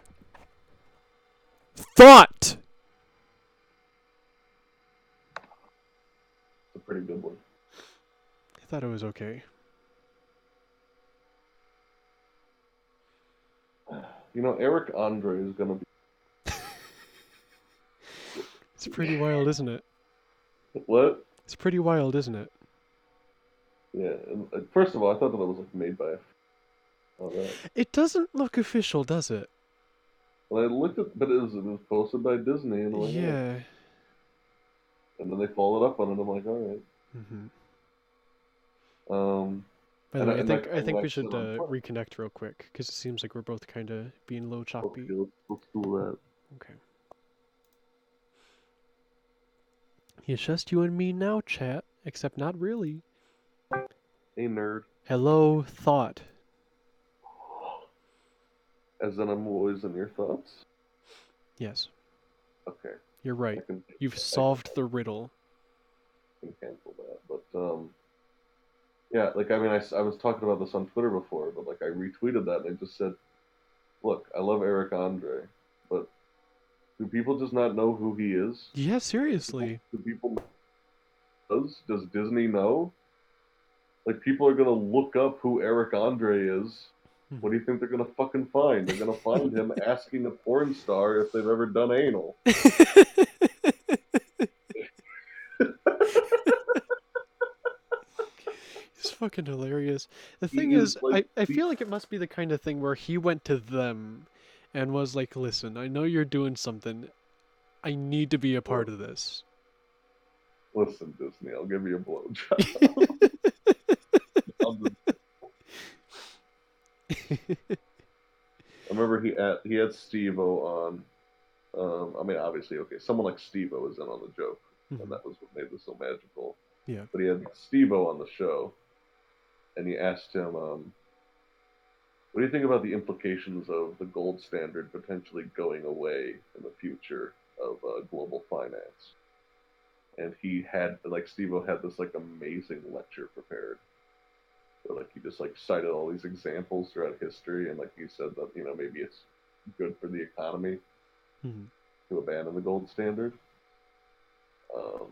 [SPEAKER 2] thought.
[SPEAKER 1] it's a pretty good one.
[SPEAKER 2] I thought it was okay.
[SPEAKER 1] You know, Eric Andre is going to
[SPEAKER 2] It's pretty wild, isn't it?
[SPEAKER 1] be. What?
[SPEAKER 2] It's pretty wild, isn't it?
[SPEAKER 1] Yeah, and, first of all, I thought that it was like made by all that.
[SPEAKER 2] It doesn't look official, does it?
[SPEAKER 1] When I looked at, but it was posted by Disney, and I'm like, oh.
[SPEAKER 2] Yeah.
[SPEAKER 1] And then they followed up on it. I'm like, all right.
[SPEAKER 2] Hmm.
[SPEAKER 1] Um,
[SPEAKER 2] By the way, I
[SPEAKER 1] and
[SPEAKER 2] think
[SPEAKER 1] I
[SPEAKER 2] we
[SPEAKER 1] sit
[SPEAKER 2] should
[SPEAKER 1] on Twitter.
[SPEAKER 2] reconnect real quick because it seems like we're both kind of being a little
[SPEAKER 1] Okay,
[SPEAKER 2] choppy.
[SPEAKER 1] let's do that.
[SPEAKER 2] Okay. It's just you and me now, chat. Except not really.
[SPEAKER 1] Hey, nerd.
[SPEAKER 2] Hello, thought.
[SPEAKER 1] As in, I'm always in your thoughts.
[SPEAKER 2] Yes,
[SPEAKER 1] Okay,
[SPEAKER 2] you're right.
[SPEAKER 1] I can
[SPEAKER 2] You've
[SPEAKER 1] I
[SPEAKER 2] solved the riddle.
[SPEAKER 1] can cancel that. But Yeah, like I mean, I was talking about this on Twitter before, but like I retweeted that and I just said, look, I love Eric Andre, but do people just not know who he is?
[SPEAKER 2] Yeah, seriously.
[SPEAKER 1] Do people does Disney know? Like people are gonna look up who Eric Andre is. What do you think they're gonna fucking find? They're gonna find him asking a porn star if they've ever done anal.
[SPEAKER 2] He's fucking hilarious. The
[SPEAKER 1] He
[SPEAKER 2] thing
[SPEAKER 1] is
[SPEAKER 2] is,
[SPEAKER 1] like
[SPEAKER 2] I
[SPEAKER 1] the
[SPEAKER 2] feel like it must be the kind of thing where he went to them and was like, listen, I know you're doing something. I need to be a part of this.
[SPEAKER 1] listen, Disney, I'll give you a blowjob. I remember he had Steve-O on. I mean, obviously, okay, someone like Steve-O is in on the joke, and
[SPEAKER 2] Mhm.
[SPEAKER 1] that was what made this so magical.
[SPEAKER 2] Yeah.
[SPEAKER 1] But he had Steve-O on the show, and he asked him, "What do you think about the implications of the gold standard potentially going away in the future of global finance?" And he had like Steve-O had this like amazing lecture prepared. So like he just like cited all these examples throughout history, and like he said that maybe it's good for the economy
[SPEAKER 2] Mhm.
[SPEAKER 1] to abandon the gold standard. Um,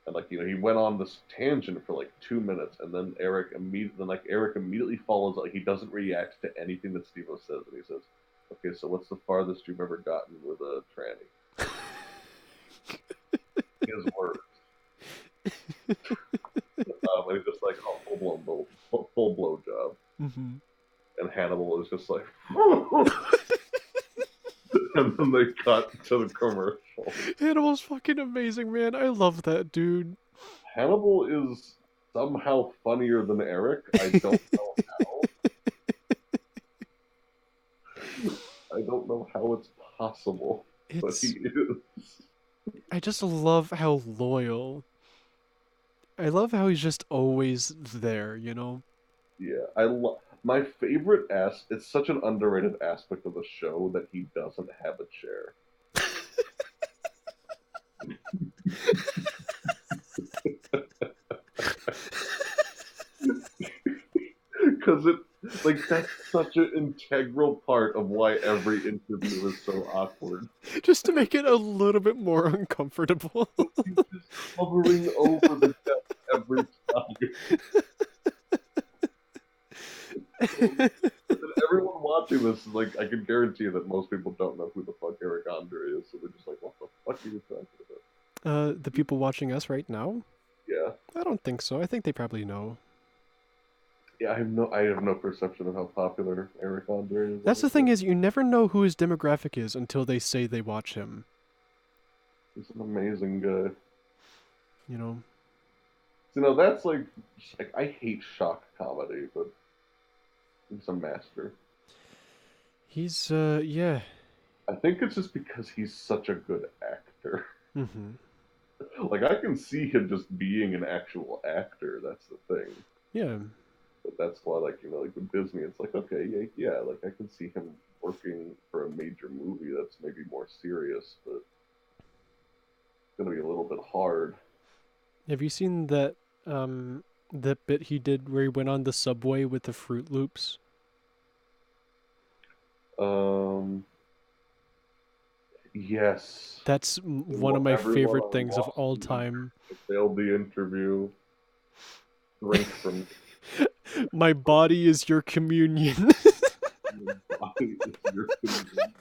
[SPEAKER 1] and like he went on this tangent for like 2 minutes, and then Eric immediately follows. Like he doesn't react to anything that Steve says, and he says, "Okay, so what's the farthest you've ever gotten with a tranny?" His words. And he's just like, "Oh, full blow job."
[SPEAKER 2] Mhm.
[SPEAKER 1] And Hannibal is just like, and then they cut to the commercial.
[SPEAKER 2] Hannibal's fucking amazing, man. I love that dude.
[SPEAKER 1] Hannibal is somehow funnier than Eric. I don't know how. I don't know how it's possible, but he
[SPEAKER 2] It's
[SPEAKER 1] is.
[SPEAKER 2] I just love how loyal. I love how he's just always there, you know?
[SPEAKER 1] Yeah, my favorite it's such an underrated aspect of the show that he doesn't have a chair. Because it like that's such an integral part of why every interview is so awkward.
[SPEAKER 2] Just to make it a little bit more uncomfortable.
[SPEAKER 1] He's just hovering over the desk every time. And everyone watching this is like, I can guarantee that most people don't know who the fuck Eric Andre is, so they're just like, what the fuck are you talking about?
[SPEAKER 2] The people watching us right now?
[SPEAKER 1] Yeah,
[SPEAKER 2] I don't think so. I think they probably know.
[SPEAKER 1] yeah. I have no perception of how popular Eric Andre is.
[SPEAKER 2] That's the
[SPEAKER 1] Honestly,
[SPEAKER 2] thing is, you never know who his demographic is until they say they watch him.
[SPEAKER 1] he's an amazing guy.
[SPEAKER 2] You know,
[SPEAKER 1] That's like I hate shock comedy, but he's a master.
[SPEAKER 2] he's yeah.
[SPEAKER 1] I think it's just because he's such a good actor.
[SPEAKER 2] Mhm.
[SPEAKER 1] Like I can see him just being an actual actor. That's the thing.
[SPEAKER 2] Yeah.
[SPEAKER 1] But that's why, like like with Disney, it's like okay, yeah, yeah, like I can see him working for a major movie that's maybe more serious, but it's gonna be a little bit hard.
[SPEAKER 2] Have you seen that bit he did where he went on the subway with the Fruit Loops?
[SPEAKER 1] Um, yes,
[SPEAKER 2] That's one of my
[SPEAKER 1] everyone
[SPEAKER 2] favorite
[SPEAKER 1] on
[SPEAKER 2] things of
[SPEAKER 1] Lost
[SPEAKER 2] all
[SPEAKER 1] in the
[SPEAKER 2] time.
[SPEAKER 1] failed the interview. Drink from
[SPEAKER 2] My body is your communion.
[SPEAKER 1] your body is your communion.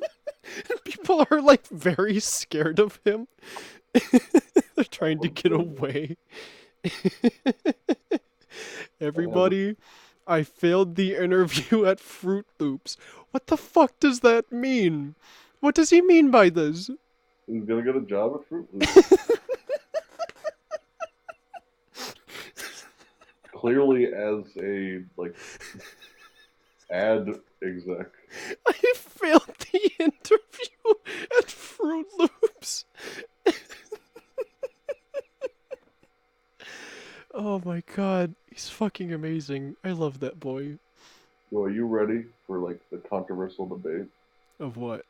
[SPEAKER 2] People are like very scared of him. They're trying to
[SPEAKER 1] Everyone's
[SPEAKER 2] get
[SPEAKER 1] doing it.
[SPEAKER 2] away.
[SPEAKER 1] And
[SPEAKER 2] Everybody, I failed the interview at Fruit Loops. What the fuck does that mean? What does he mean by this?
[SPEAKER 1] he's gonna get a job at Fruit Loops. Clearly, as a ad exec.
[SPEAKER 2] I failed the interview at Fruit Loops. Oh my god, he's fucking amazing. I love that boy.
[SPEAKER 1] So are you ready for the controversial debate?
[SPEAKER 2] Of what?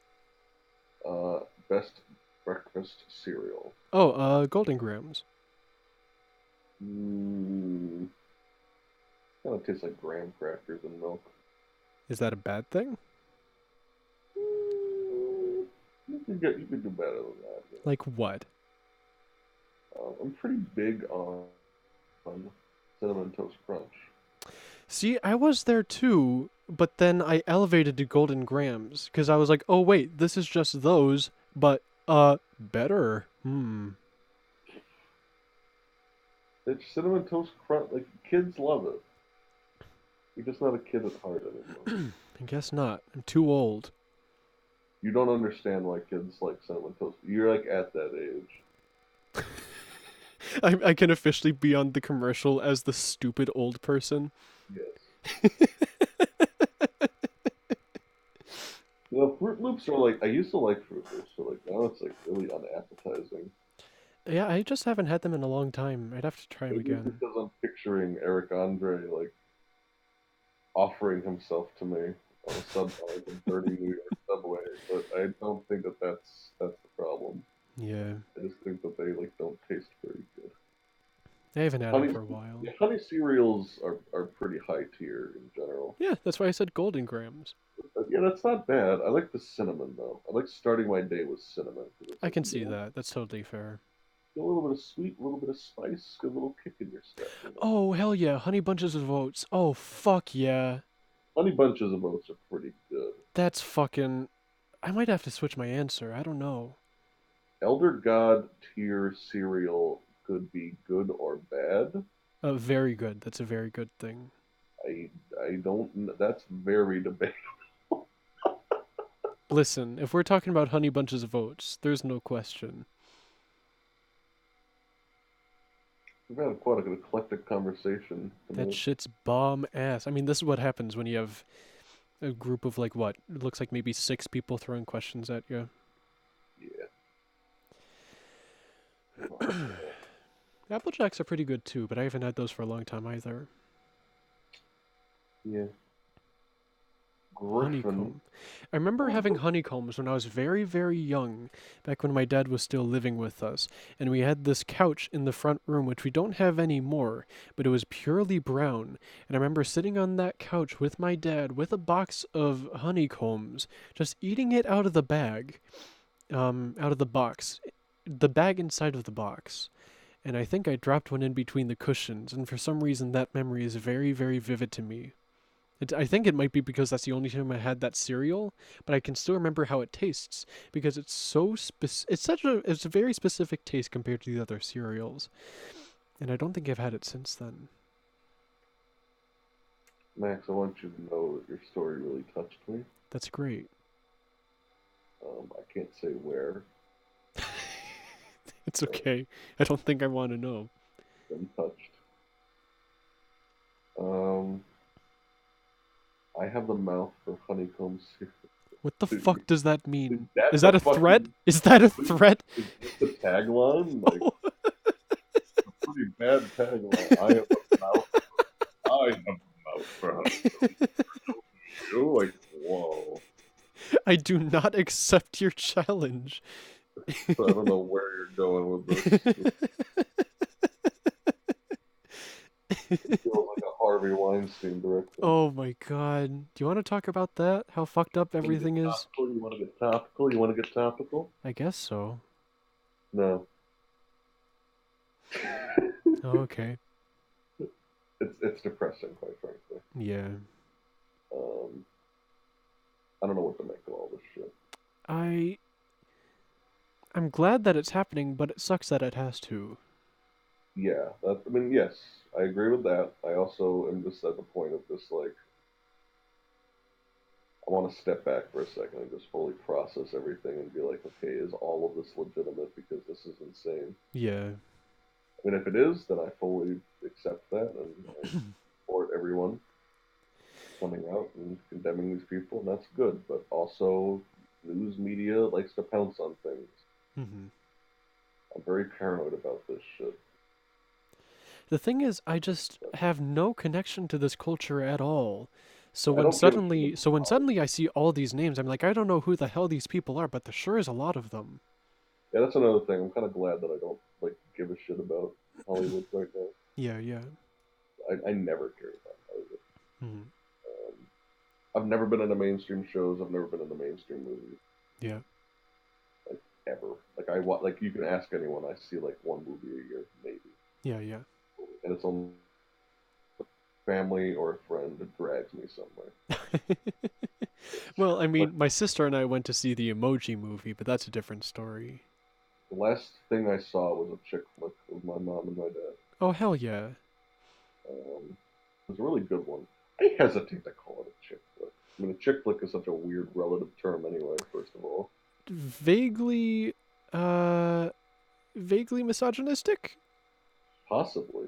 [SPEAKER 1] Uh, best breakfast cereal.
[SPEAKER 2] Oh, Golden Grams.
[SPEAKER 1] Mm, Kind of tastes like graham crackers and milk.
[SPEAKER 2] Is that a bad thing?
[SPEAKER 1] Mm, you could do better than that.
[SPEAKER 2] Like what?
[SPEAKER 1] I'm pretty big on cinnamon toast crunch.
[SPEAKER 2] See, I was there too, but then I elevated to golden grams because I was like, oh wait, this is just those, but better. Hmm.
[SPEAKER 1] It's cinnamon toast crunch. Like kids love it. You're just not a kid at heart anymore.
[SPEAKER 2] I guess not. I'm too old.
[SPEAKER 1] You don't understand why kids like cinnamon toast. You're like at that age.
[SPEAKER 2] I can officially be on the commercial as the stupid old person.
[SPEAKER 1] Yes. Fruit Loops are like I used to like Fruit Loops, but like now it's like really unappetizing.
[SPEAKER 2] Yeah, I just haven't had them in a long time. I'd have to try them
[SPEAKER 1] Maybe it's
[SPEAKER 2] again.
[SPEAKER 1] because I'm picturing Eric Andre like offering himself to me on a sub like a dirty New York subway, but I don't think that that's the problem.
[SPEAKER 2] Yeah,
[SPEAKER 1] I just think that they like don't taste very good.
[SPEAKER 2] I haven't had them
[SPEAKER 1] Honey,
[SPEAKER 2] for a while.
[SPEAKER 1] yeah, honey cereals are pretty high tier in general.
[SPEAKER 2] Yeah, that's why I said golden grams.
[SPEAKER 1] Yeah, that's not bad. I like the cinnamon though. I like starting my day with cinnamon because it's
[SPEAKER 2] I
[SPEAKER 1] like
[SPEAKER 2] can see that. That's totally fair.
[SPEAKER 1] a little bit of sweet, a little bit of spice, a little kick in your step.
[SPEAKER 2] Oh, hell yeah. Honey bunches of oats. Oh, fuck yeah.
[SPEAKER 1] Honey bunches of oats are pretty good.
[SPEAKER 2] That's fucking. I might have to switch my answer. I don't know.
[SPEAKER 1] Elder God tier cereal could be good or bad.
[SPEAKER 2] Very good. That's a very good thing.
[SPEAKER 1] I I don't. That's very debatable.
[SPEAKER 2] Listen, if we're talking about honey bunches of oats, there's no question.
[SPEAKER 1] We've had quite an eclectic conversation
[SPEAKER 2] That
[SPEAKER 1] tonight.
[SPEAKER 2] shit's bomb ass. I mean, this is what happens when you have a group of like what? It looks like maybe 6 people throwing questions at you.
[SPEAKER 1] Yeah.
[SPEAKER 2] Apple Jacks are pretty good too, but I haven't had those for a long time either.
[SPEAKER 1] Yeah. Griffin.
[SPEAKER 2] Honeycomb. I remember having honeycombs when I was very, very young, back when my dad was still living with us, and we had this couch in the front room, which we don't have anymore, but it was purely brown. And I remember sitting on that couch with my dad with a box of honeycombs, just eating it out of the bag, out of the box, the bag inside of the box. And I think I dropped one in between the cushions, and for some reason that memory is very, very vivid to me. I think it might be because that's the only time I had that cereal, but I can still remember how it tastes because it's so it's a very specific taste compared to the other cereals, and I don't think I've had it since then.
[SPEAKER 1] Max, I want you to know that your story really touched me.
[SPEAKER 2] That's great.
[SPEAKER 1] I can't say where.
[SPEAKER 2] It's okay. I don't think I want to know.
[SPEAKER 1] I'm touched. Um, I have the mouth for honeycomb cereal.
[SPEAKER 2] What the
[SPEAKER 1] Dude,
[SPEAKER 2] fuck does that mean? Is
[SPEAKER 1] that's a
[SPEAKER 2] that a threat?
[SPEAKER 1] fucking.
[SPEAKER 2] Is that a threat?
[SPEAKER 1] Is this the tagline? Like, a pretty bad tagline. I have a mouth. I have a mouth for honeycomb. You're like, whoa.
[SPEAKER 2] I do not accept your challenge.
[SPEAKER 1] So I don't know where you're going with this. It feels like a Harvey Weinstein direction.
[SPEAKER 2] Oh my god. Do you want to talk about that? How fucked up everything is?
[SPEAKER 1] You want to get topical? You want to get topical?
[SPEAKER 2] I guess so.
[SPEAKER 1] No.
[SPEAKER 2] Oh, okay.
[SPEAKER 1] It's depressing, quite frankly.
[SPEAKER 2] Yeah.
[SPEAKER 1] Um, I don't know what to make of all this shit.
[SPEAKER 2] I I'm glad that it's happening, but it sucks that it has to.
[SPEAKER 1] Yeah, I mean, yes, I agree with that. I also am just at the point of just like I want to step back for a second and just fully process everything and be like, okay, is all of this legitimate? Because this is insane.
[SPEAKER 2] Yeah.
[SPEAKER 1] I mean, if it is, then I fully accept that and I support everyone coming out and condemning these people, and that's good. But also, news media likes to pounce on things.
[SPEAKER 2] hmm
[SPEAKER 1] I'm very paranoid about this shit.
[SPEAKER 2] The thing is, I just have no connection to this culture at all. So
[SPEAKER 1] I
[SPEAKER 2] when
[SPEAKER 1] don't give a shit
[SPEAKER 2] suddenly, so when
[SPEAKER 1] about
[SPEAKER 2] suddenly I see all these names, I'm like, I don't know who the hell these people are, but there sure is a lot of them.
[SPEAKER 1] Yeah, that's another thing. I'm kind of glad that I don't give a shit about Hollywood right now.
[SPEAKER 2] Yeah, yeah.
[SPEAKER 1] I never cared about Hollywood.
[SPEAKER 2] Mhm.
[SPEAKER 1] Um, I've never been into mainstream shows. I've never been into mainstream movies,
[SPEAKER 2] Yeah.
[SPEAKER 1] like ever. Like you can ask anyone. I see like one movie a year, maybe,
[SPEAKER 2] Yeah, yeah.
[SPEAKER 1] and it's only family or a friend that drags me somewhere.
[SPEAKER 2] Well, I
[SPEAKER 1] Like
[SPEAKER 2] mean, my sister and I went to see the Emoji Movie, but that's a different story.
[SPEAKER 1] the last thing I saw was a chick flick with my mom and my dad.
[SPEAKER 2] Oh, hell yeah.
[SPEAKER 1] It was a really good one. I hesitate to call it a chick flick. I mean, a chick flick is such a weird relative term anyway. First of all,
[SPEAKER 2] Vaguely, uh, vaguely misogynistic?
[SPEAKER 1] possibly.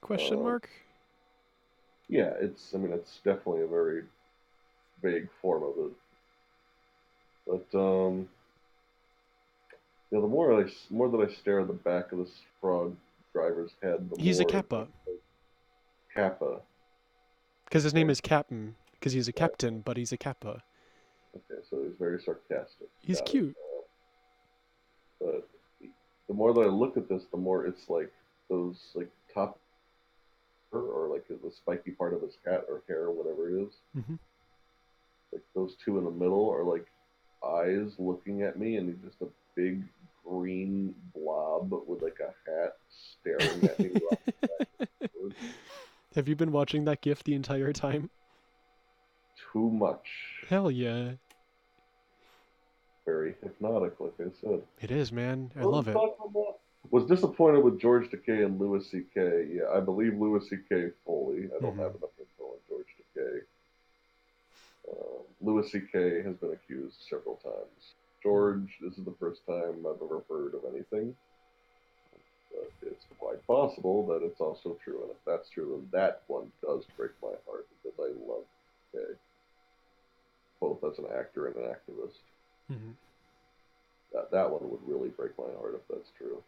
[SPEAKER 2] Question
[SPEAKER 1] Um,
[SPEAKER 2] mark?
[SPEAKER 1] yeah, it's. I mean, it's definitely a very vague form of it. But yeah, more that I stare at the back of this frog driver's head, the
[SPEAKER 2] He's a
[SPEAKER 1] more
[SPEAKER 2] Kappa.
[SPEAKER 1] Kappa.
[SPEAKER 2] Because his name
[SPEAKER 1] Okay,
[SPEAKER 2] is Captain. Because he's a
[SPEAKER 1] right.
[SPEAKER 2] captain, but he's a Kappa.
[SPEAKER 1] Okay, so he's very sarcastic.
[SPEAKER 2] He's
[SPEAKER 1] Got it.
[SPEAKER 2] cute.
[SPEAKER 1] But the more that I look at this, the more it's like those like top or like the spiky part of his hat or hair or whatever it is.
[SPEAKER 2] Hmm.
[SPEAKER 1] Like those two in the middle are like eyes looking at me, and he's just a big green blob with like a hat staring at me rocking back and forth.
[SPEAKER 2] Have you been watching that GIF the entire time?
[SPEAKER 1] Too much.
[SPEAKER 2] Hell yeah.
[SPEAKER 1] Very hypnotic, like I said.
[SPEAKER 2] It is, man. I
[SPEAKER 1] What was
[SPEAKER 2] love it.
[SPEAKER 1] talking about? Was disappointed with George Takei and Louis C.K. Yeah, I believe Louis C.K. fully. I don't
[SPEAKER 2] Hmm.
[SPEAKER 1] have enough info on George Takei. Louis C.K. has been accused several times. George, this is the first time I've ever heard of anything, but it's quite possible that it's also true. And if that's true, then that one does break my heart because I love K, both as an actor and an activist.
[SPEAKER 2] Hmm.
[SPEAKER 1] That one would really break my heart if that's true.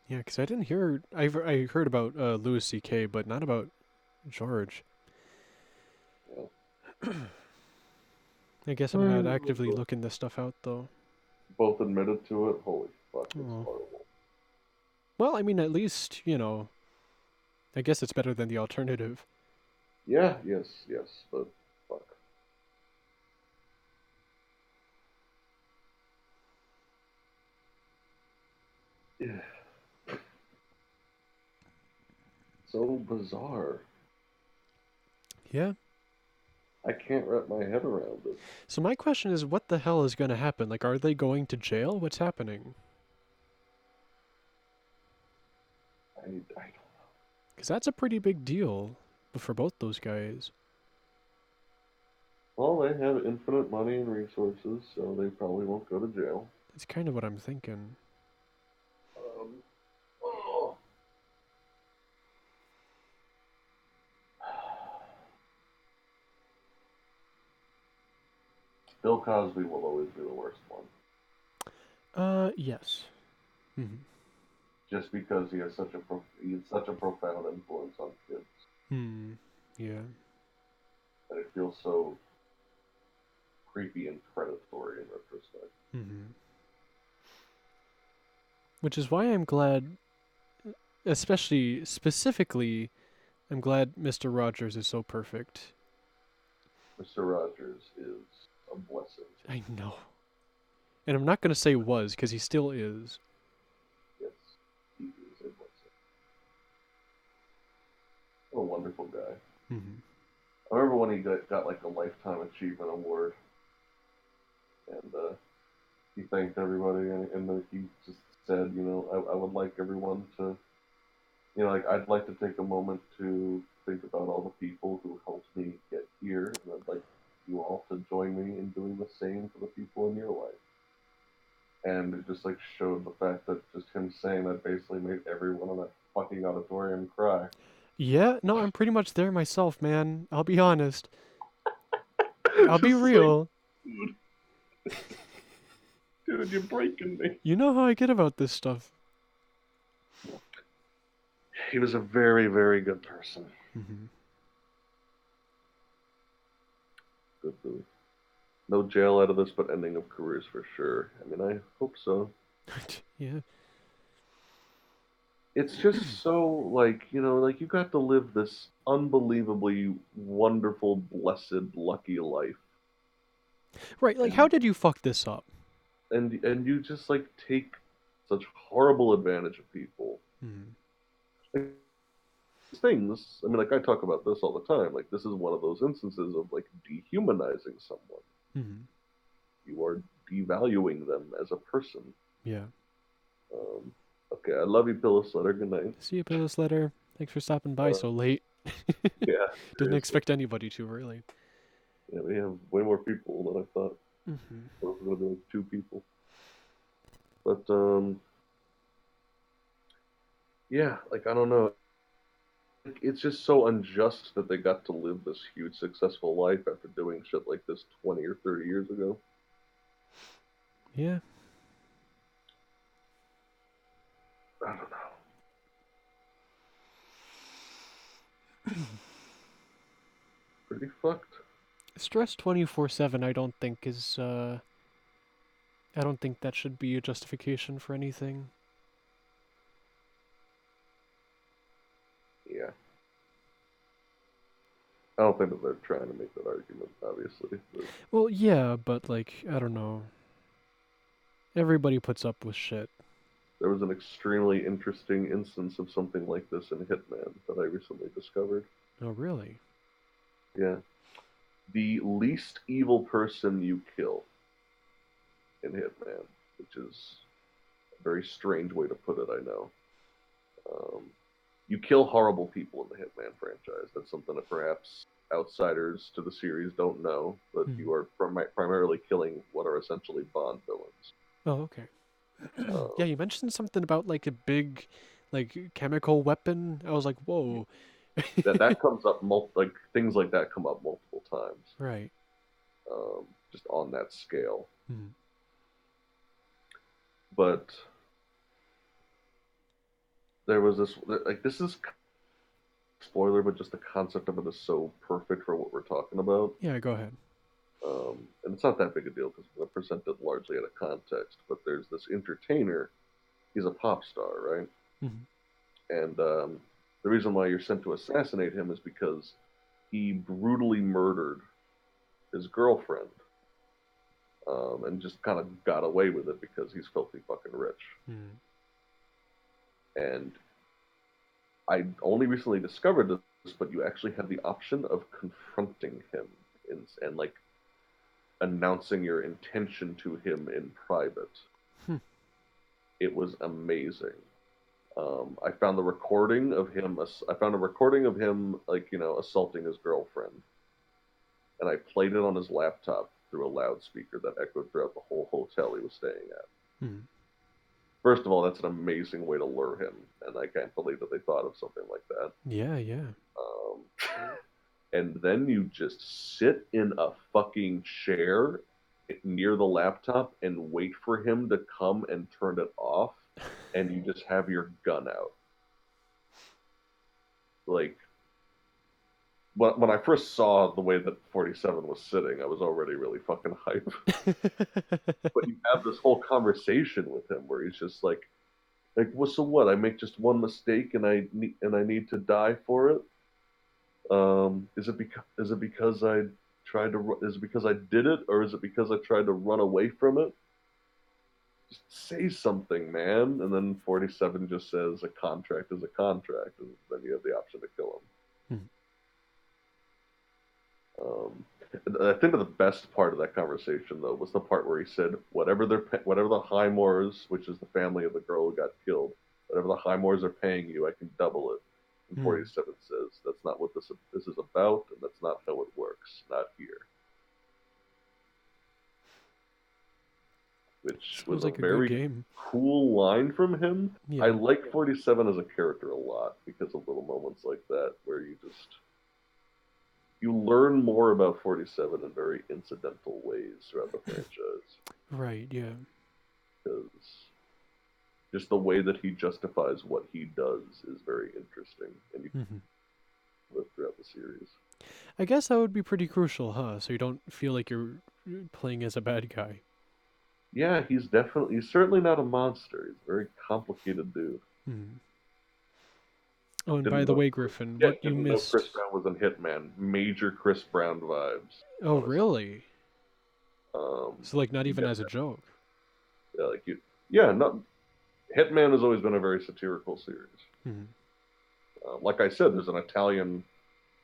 [SPEAKER 2] Yeah, because I didn't hear. I heard about Louis C.K., but not about George. I guess I'm not actively
[SPEAKER 1] Yeah.
[SPEAKER 2] looking this stuff out, though.
[SPEAKER 1] Both admitted to it. Holy fuck, it's
[SPEAKER 2] Oh.
[SPEAKER 1] horrible.
[SPEAKER 2] Well, I mean, at least, I guess it's better than the alternative.
[SPEAKER 1] Yeah, yes, yes, but fuck. Yeah, so bizarre.
[SPEAKER 2] Yeah.
[SPEAKER 1] I can't wrap my head around it.
[SPEAKER 2] So my question is, what the hell is going to happen? Like, are they going to jail? What's happening?
[SPEAKER 1] I
[SPEAKER 2] Because that's a pretty big deal for both those guys.
[SPEAKER 1] Well, they have infinite money and resources, so they probably won't go to jail.
[SPEAKER 2] That's kind of what I'm thinking.
[SPEAKER 1] Um, oh. Bill Cosby will always be the worst one,
[SPEAKER 2] Yes. Hmm.
[SPEAKER 1] just because he has such a profound influence on kids,
[SPEAKER 2] Hmm. Yeah.
[SPEAKER 1] and it feels so creepy and predatory in retrospect.
[SPEAKER 2] Hmm. Which is why I'm glad, especially specifically, I'm glad Mr. Rogers is so perfect.
[SPEAKER 1] Mr. Rogers is a blessing.
[SPEAKER 2] I know. And I'm not going to say was, because he still is.
[SPEAKER 1] Yes, he is a blessing. What a wonderful guy.
[SPEAKER 2] Hmm.
[SPEAKER 1] I remember when he got like a lifetime achievement award, and he thanked everybody, and he just said, I would like everyone to, like I'd like to take a moment to think about all the people who helped me get here, and I'd like you all to join me in doing the same for the people in your life. And it just like showed the fact that just him saying that basically made everyone in that fucking auditorium cry.
[SPEAKER 2] Yeah, no, I'm pretty much there myself, man. I'll be honest. I'll be
[SPEAKER 1] Just like,
[SPEAKER 2] real.
[SPEAKER 1] dude, dude, you're breaking me.
[SPEAKER 2] You know how I get about this stuff.
[SPEAKER 1] He was a very, very good person.
[SPEAKER 2] Hmm.
[SPEAKER 1] Good dude. No jail out of this, but ending of careers for sure. I mean, I hope so.
[SPEAKER 2] Yeah.
[SPEAKER 1] it's just so like like you got to live this unbelievably wonderful, blessed, lucky life,
[SPEAKER 2] Right, like how
[SPEAKER 1] and
[SPEAKER 2] did you fuck this up?
[SPEAKER 1] and you just like take such horrible advantage of people.
[SPEAKER 2] Hmm.
[SPEAKER 1] Like, things. I mean, like I talk about this all the time. Like this is one of those instances of like dehumanizing someone.
[SPEAKER 2] Hmm.
[SPEAKER 1] You are devaluing them as a person.
[SPEAKER 2] Yeah.
[SPEAKER 1] Um, okay, I love you, Pillow Slitter. Good night.
[SPEAKER 2] See you, Pillow Letter. Thanks for stopping by so late.
[SPEAKER 1] Yeah,
[SPEAKER 2] Didn't
[SPEAKER 1] seriously.
[SPEAKER 2] expect anybody to, really.
[SPEAKER 1] Yeah, we have way more people than I thought.
[SPEAKER 2] Hmm.
[SPEAKER 1] It was going to be like two people. But yeah, like I don't know. Like, it's just so unjust that they got to live this huge successful life after doing shit like this 20 or 30 years ago.
[SPEAKER 2] Yeah.
[SPEAKER 1] I don't know. Pretty fucked.
[SPEAKER 2] Stress 24/7, I don't think is, I don't think that should be a justification for anything.
[SPEAKER 1] Yeah. I don't think that they're trying to make that argument, obviously. But
[SPEAKER 2] Well, yeah, but, like, I don't know. Everybody puts up with shit.
[SPEAKER 1] there was an extremely interesting instance of something like this in Hitman that I recently discovered.
[SPEAKER 2] Oh, really?
[SPEAKER 1] Yeah. The least evil person you kill in Hitman, which is a very strange way to put it, I know. Um, you kill horrible people in the Hitman franchise. That's something that perhaps outsiders to the series don't know, but
[SPEAKER 2] Hmm.
[SPEAKER 1] you are primarily killing what are essentially Bond villains.
[SPEAKER 2] Oh, okay. Yeah,
[SPEAKER 1] Um,
[SPEAKER 2] you mentioned something about, like, a big, like, chemical weapon. I was like, whoa.
[SPEAKER 1] that comes up like things like that come up multiple times,
[SPEAKER 2] Right.
[SPEAKER 1] just on that scale.
[SPEAKER 2] Hmm.
[SPEAKER 1] But there was this like this is spoiler, but just the concept of it is so perfect for what we're talking about.
[SPEAKER 2] Yeah, go ahead.
[SPEAKER 1] And it's not that big a deal because we're going to present it largely out of context. But there's this entertainer. He's a pop star, right?
[SPEAKER 2] Hmm.
[SPEAKER 1] And the reason why you're sent to assassinate him is because he brutally murdered his girlfriend, and just kind of got away with it because he's filthy fucking rich.
[SPEAKER 2] Hmm.
[SPEAKER 1] And I only recently discovered this, but you actually have the option of confronting him and like announcing your intention to him in private.
[SPEAKER 2] Hmm.
[SPEAKER 1] It was amazing. I found the recording of him. I found a recording of him, like assaulting his girlfriend, and I played it on his laptop through a loudspeaker that echoed throughout the whole hotel he was staying at.
[SPEAKER 2] Hmm.
[SPEAKER 1] First of all, that's an amazing way to lure him, and I can't believe that they thought of something like that.
[SPEAKER 2] Yeah, yeah.
[SPEAKER 1] Um, and then you just sit in a fucking chair near the laptop and wait for him to come and turn it off, and you just have your gun out. Like when I first saw the way that 47 was sitting, I was already really fucking hype. But you have this whole conversation with him where he's just like, well, so what? I make just one mistake and I need to die for it. Is it because I tried to? Is it because I did it, or is it because I tried to run away from it? Just say something, man. And then 47 just says a contract is a contract, and then you have the option to kill him.
[SPEAKER 2] Hmm.
[SPEAKER 1] I think the best part of that conversation, though, was the part where he said, whatever the Highmores, which is the family of the girl who got killed, whatever the Highmores are paying you, I can double it." And
[SPEAKER 2] Hmm.
[SPEAKER 1] 47 says, "That's not what this is about, and that's not how it works. Not here." Which was
[SPEAKER 2] Sounds
[SPEAKER 1] a
[SPEAKER 2] like a good
[SPEAKER 1] very
[SPEAKER 2] game.
[SPEAKER 1] cool line from him. I
[SPEAKER 2] Yeah.
[SPEAKER 1] like 47 as a character a lot because of little moments like that where you learn more about 47 in very incidental ways throughout the franchise.
[SPEAKER 2] Right, yeah.
[SPEAKER 1] Because just the way that he justifies what he does is very interesting, and you
[SPEAKER 2] Hmm.
[SPEAKER 1] live throughout the series.
[SPEAKER 2] I guess that would be pretty crucial, huh? So you don't feel like you're playing as a bad guy.
[SPEAKER 1] Yeah, he's certainly not a monster. He's a very complicated dude.
[SPEAKER 2] Hmm. Oh, and by
[SPEAKER 1] Didn't
[SPEAKER 2] the
[SPEAKER 1] know.
[SPEAKER 2] way, Griffin,
[SPEAKER 1] Yeah,
[SPEAKER 2] what you
[SPEAKER 1] didn't know Chris
[SPEAKER 2] missed.
[SPEAKER 1] Brown was in Hitman. Major Chris Brown vibes,
[SPEAKER 2] Oh,
[SPEAKER 1] honestly.
[SPEAKER 2] really? So, like, not even
[SPEAKER 1] Yeah,
[SPEAKER 2] as a joke.
[SPEAKER 1] yeah, like you, yeah. Not Hitman has always been a very satirical series.
[SPEAKER 2] Hmm.
[SPEAKER 1] Like I said, there's an Italian,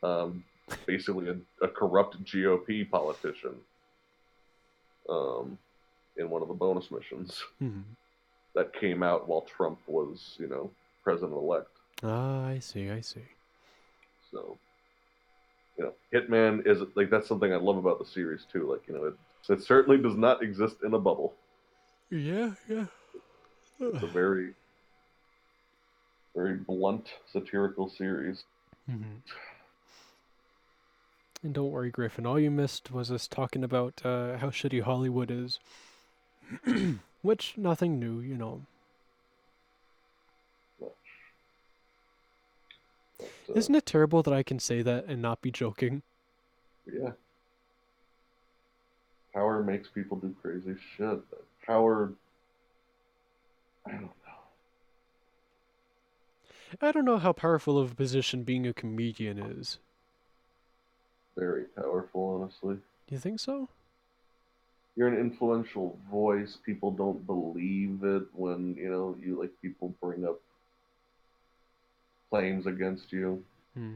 [SPEAKER 1] um, basically a corrupt GOP politician, um, in one of the bonus missions
[SPEAKER 2] Hmm.
[SPEAKER 1] that came out while Trump was, president elect.
[SPEAKER 2] Ah, I see, I see.
[SPEAKER 1] So, Hitman is like that's something I love about the series too. Like, it certainly does not exist in a bubble.
[SPEAKER 2] Yeah, yeah.
[SPEAKER 1] It's a very, very blunt, satirical series.
[SPEAKER 2] Hmm. And don't worry, Griffin. All you missed was us talking about how shitty Hollywood is. Which, nothing new, you know.
[SPEAKER 1] But,
[SPEAKER 2] Isn't it terrible that I can say that and not be joking?
[SPEAKER 1] yeah, power makes people do crazy shit. Power, I don't know.
[SPEAKER 2] I don't know how powerful of a position being a comedian is.
[SPEAKER 1] Very powerful, honestly.
[SPEAKER 2] You think so?
[SPEAKER 1] You're an influential voice. People don't believe it when, you like people bring up claims against you.
[SPEAKER 2] Hmm.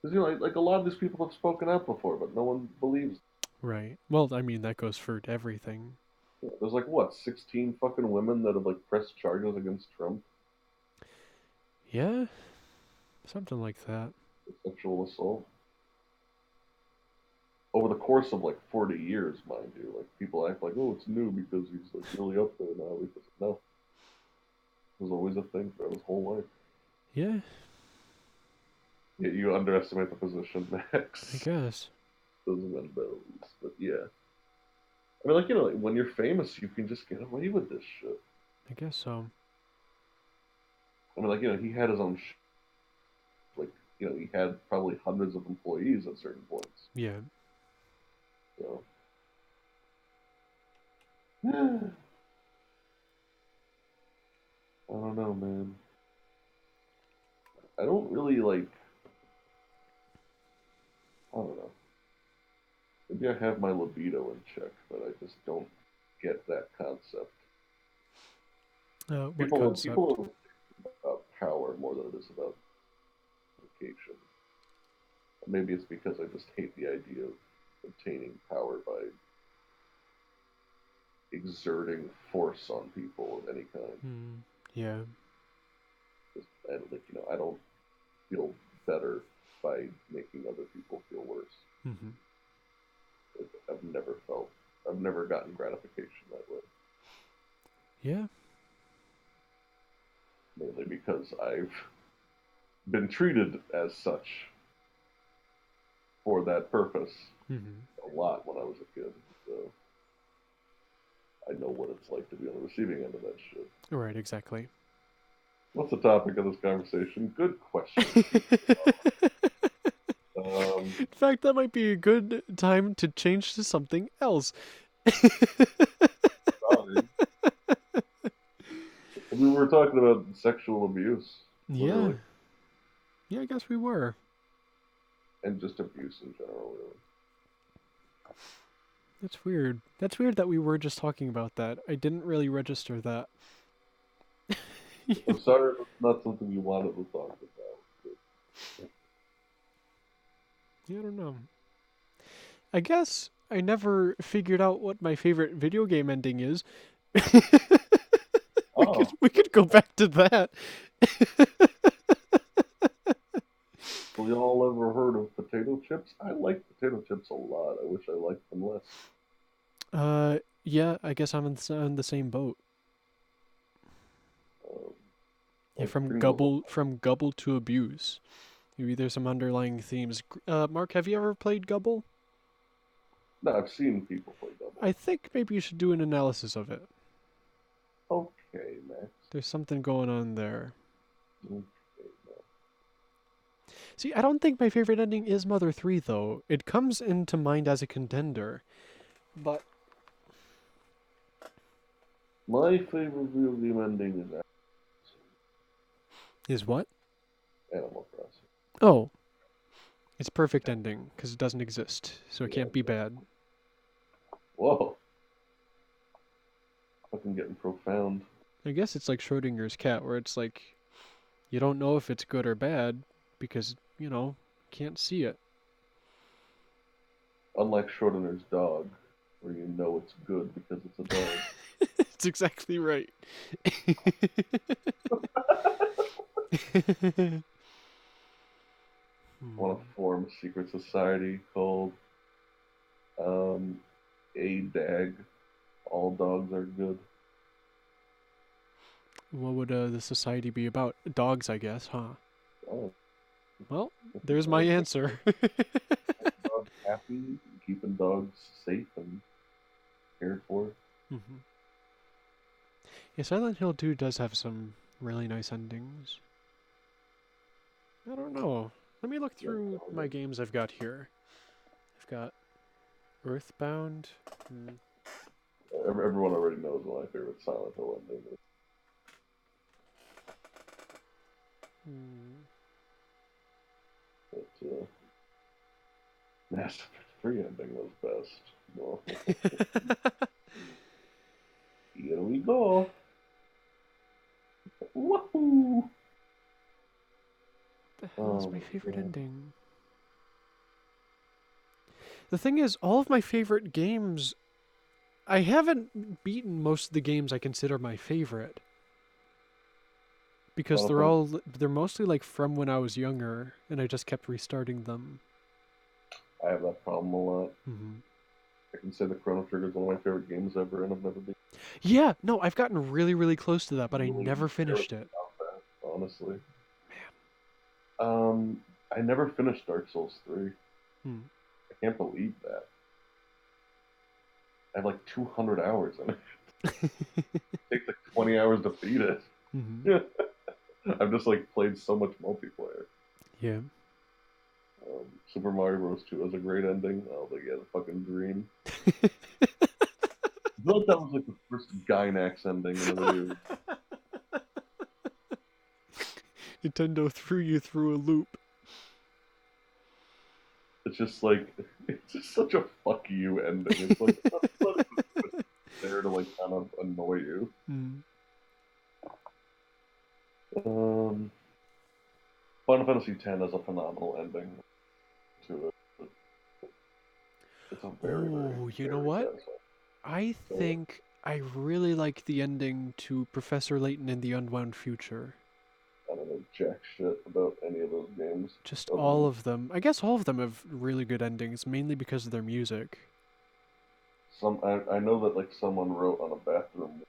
[SPEAKER 1] Because, like a lot of these people have spoken out before, but no one believes.
[SPEAKER 2] Right. Well, I mean, that goes for everything.
[SPEAKER 1] There's like, what, 16 fucking women that have, like, pressed charges against Trump
[SPEAKER 2] Yeah, something like that.
[SPEAKER 1] for sexual assault? Over the course of, like, 40 years, mind you. Like, people act like, oh, it's new because he's, like, really up there now. Because, no, it was always a thing throughout his whole life.
[SPEAKER 2] Yeah,
[SPEAKER 1] Yet you underestimate the position,
[SPEAKER 2] I
[SPEAKER 1] Max.
[SPEAKER 2] guess.
[SPEAKER 1] Those men knows. But yeah. I mean, like, like, when you're famous, you can just get away with this shit.
[SPEAKER 2] I guess so.
[SPEAKER 1] I mean, like, he had his own, like, he had probably hundreds of employees at certain points.
[SPEAKER 2] Yeah.
[SPEAKER 1] So, I don't know, man. I don't really like. I don't know. Maybe I have my libido in check, but I just don't get that concept.
[SPEAKER 2] What
[SPEAKER 1] People
[SPEAKER 2] concept?
[SPEAKER 1] are about power more than it is about education. Maybe it's because I just hate the idea of obtaining power by exerting force on people of any kind.
[SPEAKER 2] Hmm. Yeah.
[SPEAKER 1] Just, and like, I don't feel better by making other people feel worse.
[SPEAKER 2] Hmm.
[SPEAKER 1] Like, I've never gotten gratification that way.
[SPEAKER 2] Yeah.
[SPEAKER 1] Mainly because I've been treated as such for that purpose
[SPEAKER 2] Hmm.
[SPEAKER 1] a lot when I was a kid. So I know what it's like to be on the receiving end of that shit.
[SPEAKER 2] Right, exactly.
[SPEAKER 1] What's the topic of this conversation? Good question.
[SPEAKER 2] In fact, that might be a good time to change to something else.
[SPEAKER 1] Sorry. We were talking about sexual abuse,
[SPEAKER 2] Yeah.
[SPEAKER 1] literally,
[SPEAKER 2] Yeah, I guess we were.
[SPEAKER 1] and just abuse in general, really.
[SPEAKER 2] That's weird. That's weird that we were just talking about that. I didn't really register that.
[SPEAKER 1] I'm sorry if it's not something you wanted to talk about.
[SPEAKER 2] Yeah, I don't know. I guess I never figured out what my favorite video game ending is. we could
[SPEAKER 1] Oh,
[SPEAKER 2] we could go back to that.
[SPEAKER 1] well, y'all ever heard of potato chips? I like potato chips a lot. I wish I liked them less.
[SPEAKER 2] Yeah, I guess I'm in the same boat.
[SPEAKER 1] Um,
[SPEAKER 2] Yeah,
[SPEAKER 1] like Pringles.
[SPEAKER 2] from gubble to abuse. Maybe there's some underlying themes. Mark, have you ever played Gubble?
[SPEAKER 1] No, I've seen people play double.
[SPEAKER 2] I think maybe you should do an analysis of it.
[SPEAKER 1] Okay, Max.
[SPEAKER 2] There's something going on there.
[SPEAKER 1] Okay, Max.
[SPEAKER 2] See, I don't think my favorite ending is Mother 3, though. It comes into mind as a contender. But,
[SPEAKER 1] My favorite video game ending is
[SPEAKER 2] Is what?
[SPEAKER 1] Animal Crossing.
[SPEAKER 2] Oh, it's perfect ending because it doesn't exist, so it
[SPEAKER 1] Yeah,
[SPEAKER 2] can't be bad.
[SPEAKER 1] whoa, fucking getting profound.
[SPEAKER 2] I guess it's like Schrodinger's cat, where it's like you don't know if it's good or bad because can't see it.
[SPEAKER 1] Unlike Schrodinger's dog, where you know it's good because it's a dog.
[SPEAKER 2] It's exactly right.
[SPEAKER 1] I want to form a secret society called um, A-DAG. All dogs are good.
[SPEAKER 2] What would the society be about? Dogs, I guess, huh?
[SPEAKER 1] Oh,
[SPEAKER 2] Well, there's my answer.
[SPEAKER 1] dogs happy, keeping dogs safe and cared for.
[SPEAKER 2] hmm Yeah, Silent Hill 2 does have some really nice endings. I don't know. Let me look
[SPEAKER 1] Yeah,
[SPEAKER 2] through my games I've got here. I've got Earthbound.
[SPEAKER 1] everyone already knows what my favorite Silent Hill ending is.
[SPEAKER 2] Hmm.
[SPEAKER 1] But Mass Effect 3 ending was best. Well, here we go. Woohoo!
[SPEAKER 2] The hell is
[SPEAKER 1] Oh
[SPEAKER 2] my
[SPEAKER 1] my
[SPEAKER 2] favorite
[SPEAKER 1] god.
[SPEAKER 2] ending? The thing is, all of my favorite games, I haven't beaten most of the games I consider my favorite because
[SPEAKER 1] Final Fantasy,
[SPEAKER 2] they're mostly like from when I was younger, and I just kept restarting them.
[SPEAKER 1] I have that problem a lot.
[SPEAKER 2] hmm
[SPEAKER 1] I can say the Chrono Trigger is one of my favorite games ever, and I've never been
[SPEAKER 2] Yeah, no, I've gotten really, really close to that, but I
[SPEAKER 1] really
[SPEAKER 2] never
[SPEAKER 1] embarrassed
[SPEAKER 2] finished it.
[SPEAKER 1] about that, honestly. Um, I never finished Dark Souls 3.
[SPEAKER 2] Hmm.
[SPEAKER 1] I can't believe that. I have like 200 hours in it. It takes like 20 hours to beat it.
[SPEAKER 2] hmm
[SPEAKER 1] I've just like played so much multiplayer.
[SPEAKER 2] Yeah.
[SPEAKER 1] Super Mario Bros. 2 has a great ending. Oh, but yeah, the fucking dream. I feel like that was like the first Gynax ending in a video.
[SPEAKER 2] Nintendo threw you through a loop.
[SPEAKER 1] It's just like it's just such a fuck you ending. It's like it's there to like kind of annoy you.
[SPEAKER 2] Mm.
[SPEAKER 1] Um, Final Fantasy X has a phenomenal ending to it. It's a very, very,
[SPEAKER 2] Oh, you know
[SPEAKER 1] very
[SPEAKER 2] what?
[SPEAKER 1] satisfying.
[SPEAKER 2] I
[SPEAKER 1] So
[SPEAKER 2] think I really like the ending to Professor Layton in the Unwound Future.
[SPEAKER 1] I don't know jack shit about any of those games.
[SPEAKER 2] Just
[SPEAKER 1] Other
[SPEAKER 2] all
[SPEAKER 1] than
[SPEAKER 2] of them. I guess all of them have really good endings, mainly because of their music.
[SPEAKER 1] I know that like someone wrote on a bathroom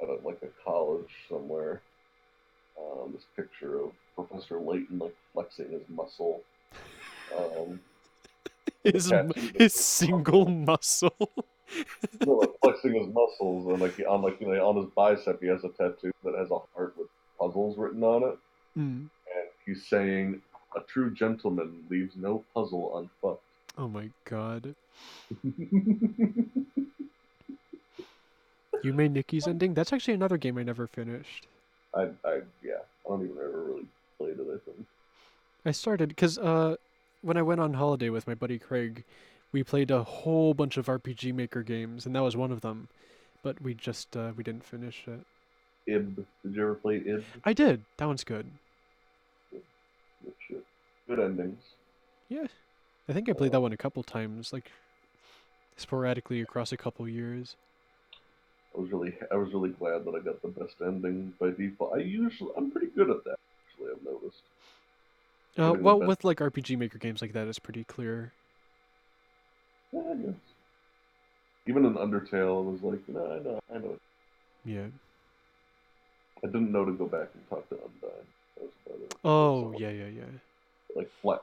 [SPEAKER 1] at like a college somewhere this picture of Professor Layton like flexing his muscle um, with a
[SPEAKER 2] His
[SPEAKER 1] tattoo that
[SPEAKER 2] his
[SPEAKER 1] says
[SPEAKER 2] single
[SPEAKER 1] puzzle.
[SPEAKER 2] muscle.
[SPEAKER 1] You know, like flexing his muscles and like on his bicep he has a tattoo that has a heart with puzzles written on it,
[SPEAKER 2] Mm.
[SPEAKER 1] and he's saying a true gentleman leaves no puzzle unfucked.
[SPEAKER 2] Oh my god. You made Nikki's ending? That's actually another game I never finished.
[SPEAKER 1] Yeah, I don't even ever really played it. I think.
[SPEAKER 2] I started because when I went on holiday with my buddy Craig, we played a whole bunch of RPG Maker games, and that was one of them. But we didn't finish it.
[SPEAKER 1] Ib, did you ever play Ib?
[SPEAKER 2] I did. That one's good.
[SPEAKER 1] Good shit. Good endings.
[SPEAKER 2] Yeah, I think I played
[SPEAKER 1] Uh,
[SPEAKER 2] that one a couple times, like sporadically across a couple years.
[SPEAKER 1] I was really glad that I got the best ending by default. I'm pretty good at that. Actually, I've noticed getting the
[SPEAKER 2] Well,
[SPEAKER 1] best.
[SPEAKER 2] with like RPG Maker games like that, it's pretty clear.
[SPEAKER 1] Yeah, I guess. Even in Undertale, it was like, no, I know.
[SPEAKER 2] Yeah.
[SPEAKER 1] I didn't know to go back and talk to Undyne. That was about it. Like
[SPEAKER 2] Oh,
[SPEAKER 1] someone,
[SPEAKER 2] yeah, yeah, yeah.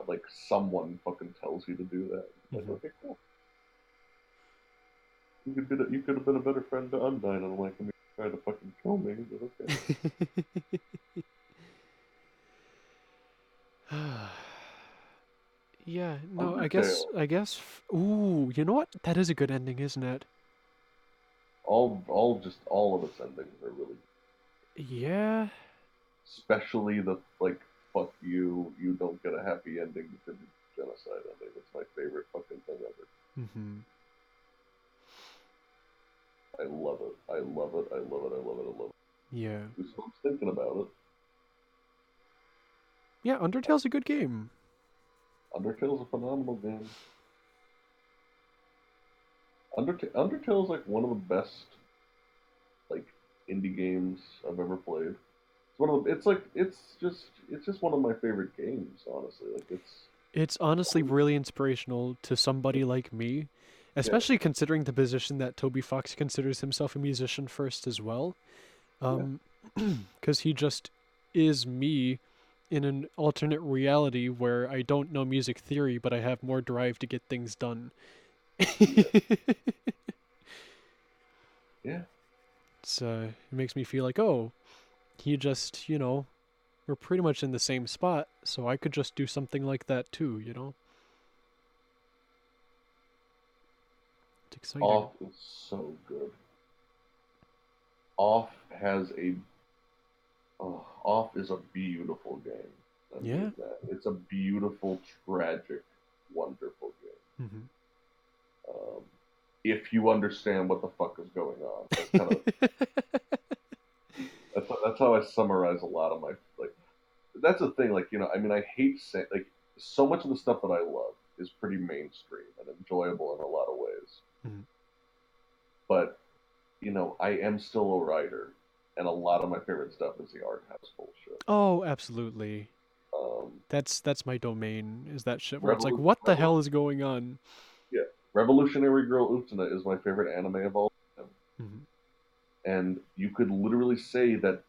[SPEAKER 1] like someone fucking tells you to do that. Like,
[SPEAKER 2] hmm
[SPEAKER 1] okay, cool. You could have been a better friend to Undyne. And I'm like, I mean, trying to fucking kill me, but okay.
[SPEAKER 2] Yeah, no,
[SPEAKER 1] Undertale.
[SPEAKER 2] ooh, you know what? That is a good ending, isn't it?
[SPEAKER 1] All of its endings are really
[SPEAKER 2] Yeah.
[SPEAKER 1] especially the like fuck you, you don't get a happy ending because it's genocide ending. It's my favorite fucking thing ever.
[SPEAKER 2] Mm-hmm.
[SPEAKER 1] I love it. I love it. I love it. I love it. I love
[SPEAKER 2] Yeah.
[SPEAKER 1] it. So I'm thinking about it.
[SPEAKER 2] Yeah, Undertale's a good game.
[SPEAKER 1] Undertale's a phenomenal game. Undertale's like one of the best like indie games I've ever played. It's one of the, it's just one of my favorite games, honestly. Like
[SPEAKER 2] It's honestly really inspirational to somebody like me,
[SPEAKER 1] yeah,
[SPEAKER 2] especially considering the position that Toby Fox considers himself a musician first as well.
[SPEAKER 1] yeah,
[SPEAKER 2] Because he just is me in an alternate reality where I don't know music theory, but I have more drive to get things done.
[SPEAKER 1] yeah, yeah.
[SPEAKER 2] It makes me feel like, oh, he just, we're pretty much in the same spot, so I could just do something like that too. It's exciting.
[SPEAKER 1] Off is so good. Off has a Off is a beautiful game. I
[SPEAKER 2] Yeah.
[SPEAKER 1] mean that. It's a beautiful, tragic, wonderful game.
[SPEAKER 2] Hmm.
[SPEAKER 1] Um, if you understand what the fuck is going on, that's how I summarize a lot of my like. That's the thing. Like I mean, I hate saying like so much of the stuff that I love is pretty mainstream and enjoyable in a lot of ways.
[SPEAKER 2] Mhm.
[SPEAKER 1] But I am still a writer, and a lot of my favorite stuff is the art house bullshit.
[SPEAKER 2] Oh, absolutely.
[SPEAKER 1] Um,
[SPEAKER 2] That's my domain. Is that shit where it's like,
[SPEAKER 1] Revolu-
[SPEAKER 2] what the hell
[SPEAKER 1] Revolu-
[SPEAKER 2] is going on?
[SPEAKER 1] yeah, Revolutionary Girl Utena is my favorite anime of all time,
[SPEAKER 2] Hmm.
[SPEAKER 1] and you could literally say that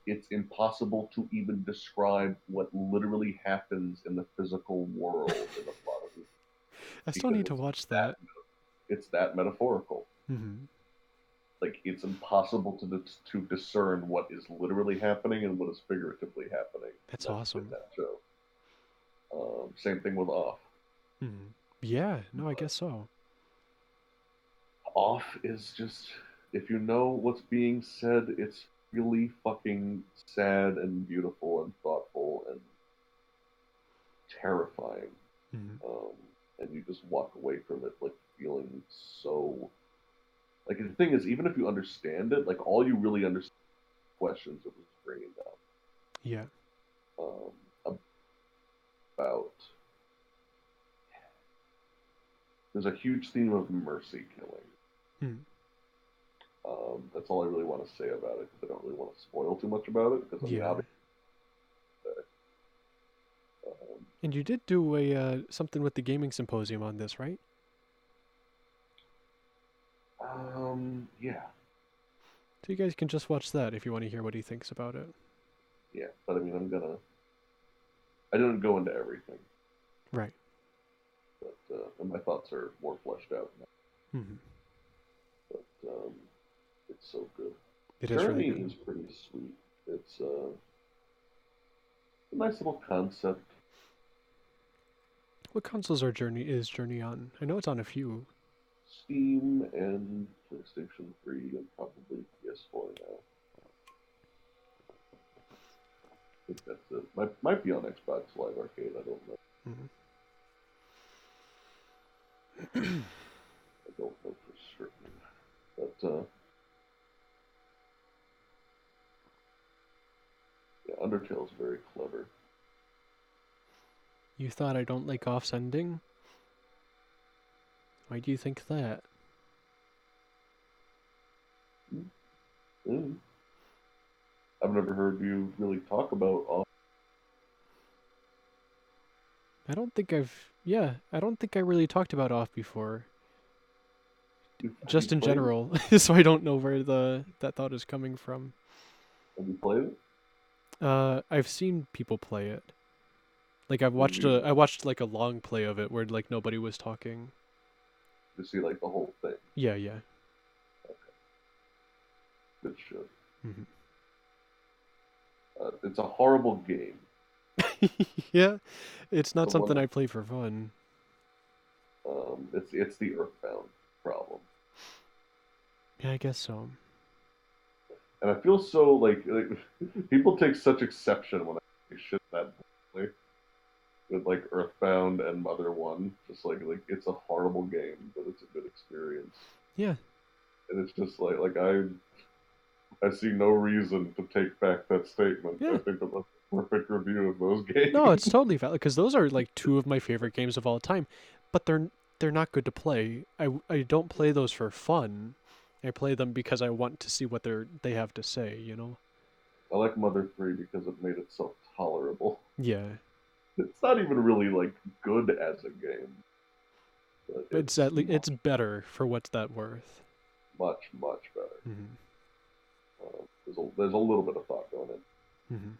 [SPEAKER 1] it's impossible to even describe what literally happens in the physical world in the plot of it
[SPEAKER 2] I still
[SPEAKER 1] because
[SPEAKER 2] need to watch that.
[SPEAKER 1] it's that metaphorical.
[SPEAKER 2] Hmm.
[SPEAKER 1] Like it's impossible to discern what is literally happening and what is figuratively happening
[SPEAKER 2] That's
[SPEAKER 1] in
[SPEAKER 2] awesome.
[SPEAKER 1] that show. Same thing with Off.
[SPEAKER 2] Hmm. Yeah, no, I
[SPEAKER 1] But
[SPEAKER 2] guess so.
[SPEAKER 1] Off is just if you know what's being said, it's really fucking sad and beautiful and thoughtful and terrifying.
[SPEAKER 2] Hmm.
[SPEAKER 1] Um, and you just walk away from it like feeling so like the thing is even if you understand it, like all you really understand questions it was bringing
[SPEAKER 2] Yeah.
[SPEAKER 1] up about there's a huge theme of mercy killing.
[SPEAKER 2] Hmm.
[SPEAKER 1] That's all I really want to say about it because I don't really want to spoil too much about it because I mean
[SPEAKER 2] Yeah.
[SPEAKER 1] obviously um,
[SPEAKER 2] And you did do a something with the gaming symposium on this, right?
[SPEAKER 1] yeah,
[SPEAKER 2] So you guys can just watch that if you want to hear what he thinks about it.
[SPEAKER 1] yeah, but I mean I didn't go into everything,
[SPEAKER 2] Right.
[SPEAKER 1] but and my thoughts are more fleshed out now.
[SPEAKER 2] Hmm.
[SPEAKER 1] But it's so good.
[SPEAKER 2] It is really
[SPEAKER 1] Journey
[SPEAKER 2] good.
[SPEAKER 1] is pretty sweet. It's a nice little concept.
[SPEAKER 2] What consoles are Journey on? I know it's on a few.
[SPEAKER 1] Steam and PlayStation 3 and probably PS4 now. I think that's it. Might be on Xbox Live Arcade. I don't know.
[SPEAKER 2] Hmm.
[SPEAKER 1] I don't know for certain. But yeah, Undertale's very clever.
[SPEAKER 2] You thought I don't like off sending? Why do you think that?
[SPEAKER 1] Mm. I've never heard you really talk about off.
[SPEAKER 2] I don't think I've. Yeah, I don't think I really talked about off before.
[SPEAKER 1] Have you
[SPEAKER 2] Just in
[SPEAKER 1] played it?
[SPEAKER 2] general, so I don't know where that thought is coming from.
[SPEAKER 1] Have you played it?
[SPEAKER 2] I've seen people play it. Like
[SPEAKER 1] Did
[SPEAKER 2] I
[SPEAKER 1] you
[SPEAKER 2] watched like a long play of it where like nobody was talking.
[SPEAKER 1] to see like the whole thing?
[SPEAKER 2] Yeah, yeah.
[SPEAKER 1] Good shit.
[SPEAKER 2] Hmm.
[SPEAKER 1] It's a horrible game.
[SPEAKER 2] Yeah, it's not
[SPEAKER 1] The
[SPEAKER 2] something
[SPEAKER 1] one,
[SPEAKER 2] I play for fun.
[SPEAKER 1] it's the Earthbound problem.
[SPEAKER 2] Yeah, I guess so.
[SPEAKER 1] And I feel so like people take such exception when I say shit that bluntly with like Earthbound and Mother One. Just like it's a horrible game, but it's a good experience.
[SPEAKER 2] Yeah.
[SPEAKER 1] And it's just like I see no reason to take back that statement. I
[SPEAKER 2] Yeah.
[SPEAKER 1] think that was a perfect review of those
[SPEAKER 2] No, it's
[SPEAKER 1] games.
[SPEAKER 2] totally valid because those are like two of my favorite games of all time, but they're not good to play. I don't play those for fun. I play them because I want to see what they have to say, you know?
[SPEAKER 1] I like Mother 3 because it made itself tolerable.
[SPEAKER 2] Yeah.
[SPEAKER 1] It's not even really like good as a game, but
[SPEAKER 2] It's
[SPEAKER 1] it's
[SPEAKER 2] at least it's better for what's that worth.
[SPEAKER 1] much better.
[SPEAKER 2] Mhm.
[SPEAKER 1] There's a little bit of thought going in.
[SPEAKER 2] Mhm.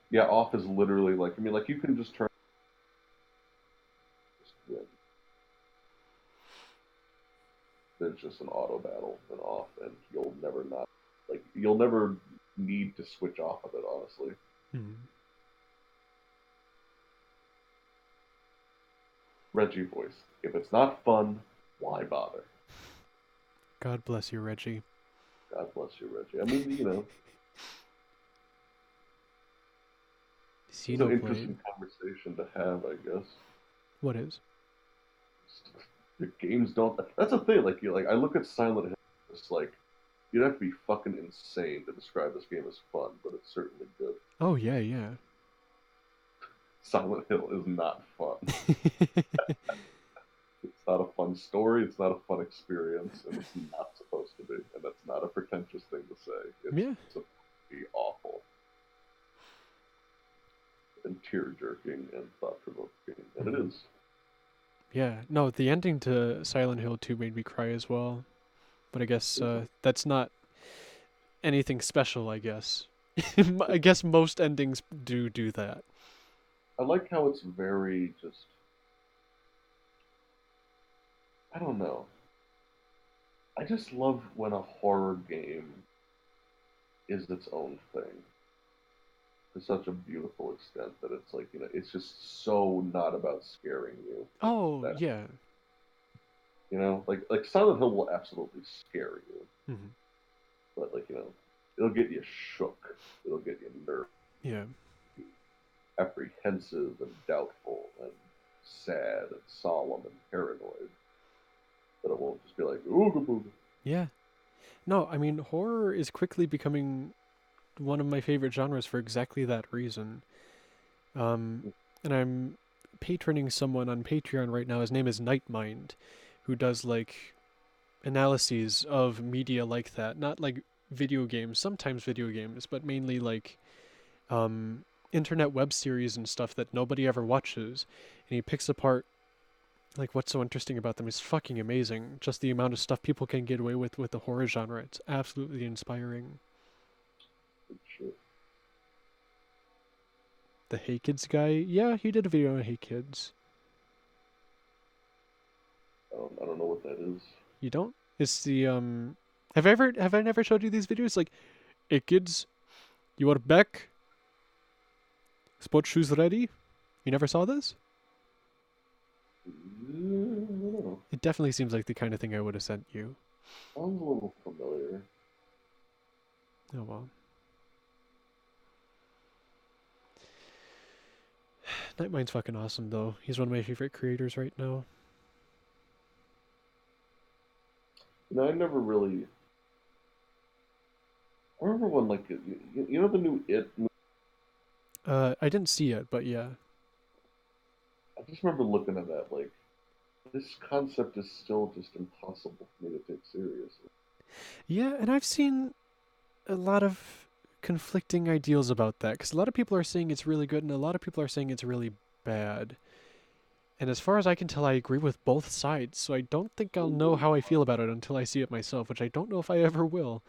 [SPEAKER 1] Yeah, off is literally like I mean like you can just turn just win. There's just an auto battle and off, and you'll never need to switch off of it. Honestly,
[SPEAKER 2] Mhm.
[SPEAKER 1] Reggie voice. If it's not fun, why bother?
[SPEAKER 2] God bless you, Reggie.
[SPEAKER 1] God bless you, Reggie. I mean, it's an
[SPEAKER 2] Xenoblade.
[SPEAKER 1] interesting conversation to have, I guess.
[SPEAKER 2] What is?
[SPEAKER 1] The games don't. That's the thing. Like you, like I look at Silent Hill. It's like you'd have to be fucking insane to describe this game as fun, but it's certainly good.
[SPEAKER 2] Oh yeah, yeah.
[SPEAKER 1] Silent Hill is not fun. It's not a fun story. It's not a fun experience, and it's not supposed to be. And that's not a pretentious thing to say. It's
[SPEAKER 2] Yeah.
[SPEAKER 1] supposed to be awful and tear jerking and thought provoking, and it
[SPEAKER 2] Mhm.
[SPEAKER 1] is.
[SPEAKER 2] Yeah. No, the ending to Silent Hill 2 made me cry as well. But I guess that's not anything special, I guess. I guess most endings do that.
[SPEAKER 1] I like how it's very just. I don't know. I just love when a horror game is its own thing to such a beautiful extent that it's like it's just so not about scaring you.
[SPEAKER 2] Oh,
[SPEAKER 1] That
[SPEAKER 2] yeah.
[SPEAKER 1] like Silent Hill will absolutely scare you,
[SPEAKER 2] Mhm.
[SPEAKER 1] but like it'll get you shook, it'll get you nervous,
[SPEAKER 2] Yeah.
[SPEAKER 1] apprehensive, and doubtful, and sad, and solemn, and paranoid. But it won't just be like ooga booga.
[SPEAKER 2] Yeah. No, I mean, horror is quickly becoming one of my favorite genres for exactly that reason. Um, and I'm patroning someone on Patreon right now. His name is Nightmind, who does like analyses of media like that. Not like video games, sometimes video games, but mainly like um, internet web series and stuff that nobody ever watches. And he picks apart like what's so interesting about them is fucking amazing. Just the amount of stuff people can get away with the horror genre. It's absolutely inspiring.
[SPEAKER 1] Shit.
[SPEAKER 2] The Hey Kids guy, yeah, he did a video on Hey Kids.
[SPEAKER 1] I don't know what that is.
[SPEAKER 2] You don't? It's the have I never showed you these videos? Like, hey kids, you are back. Sports shoes ready? You never saw this?
[SPEAKER 1] I don't know.
[SPEAKER 2] It definitely seems like the kind of thing I would have sent you.
[SPEAKER 1] Sounds a little familiar.
[SPEAKER 2] Oh well. Nightmind's fucking awesome though. He's one of my favorite creators right now.
[SPEAKER 1] I never really. I remember when like you know the new It.
[SPEAKER 2] I didn't see it, but yeah.
[SPEAKER 1] I just remember looking at that like this concept is still just impossible for me to take seriously.
[SPEAKER 2] Yeah, and I've seen a lot of conflicting ideals about that because a lot of people are saying it's really good and a lot of people are saying it's really bad. And as far as I can tell, I agree with both sides, so I don't think I'll know how I feel about it until I see it myself, which I don't know if I ever will.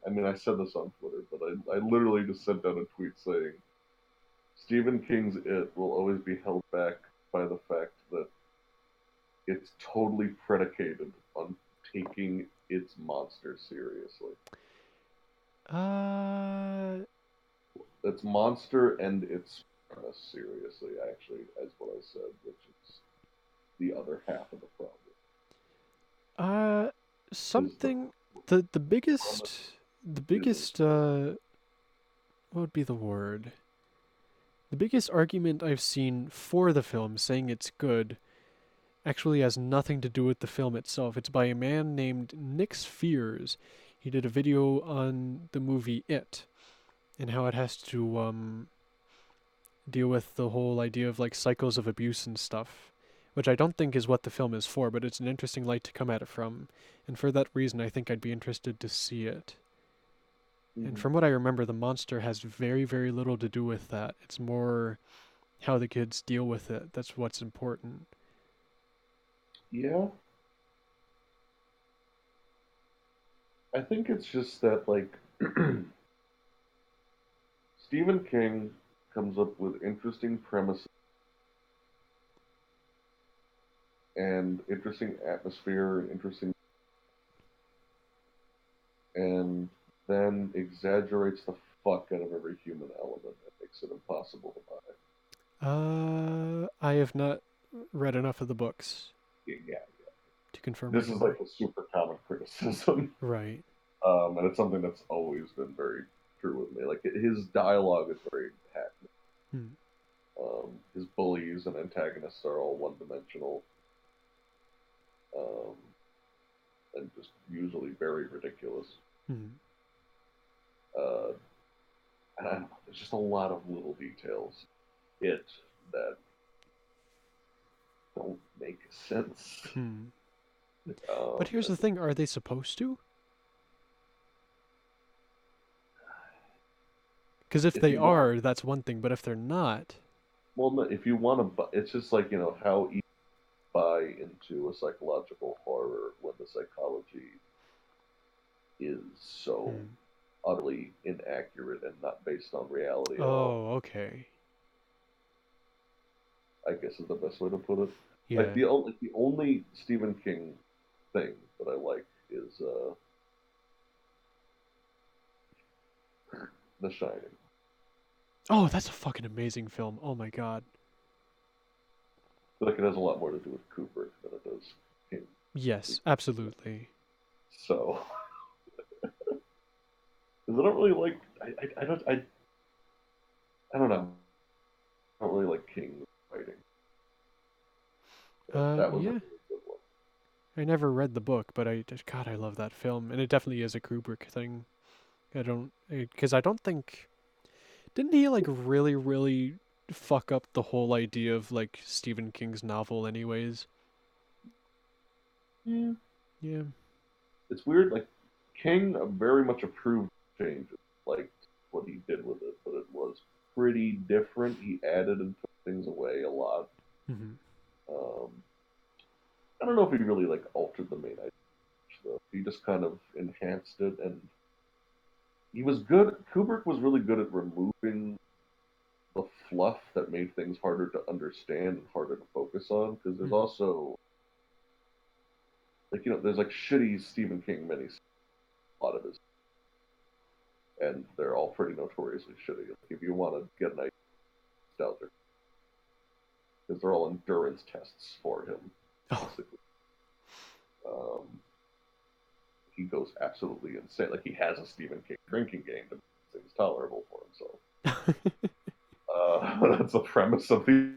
[SPEAKER 1] I mean, I said this on Twitter, but I literally just sent out a tweet saying Stephen King's It will always be held back by the fact that it's totally predicated on taking its monster seriously.
[SPEAKER 2] Uh,
[SPEAKER 1] Its monster and its premise seriously, actually, as what I said, which is the other half of the problem.
[SPEAKER 2] uh,
[SPEAKER 1] Is the
[SPEAKER 2] something the
[SPEAKER 1] promise
[SPEAKER 2] the
[SPEAKER 1] isn't
[SPEAKER 2] biggest
[SPEAKER 1] so.
[SPEAKER 2] what would be the word? The biggest argument I've seen for the film saying it's good actually has nothing to do with the film itself. It's by a man named Nick Fears. He did a video on the movie It and how it has to deal with the whole idea of like cycles of abuse and stuff, which I don't think is what the film is for, but it's an interesting light to come at it from. And for that reason, I think I'd be interested to see it. And
[SPEAKER 1] Mhm.
[SPEAKER 2] from what I remember, the monster has very, very little to do with that. It's more how the kids deal with it. That's what's important.
[SPEAKER 1] Yeah, I think it's just that like Stephen King comes up with interesting premises and interesting atmosphere and interesting, and then exaggerates the fuck out of every human element and makes it impossible to buy.
[SPEAKER 2] I have not read enough of the books
[SPEAKER 1] Yeah, yeah.
[SPEAKER 2] to confirm or
[SPEAKER 1] This is
[SPEAKER 2] deny.
[SPEAKER 1] like a super common criticism,
[SPEAKER 2] Right.
[SPEAKER 1] and it's something that's always been very true with me. Like his dialogue is very hackneyed.
[SPEAKER 2] Hmm.
[SPEAKER 1] His bullies and antagonists are all one-dimensional, um, and just usually very ridiculous.
[SPEAKER 2] Hmm.
[SPEAKER 1] Uh, and I don't know, there's just a lot of little details it that don't make sense.
[SPEAKER 2] Hmm.
[SPEAKER 1] Um,
[SPEAKER 2] But here's the
[SPEAKER 1] and
[SPEAKER 2] thing: are they supposed to? Because if
[SPEAKER 1] if
[SPEAKER 2] they
[SPEAKER 1] you want,
[SPEAKER 2] are, that's one thing. But if they're not,
[SPEAKER 1] well, no, if you want to, it's just like how easy to buy into a psychological horror when the psychology is so
[SPEAKER 2] hmm.
[SPEAKER 1] utterly inaccurate and not based on reality at all.
[SPEAKER 2] Oh, okay.
[SPEAKER 1] I guess is the best way to put it. Like
[SPEAKER 2] Yeah.
[SPEAKER 1] the only Stephen King thing that I like is The Shining.
[SPEAKER 2] Oh, that's a fucking amazing film. Oh my god.
[SPEAKER 1] Like it has a lot more to do with Kubrick than it does King.
[SPEAKER 2] Yes, absolutely.
[SPEAKER 1] So, because I don't really like, I don't know, I don't really like King's writing. But that was a
[SPEAKER 2] Yeah.
[SPEAKER 1] really good one.
[SPEAKER 2] I never read the book, but God, I love that film, and it definitely is a Kubrick thing. Because I don't think, didn't he like really, really fuck up the whole idea of like Stephen King's novel, anyways?
[SPEAKER 1] Yeah,
[SPEAKER 2] Yeah.
[SPEAKER 1] it's weird. Like King very much approved changes, liked what he did with it, but it was pretty different. He added and took things away a lot.
[SPEAKER 2] Hmm.
[SPEAKER 1] Um, I don't know if he really like altered the main idea though. He just kind of enhanced it, and he was good. Kubrick was really good at removing the fluff that made things harder to understand and harder to focus on. Because there's
[SPEAKER 2] Hmm.
[SPEAKER 1] also like there's like shitty Stephen King minis, a lot of his, and they're all pretty notoriously shitty. Like if you want to get an idea out there, because they're all endurance tests for him,
[SPEAKER 2] Oh.
[SPEAKER 1] basically. Um, he goes absolutely insane. Like he has a Stephen King drinking game to make things tolerable for himself. That's the premise of the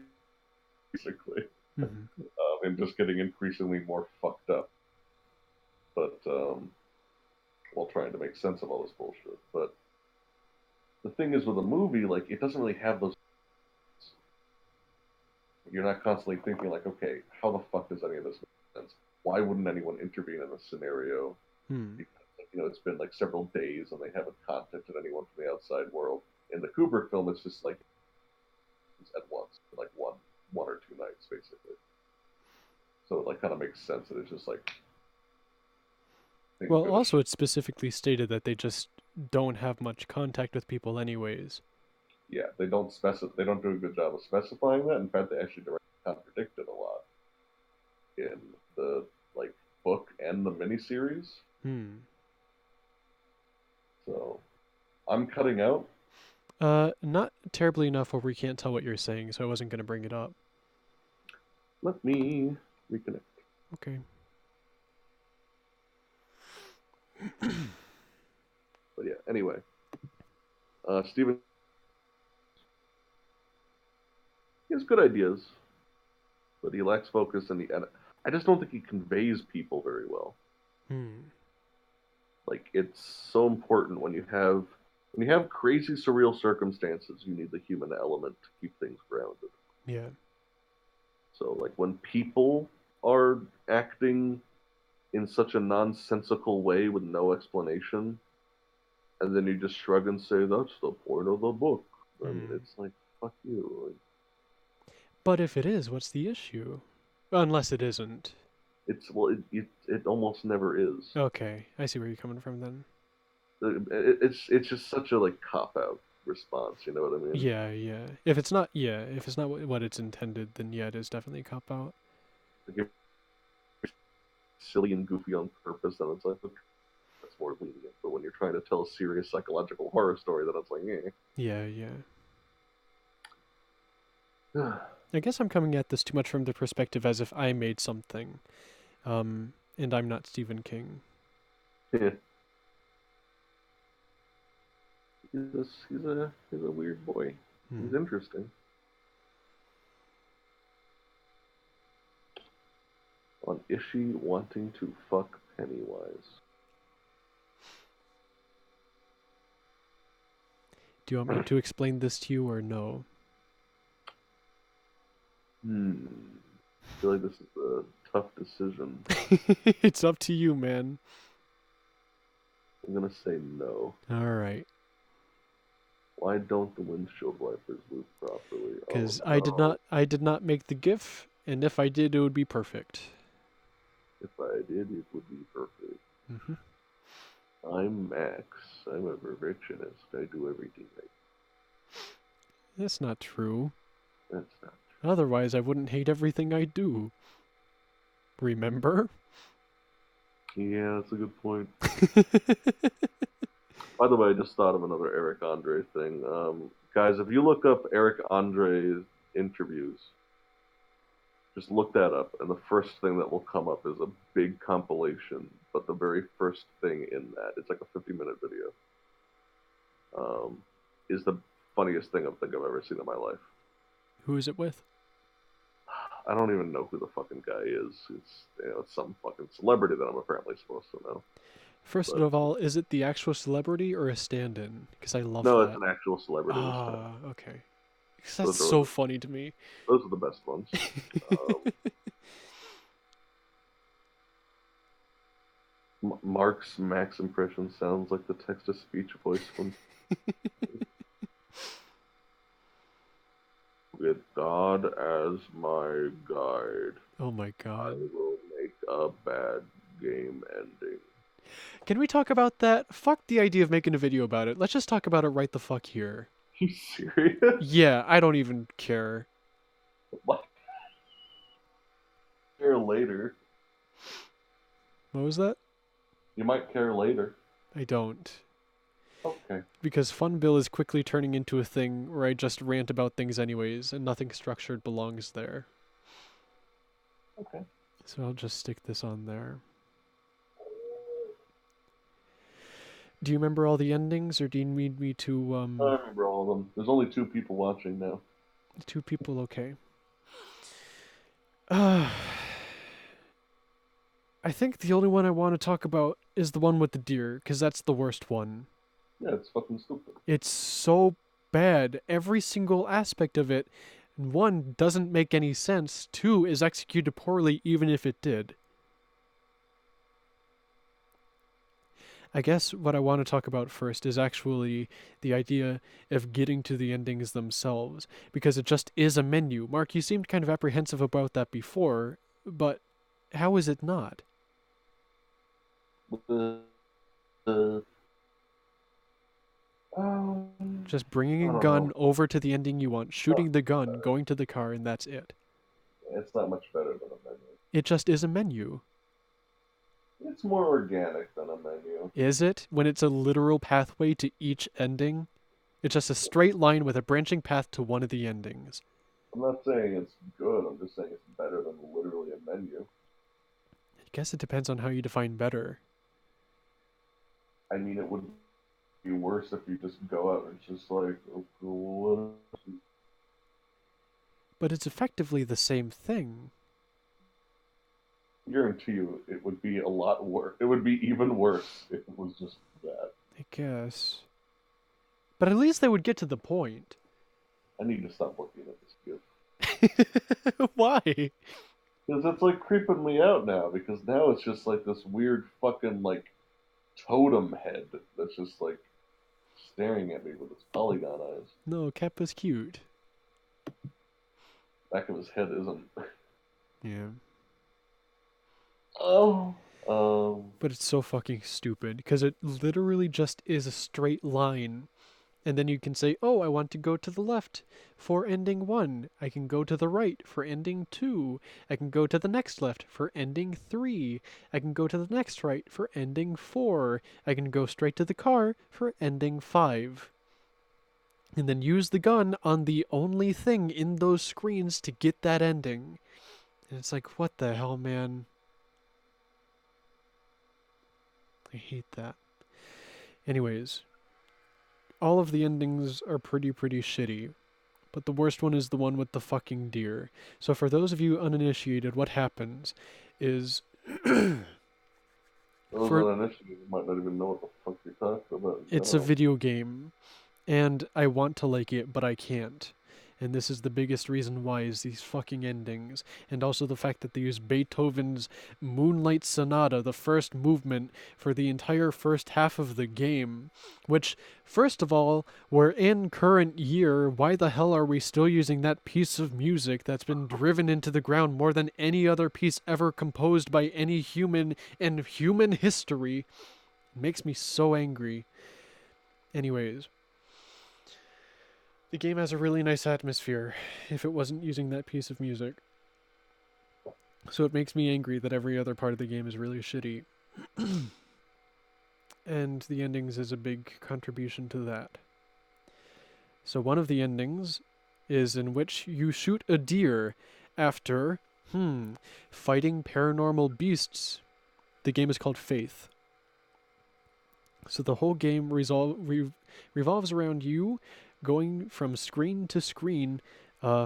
[SPEAKER 1] basically,
[SPEAKER 2] Hmm.
[SPEAKER 1] and just getting increasingly more fucked up, but while trying to make sense of all this bullshit. But the thing is, with a movie, like it doesn't really have those. You're not constantly thinking like, okay, how the fuck does any of this make sense? Why wouldn't anyone intervene in this scenario?
[SPEAKER 2] Hmm.
[SPEAKER 1] Because it's been like several days and they haven't contacted anyone from the outside world. In the Kubrick film, it's just like it's at once, like one or two nights, basically. So it like kind of makes sense that it's just like things
[SPEAKER 2] Well,
[SPEAKER 1] go to
[SPEAKER 2] also, it's specifically stated that they just don't have much contact with people, anyways.
[SPEAKER 1] yeah, they don't do a good job of specifying that. In fact, they actually directly contradict it a lot in the like book and the miniseries.
[SPEAKER 2] Hmm.
[SPEAKER 1] So I'm cutting out.
[SPEAKER 2] Not terribly enough where we can't tell what you're saying, so I wasn't gonna bring it up.
[SPEAKER 1] Let me reconnect.
[SPEAKER 2] Okay.
[SPEAKER 1] But yeah, anyway, Stephen, he has good ideas, but he lacks focus, and I just don't think he conveys people very well.
[SPEAKER 2] Hmm.
[SPEAKER 1] Like it's so important when you have crazy surreal circumstances, you need the human element to keep things grounded.
[SPEAKER 2] Yeah.
[SPEAKER 1] So like when people are acting in such a nonsensical way with no explanation, and then you just shrug and say that's the point of the book, then
[SPEAKER 2] Hmm.
[SPEAKER 1] it's like fuck you. Like,
[SPEAKER 2] But if it is, what's the issue? Unless it isn't.
[SPEAKER 1] it almost never is.
[SPEAKER 2] Okay, I see where you're coming from then.
[SPEAKER 1] It's just such a like cop out response. You know what I mean?
[SPEAKER 2] Yeah, yeah. If it's not what it's intended, then yeah, it is definitely a cop out.
[SPEAKER 1] Like, if it's silly and goofy on purpose, then it's like okay, that's more lenient. But when you're trying to tell a serious psychological horror story, then it's like,
[SPEAKER 2] Yeah, yeah.
[SPEAKER 1] eh.
[SPEAKER 2] I guess I'm coming at this too much from the perspective as if I made something, and I'm not Stephen King.
[SPEAKER 1] Yeah. He's a weird boy.
[SPEAKER 2] Hmm.
[SPEAKER 1] He's interesting. On Ishi wanting to fuck Pennywise.
[SPEAKER 2] Do you want me to explain this to you or no?
[SPEAKER 1] I feel like this is a tough decision.
[SPEAKER 2] It's up to you, man.
[SPEAKER 1] I'm gonna say no.
[SPEAKER 2] All right.
[SPEAKER 1] Why don't the windshield wipers loop properly? Oh
[SPEAKER 2] Because
[SPEAKER 1] no.
[SPEAKER 2] I did not make the GIF, and if I did, it would be perfect.
[SPEAKER 1] If I did, it would be perfect.
[SPEAKER 2] Hmm.
[SPEAKER 1] I'm Max. I'm a perfectionist. I do everything right.
[SPEAKER 2] That's not true.
[SPEAKER 1] That's not
[SPEAKER 2] Otherwise, I wouldn't hate everything I do. Remember?
[SPEAKER 1] true. Yeah, that's a good point. By the way, I just thought of another Eric Andre thing. Guys, if you look up Eric Andre's interviews, just look that up, and the first thing that will come up is a big compilation. But the very first thing in that, it's like a 50-minute video, um, is the funniest thing I think I've ever seen in my life.
[SPEAKER 2] Who is it with?
[SPEAKER 1] I don't even know who the fucking guy is. It's some fucking celebrity that I'm apparently supposed to know.
[SPEAKER 2] First
[SPEAKER 1] But
[SPEAKER 2] of all, is it the actual celebrity or a stand-in? Because I love
[SPEAKER 1] no, it's
[SPEAKER 2] that.
[SPEAKER 1] an actual celebrity this time.
[SPEAKER 2] Ah, okay. 'Cause that's
[SPEAKER 1] Those are
[SPEAKER 2] so
[SPEAKER 1] the,
[SPEAKER 2] funny to me.
[SPEAKER 1] those are the best ones. Um, Mark's Max impression sounds like the text-to-speech voice from "With God as my guide,
[SPEAKER 2] Oh my
[SPEAKER 1] I
[SPEAKER 2] god.
[SPEAKER 1] will make a bad game ending."
[SPEAKER 2] Can we talk about that? Fuck the idea of making a video about it. Let's just talk about it right the fuck here.
[SPEAKER 1] You serious?
[SPEAKER 2] Yeah, I don't even care.
[SPEAKER 1] Like, care later.
[SPEAKER 2] What was that?
[SPEAKER 1] You might care later.
[SPEAKER 2] I don't.
[SPEAKER 1] Okay.
[SPEAKER 2] Because Funbil is quickly turning into a thing where I just rant about things anyways, and nothing structured belongs there.
[SPEAKER 1] Okay.
[SPEAKER 2] So I'll just stick this on there. Do you remember all the endings, or do you need me to,
[SPEAKER 1] I remember all of them. There's only two people watching now.
[SPEAKER 2] two people? Okay. I think the only one I want to talk about is the one with the deer, because that's the worst one.
[SPEAKER 1] Yeah, it's fucking stupid.
[SPEAKER 2] It's so bad. Every single aspect of it, one, doesn't make any sense. Two, is executed poorly, even if it did. I guess what I want to talk about first is actually the idea of getting to the endings themselves, because it just is a menu. Mark, you seemed kind of apprehensive about that before, but how is it not?
[SPEAKER 1] Uh, uh,
[SPEAKER 2] Just bringing
[SPEAKER 1] I
[SPEAKER 2] a
[SPEAKER 1] don't
[SPEAKER 2] gun
[SPEAKER 1] know.
[SPEAKER 2] over to the ending you want,
[SPEAKER 1] Not
[SPEAKER 2] shooting the
[SPEAKER 1] much
[SPEAKER 2] gun,
[SPEAKER 1] better.
[SPEAKER 2] going to the car, and that's it.
[SPEAKER 1] It's not much better than a menu.
[SPEAKER 2] It just is a menu.
[SPEAKER 1] It's more organic than a menu.
[SPEAKER 2] Is it? When it's a literal pathway to each ending? It's just a straight line with a branching path to one of the endings.
[SPEAKER 1] I'm not saying it's good. I'm just saying it's better than literally a menu.
[SPEAKER 2] I guess it depends on how you define better.
[SPEAKER 1] I mean, it would be worse if you just go out and it's just like, okay, what?
[SPEAKER 2] But it's effectively the same thing.
[SPEAKER 1] I guarantee you, it would be a lot worse. It would be even worse if it was just that.
[SPEAKER 2] I guess. But at least they would get to the point.
[SPEAKER 1] I need to stop looking at this kid.
[SPEAKER 2] Why?
[SPEAKER 1] Because it's like creeping me out now. Because now it's just like this weird fucking like totem head that's just like staring at me with its polygon eyes.
[SPEAKER 2] No, Kappa's cute.
[SPEAKER 1] Back of his head isn't.
[SPEAKER 2] Yeah.
[SPEAKER 1] Oh.
[SPEAKER 2] But it's so fucking stupid because it literally just is a straight line. And then you can say, oh, I want to go to the left for ending 1. I can go to the right for ending 2. I can go to the next left for ending 3. I can go to the next right for ending 4. I can go straight to the car for ending 5. And then use the gun on the only thing in those screens to get that ending. And it's like, what the hell, man? I hate that. Anyways, all of the endings are pretty shitty, but the worst one is the one with the fucking deer. So for those of you uninitiated, what happens is
[SPEAKER 1] those
[SPEAKER 2] for
[SPEAKER 1] uninitiated might not even know what the fuck you're talking about in
[SPEAKER 2] it's a
[SPEAKER 1] general.
[SPEAKER 2] video game and I want to like it, but I can't. And this is the biggest reason why is these fucking endings, and also the fact that they use Beethoven's Moonlight Sonata, the first movement, for the entire first half of the game. Which, first of all, we're in current year. Why the hell are we still using that piece of music that's been driven into the ground more than any other piece ever composed by any human in human history? It makes me so angry. Anyways, the game has a really nice atmosphere if it wasn't using that piece of music. So it makes me angry that every other part of the game is really shitty. And the endings is a big contribution to that. So one of the endings is in which you shoot a deer after, fighting paranormal beasts. The game is called Faith. So the whole game revolves around you going from screen to screen,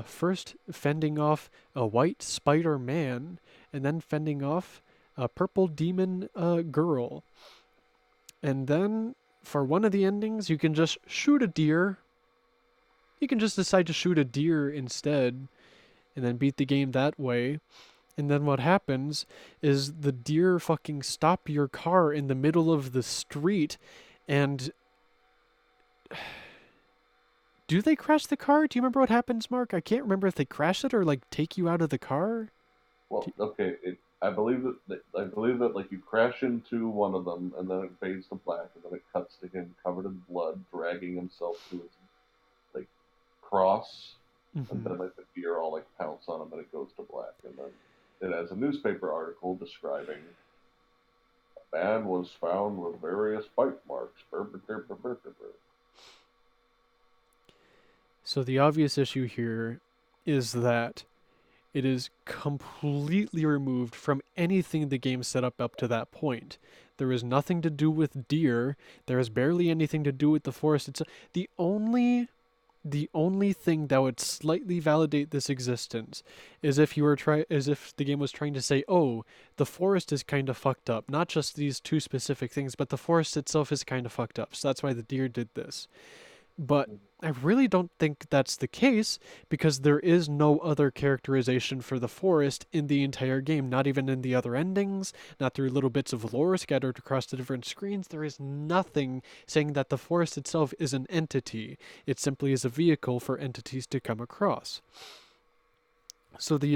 [SPEAKER 2] first fending off a white spider man, and then fending off a purple demon girl. And then for one of the endings, you can just shoot a deer. You can just decide to shoot a deer instead, and then beat the game that way. And then what happens is the deer fucking stop your car in the middle of the street and do they crash the car? Do you remember what happens, Mark? I can't remember if they crash it or like take you out of the car.
[SPEAKER 1] Well, okay, I believe that like you crash into one of them and then it fades to black and then it cuts to him covered in blood, dragging himself to his like cross, and
[SPEAKER 2] Mm-hmm.
[SPEAKER 1] then like the deer all like pounce on him and it goes to black, and then it has a newspaper article describing a man was found with various bite marks.
[SPEAKER 2] So the obvious issue here is that it is completely removed from anything the game set up to that point. There is nothing to do with deer. There is barely anything to do with the forest. It's the only thing that would slightly validate this existence is if the game was trying to say, oh, the forest is kind of fucked up. Not just these two specific things, but the forest itself is kind of fucked up. So that's why the deer did this. But I really don't think that's the case because there is no other characterization for the forest in the entire game, not even in the other endings, not through little bits of lore scattered across the different screens. There is nothing saying that the forest itself is an entity. It simply is a vehicle for entities to come across. So the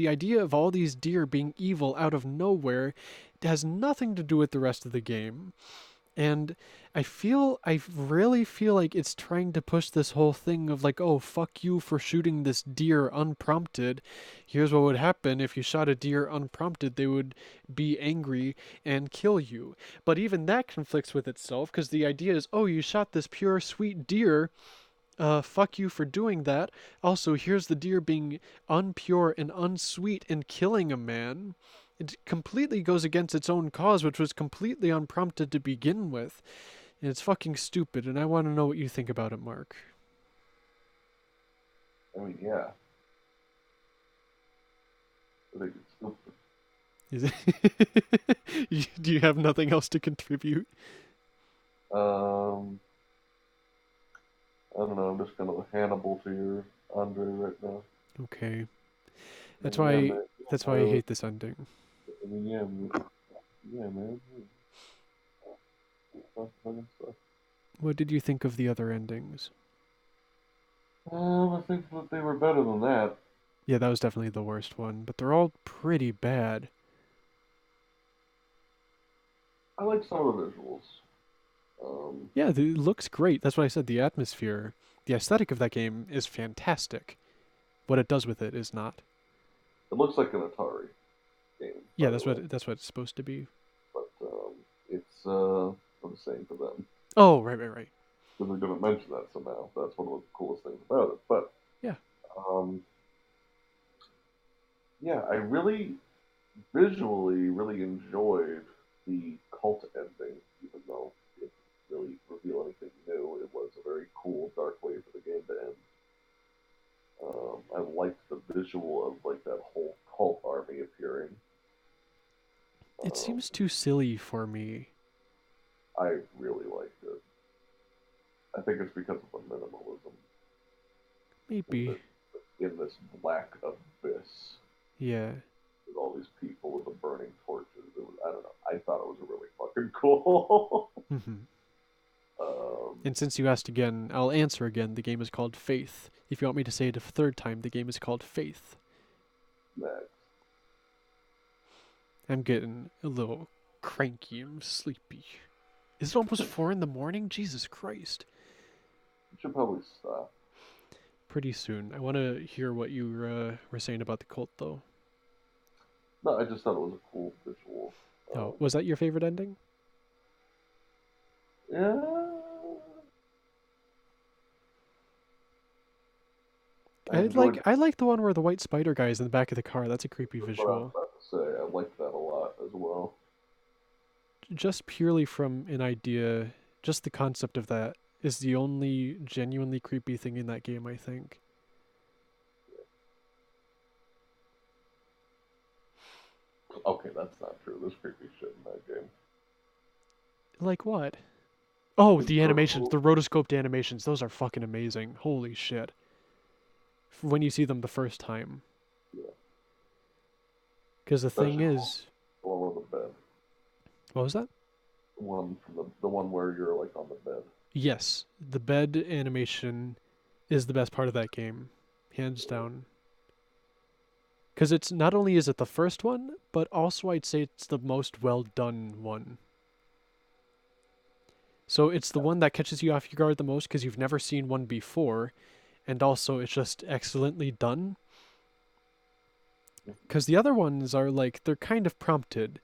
[SPEAKER 2] idea of all these deer being evil out of nowhere has nothing to do with the rest of the game. And I really feel like it's trying to push this whole thing of like, oh, fuck you for shooting this deer unprompted. Here's what would happen if you shot a deer unprompted. They would be angry and kill you. But even that conflicts with itself because the idea is, oh, you shot this pure, sweet deer. Fuck you for doing that. Also, here's the deer being unpure and unsweet and killing a man. It completely goes against its own cause, which was completely unprompted to begin with. And it's fucking stupid, and I want to know what you think about it, Mark.
[SPEAKER 1] I mean, yeah, I think it's stupid.
[SPEAKER 2] Is it do you have nothing else to contribute?
[SPEAKER 1] Um, I don't know. I'm just kind of a Hannibal to your Andre right now.
[SPEAKER 2] Okay.
[SPEAKER 1] I
[SPEAKER 2] That's
[SPEAKER 1] mean, yeah,
[SPEAKER 2] why
[SPEAKER 1] man.
[SPEAKER 2] that's why I hate this ending.
[SPEAKER 1] I mean, yeah, man. Fucking stuff.
[SPEAKER 2] What did you think of the other endings?
[SPEAKER 1] I think that they were better than that.
[SPEAKER 2] Yeah, that was definitely the worst one, but they're all pretty bad.
[SPEAKER 1] I like some of the visuals. Um,
[SPEAKER 2] Yeah, it looks great. That's what I said. The atmosphere, the aesthetic of that game is fantastic. What it does with it is not.
[SPEAKER 1] it looks like an Atari game,
[SPEAKER 2] Yeah,
[SPEAKER 1] by the way,
[SPEAKER 2] that's what it's supposed to be.
[SPEAKER 1] but it's for the same for them.
[SPEAKER 2] Oh, right, right, right.
[SPEAKER 1] Because they're going to mention that somehow. That's one of the coolest things about it. But
[SPEAKER 2] Yeah,
[SPEAKER 1] um, yeah, I really visually really enjoyed the cult ending, even though it didn't really reveal anything new. It was a very cool, dark way for the game to end. I liked the visual of like that whole cult army appearing.
[SPEAKER 2] it
[SPEAKER 1] Um,
[SPEAKER 2] seems too silly for me.
[SPEAKER 1] I really liked it. I think it's because of the minimalism in
[SPEAKER 2] Maybe.
[SPEAKER 1] this in this black abyss
[SPEAKER 2] Yeah.
[SPEAKER 1] with all these people with the burning torches. It was, I don't know. I thought it was really fucking cool.
[SPEAKER 2] hmm
[SPEAKER 1] um,
[SPEAKER 2] And since you asked again, I'll answer again. The game is called Faith. If you want me to say it a third time, the game is called Faith.
[SPEAKER 1] Next,
[SPEAKER 2] I'm getting a little cranky and sleepy. Is it almost 4 in the morning? Jesus Christ.
[SPEAKER 1] you should probably stop.
[SPEAKER 2] Pretty soon. I want to hear what you were saying about the cult, though.
[SPEAKER 1] No, I just thought it was a cool visual.
[SPEAKER 2] Oh, was that your favorite ending?
[SPEAKER 1] Yeah, I
[SPEAKER 2] I
[SPEAKER 1] enjoyed.
[SPEAKER 2] like the one where the white spider guy is in the back of the car. That's a creepy
[SPEAKER 1] That's what I was
[SPEAKER 2] visual.
[SPEAKER 1] about to say. I liked that a lot as well.
[SPEAKER 2] Just purely from an idea, just the concept of that is the only genuinely creepy thing in that game, I think.
[SPEAKER 1] Okay, that's not true. There's creepy shit in that game.
[SPEAKER 2] Like what? Oh,
[SPEAKER 1] There's
[SPEAKER 2] the animations,
[SPEAKER 1] purple.
[SPEAKER 2] the rotoscoped animations, those are fucking amazing. Holy shit. When you see them the first time.
[SPEAKER 1] Yeah,
[SPEAKER 2] Because the thing
[SPEAKER 1] especially
[SPEAKER 2] is,
[SPEAKER 1] the one on the bed.
[SPEAKER 2] what was that?
[SPEAKER 1] The one from the one where you're like on the bed.
[SPEAKER 2] Yes, the bed animation is the best part of that game, hands
[SPEAKER 1] Yeah.
[SPEAKER 2] down. Because it's not only is it the first one, but also I'd say it's the most well done one. So it's the one that catches you off your guard the most because you've never seen one before, and also it's just excellently done. Because the other ones are like they're kind of prompted.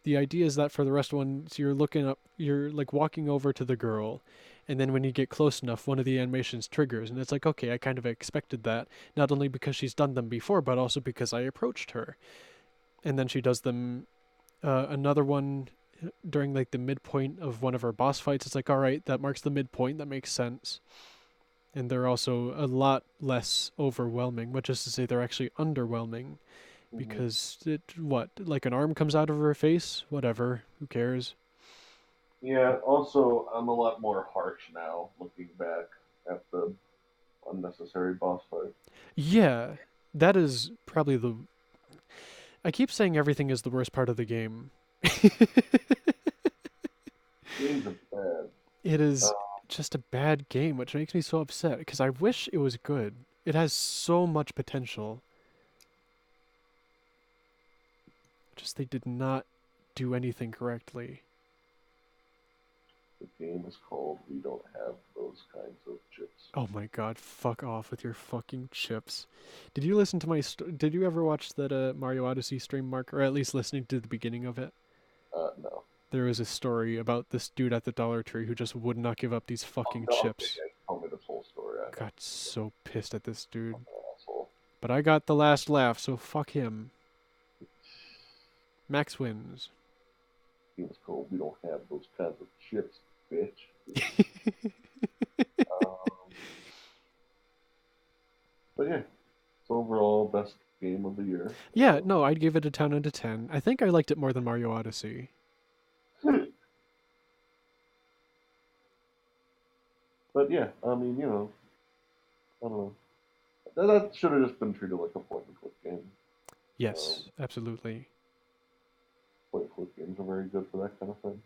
[SPEAKER 2] The idea is that for the rest of ones, you're looking up, you're like walking over to the girl, and then when you get close enough, one of the animations triggers, and it's like, okay, I kind of expected that, not only because she's done them before, but also because I approached her, and then she does them. Another one during like the midpoint of one of her boss fights. It's like, all right, that marks the midpoint. That makes sense. And they're also a lot less overwhelming, which is to say they're actually underwhelming
[SPEAKER 1] Mm-hmm.
[SPEAKER 2] because it what like an arm comes out of her face, whatever, who cares?
[SPEAKER 1] Yeah. Also, I'm a lot more harsh now, looking back at the unnecessary boss fight.
[SPEAKER 2] Yeah, that is probably the. I keep saying everything is the worst part of the game.
[SPEAKER 1] Games are bad.
[SPEAKER 2] It
[SPEAKER 1] Uh,
[SPEAKER 2] is just a bad game, which makes me so upset because I wish it was good. It has so much potential. Just they did not do anything correctly.
[SPEAKER 1] the game is called "We Don't Have Those Kinds of Chips."
[SPEAKER 2] Oh my god, fuck off with your fucking chips. Did you listen to my did you ever watch that Mario Odyssey stream, Mark, or at least listening to the beginning of it?
[SPEAKER 1] No.
[SPEAKER 2] There was a story about this dude at the Dollar Tree who just would not give up these
[SPEAKER 1] Oh,
[SPEAKER 2] fucking
[SPEAKER 1] no, okay,
[SPEAKER 2] chips.
[SPEAKER 1] yeah, tell me this whole story. I know.
[SPEAKER 2] Got so pissed at this dude.
[SPEAKER 1] Asshole.
[SPEAKER 2] But I got the last laugh, so fuck him. Max wins.
[SPEAKER 1] Game's cold. We don't have those kinds of chips, bitch. Um, but yeah, it's overall best game of the year.
[SPEAKER 2] Yeah, no, I'd give it a 10 out of 10. I think I liked it more than Mario Odyssey.
[SPEAKER 1] But yeah, I mean, I don't know. That should have just been treated like a point and click game. Um,
[SPEAKER 2] Yes, absolutely.
[SPEAKER 1] point and click games are very good for that kind of thing.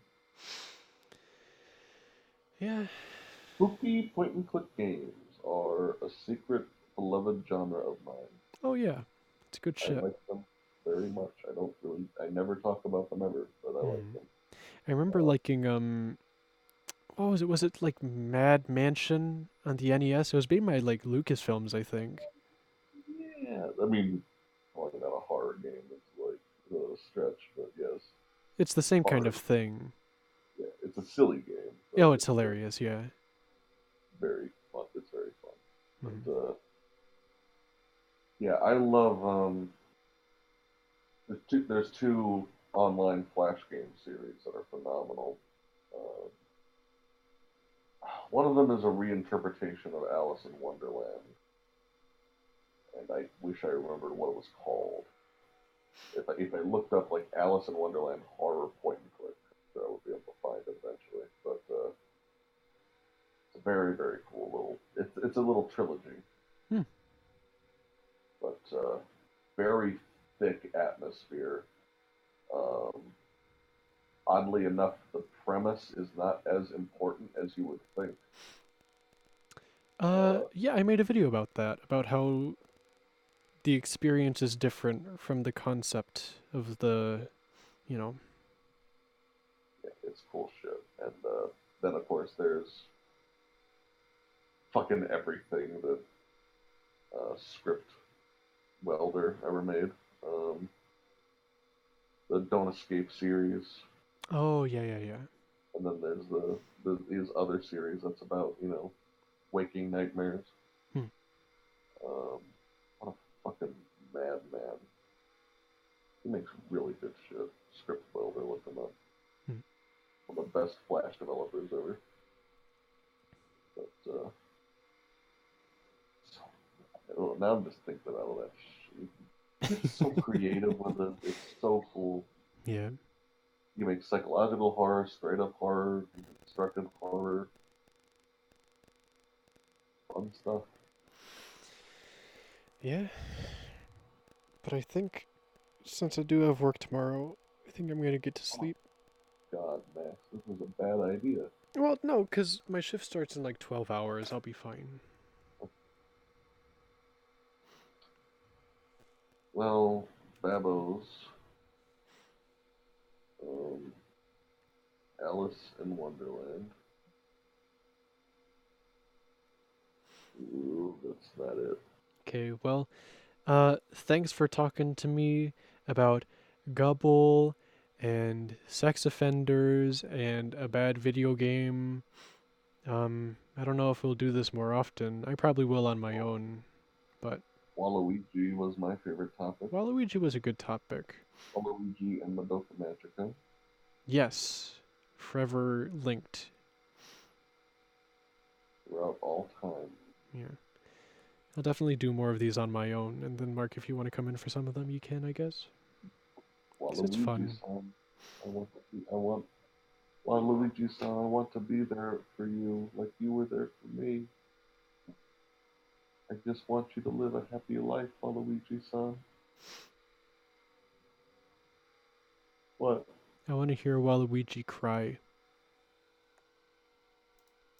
[SPEAKER 2] Yeah.
[SPEAKER 1] Spooky point and click games are a secret beloved genre of mine.
[SPEAKER 2] Oh, yeah. It's good
[SPEAKER 1] I
[SPEAKER 2] shit.
[SPEAKER 1] like them very much. I never talk about them ever, but I like
[SPEAKER 2] Hmm.
[SPEAKER 1] them.
[SPEAKER 2] I remember
[SPEAKER 1] Uh,
[SPEAKER 2] liking, what was it? Was it like Mad Mansion on the NES? It was made by like Lucasfilms, I think.
[SPEAKER 1] yeah, I mean, calling that a horror game is like a stretch, but yes,
[SPEAKER 2] It's the same kind
[SPEAKER 1] horror.
[SPEAKER 2] of thing.
[SPEAKER 1] Yeah, it's a silly game, but
[SPEAKER 2] Oh, it's
[SPEAKER 1] it's
[SPEAKER 2] hilarious, yeah.
[SPEAKER 1] very fun. It's very fun.
[SPEAKER 2] Hmm.
[SPEAKER 1] But yeah, I love. There's two online flash game series that are phenomenal. Uh, one of them is a reinterpretation of Alice in Wonderland, and I wish I remembered what it was called. If I looked up like Alice in Wonderland horror point and click, I would be able to find it eventually. But it's a very very cool little. It's a little trilogy,
[SPEAKER 2] Hmm.
[SPEAKER 1] but very thick atmosphere. Um, Oddly enough, the premise is not as important as you would think.
[SPEAKER 2] Yeah, I made a video about that, about how the experience is different from the concept of the, you know.
[SPEAKER 1] Yeah, it's cool shit. And then of course there's fucking everything that script welder ever made. Um, the Don't Escape series,
[SPEAKER 2] Oh, yeah, yeah, yeah.
[SPEAKER 1] and then there's his other series that's about waking nightmares.
[SPEAKER 2] Hmm.
[SPEAKER 1] What a fucking madman! He makes really good shit. Script welder, look him up.
[SPEAKER 2] Hmm.
[SPEAKER 1] One of the best Flash developers ever. But now I'm just thinking about all that shit. He gets so creative with it. It's so cool.
[SPEAKER 2] Yeah.
[SPEAKER 1] You make psychological horror, straight up horror, constructive horror, fun stuff.
[SPEAKER 2] Yeah. But I think since I do have work tomorrow, I think I'm gonna get to
[SPEAKER 1] Oh
[SPEAKER 2] sleep.
[SPEAKER 1] God, Max, this was a bad idea.
[SPEAKER 2] Well, no, because my shift starts in like 12 hours. I'll be fine.
[SPEAKER 1] Well, Babos, um, Alice in Wonderland. Ooh, that's not it.
[SPEAKER 2] Okay, well, thanks for talking to me about Gubble and sex offenders and a bad video game. I don't know if we'll do this more often. I probably will on my own, but
[SPEAKER 1] Waluigi was my favorite topic.
[SPEAKER 2] Waluigi was a good topic.
[SPEAKER 1] Waluigi and Madoka Magica
[SPEAKER 2] Yes, forever linked.
[SPEAKER 1] throughout all time.
[SPEAKER 2] Yeah. I'll definitely do more of these on my own, and then Mark, if you want to come in for some of them, you can, I guess. Because it's fun.
[SPEAKER 1] Waluigi-san, I want Waluigi-san, I want to be there for you like you were there for me. I just want you to live a happy life, Waluigi-san. What?
[SPEAKER 2] I want to hear Waluigi cry.